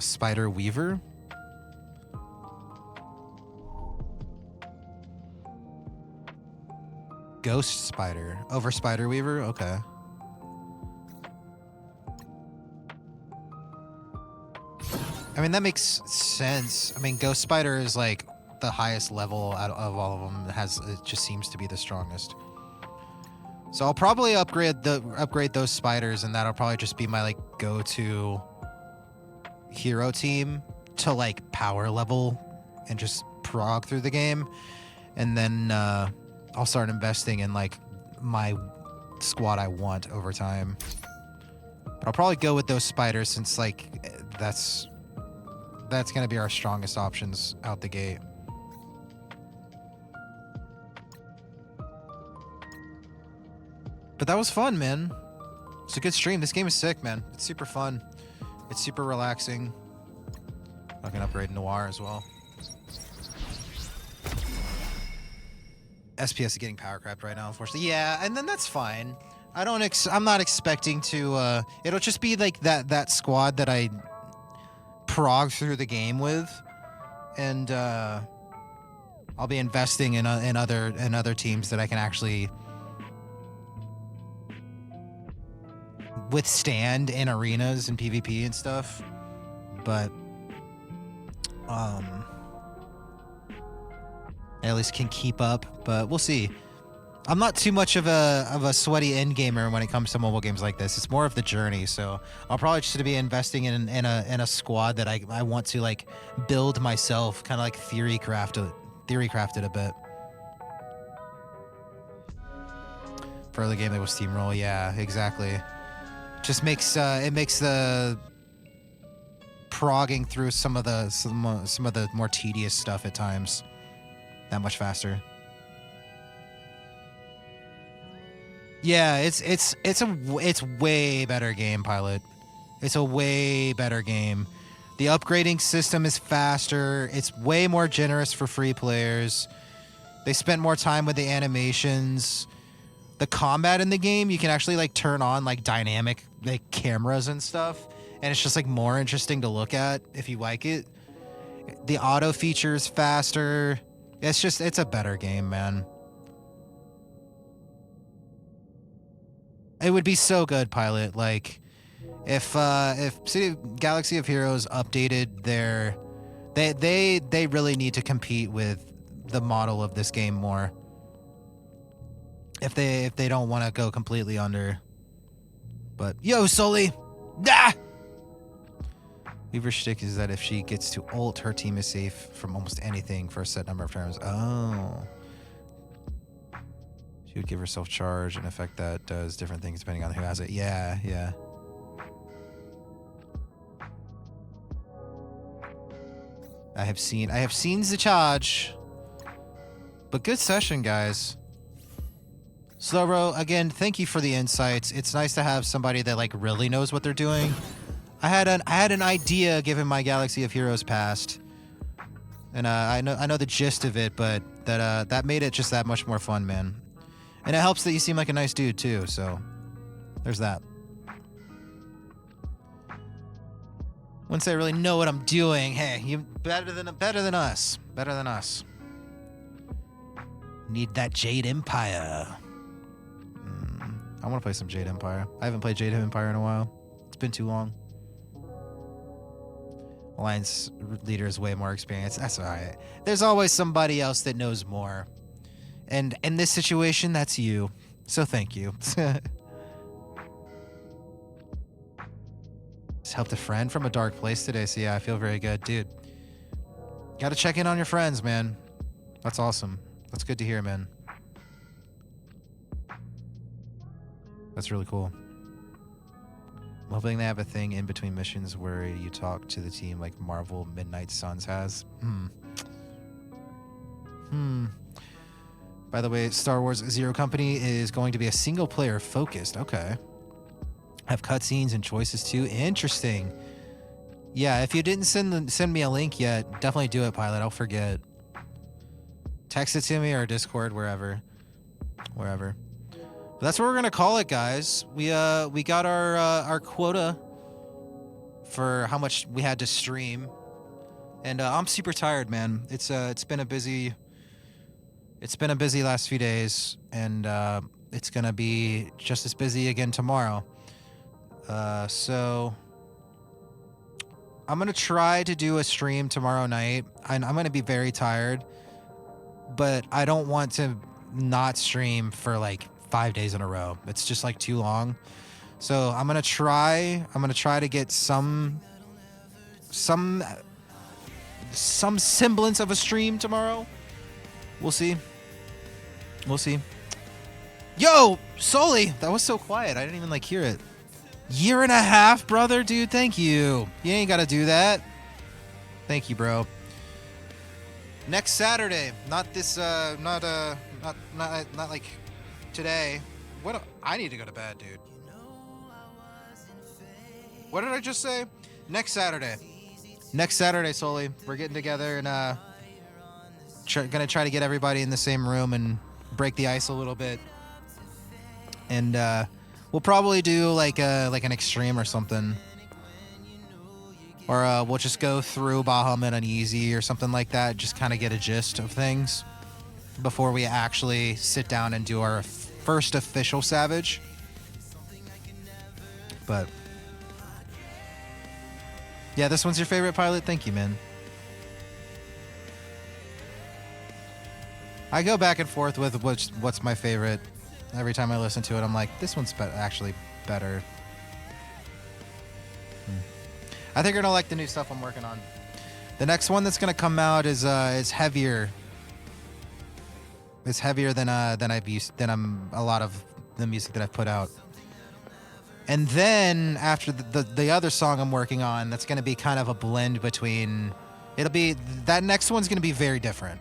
Spider Weaver? Ghost Spider over Spider Weaver? Okay. I mean, that makes sense. I mean, Ghost Spider is like the highest level out of all of them. It just seems to be the strongest. So I'll probably upgrade those spiders, and that'll probably just be my like go-to hero team to like power level and just prog through the game. And then I'll start investing in like my squad I want over time. But I'll probably go with those spiders since like that's gonna be our strongest options out the gate. But that was fun, man. It's a good stream. This game is sick, man. It's super fun. It's super relaxing. I can upgrade Noir as well. SPS is getting power crapped right now, unfortunately. Yeah, and then that's fine. I'm not expecting to. It'll just be like that squad that I prog through the game with, and I'll be investing in other teams that I can actually withstand in arenas and PvP and stuff. But at least can keep up, but we'll see. I'm not too much of a sweaty end gamer when it comes to mobile games like this. It's more of the journey, so I'll probably just be investing in a squad that I want to like build myself, kind of like theory crafted a bit. For early game, it was steamroll. Yeah, exactly. Just makes it makes the progging through some of the more tedious stuff at times that much faster. Yeah, it's way better game, Pilot. It's a way better game. The upgrading system is faster. It's way more generous for free players. They spent more time with the animations. The combat in the game, you can actually like turn on like dynamic like cameras and stuff, and it's just like more interesting to look at if you like it. The auto features faster. It's a better game, man. It would be so good, Pilot. Like, if Galaxy of Heroes updated their, they really need to compete with the model of this game more. If they don't want to go completely under. But yo, Sully, ah! Weaver's shtick is that if she gets to ult, her team is safe from almost anything for a set number of turns. Oh. She would give herself charge, an effect that does different things depending on who has it. Yeah, yeah. I have seen the charge. But good session, guys. Slowro, again, thank you for the insights. It's nice to have somebody that like really knows what they're doing. I had an idea given my Galaxy of Heroes past, and I know the gist of it, but that made it just that much more fun, man. And it helps that you seem like a nice dude too. So there's that. Once I really know what I'm doing, hey, you better than us. Better than us. Need that Jade Empire. I want to play some Jade Empire. I haven't played Jade Empire in a while. It's been too long. Alliance leader is way more experienced. That's all right. There's always somebody else that knows more. And in this situation, that's you. So thank you. Just helped a friend from a dark place today, so yeah, I feel very good. Dude, gotta check in on your friends, man. That's awesome. That's good to hear, man. That's really cool. hoping they have a thing in between missions where you talk to the team like Marvel Midnight Suns has. By the way, Star Wars Zero Company is going to be a single player focused. Okay. Have cutscenes and choices too. Interesting. Yeah, if you didn't send me a link yet, definitely do it, Pilot. I'll forget. Text it to me or Discord, wherever. But that's what we're gonna call it, guys. We got our quota for how much we had to stream, and I'm super tired, man. It's been a busy last few days, and it's gonna be just as busy again tomorrow. So I'm gonna try to do a stream tomorrow night. I'm gonna be very tired, but I don't want to not stream for like 5 days in a row. It's just like too long. So I'm gonna try to get some semblance of a stream tomorrow. We'll see. Yo, Sully, that was so quiet. I didn't even like hear it. 1.5 years, brother, dude. Thank you. You ain't gotta do that. Thank you, bro. Next Saturday, not like today. I need to go to bed, dude. What did I just say? Next Saturday, Sully. We're getting together and gonna try to get everybody in the same room and break the ice a little bit. And we'll probably do like an extreme or something. Or we'll just go through Bahamut on easy or something like that. Just kind of get a gist of things before we actually sit down and do our first official Savage. But yeah, this one's your favorite, Pilot? Thank you, man. I go back and forth with what's my favorite. Every time I listen to it, I'm like, this one's actually better. I think you're gonna like the new stuff I'm working on. The next one that's gonna come out is heavier. It's heavier than a lot of the music that I've put out. And then after the other song I'm working on, that's gonna be kind of a blend between. That next one's gonna be very different.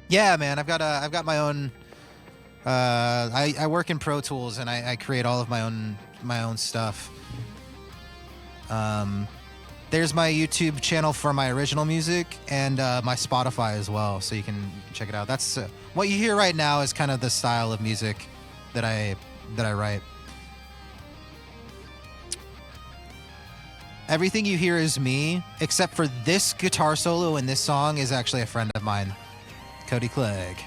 Yeah, man, I've got my own. I work in Pro Tools and I create all of my own stuff. There's my YouTube channel for my original music and my Spotify as well, so you can check it out. That's what you hear right now is kind of the style of music that I write. Everything you hear is me, except for this guitar solo in this song is actually a friend of mine, Cody Clegg.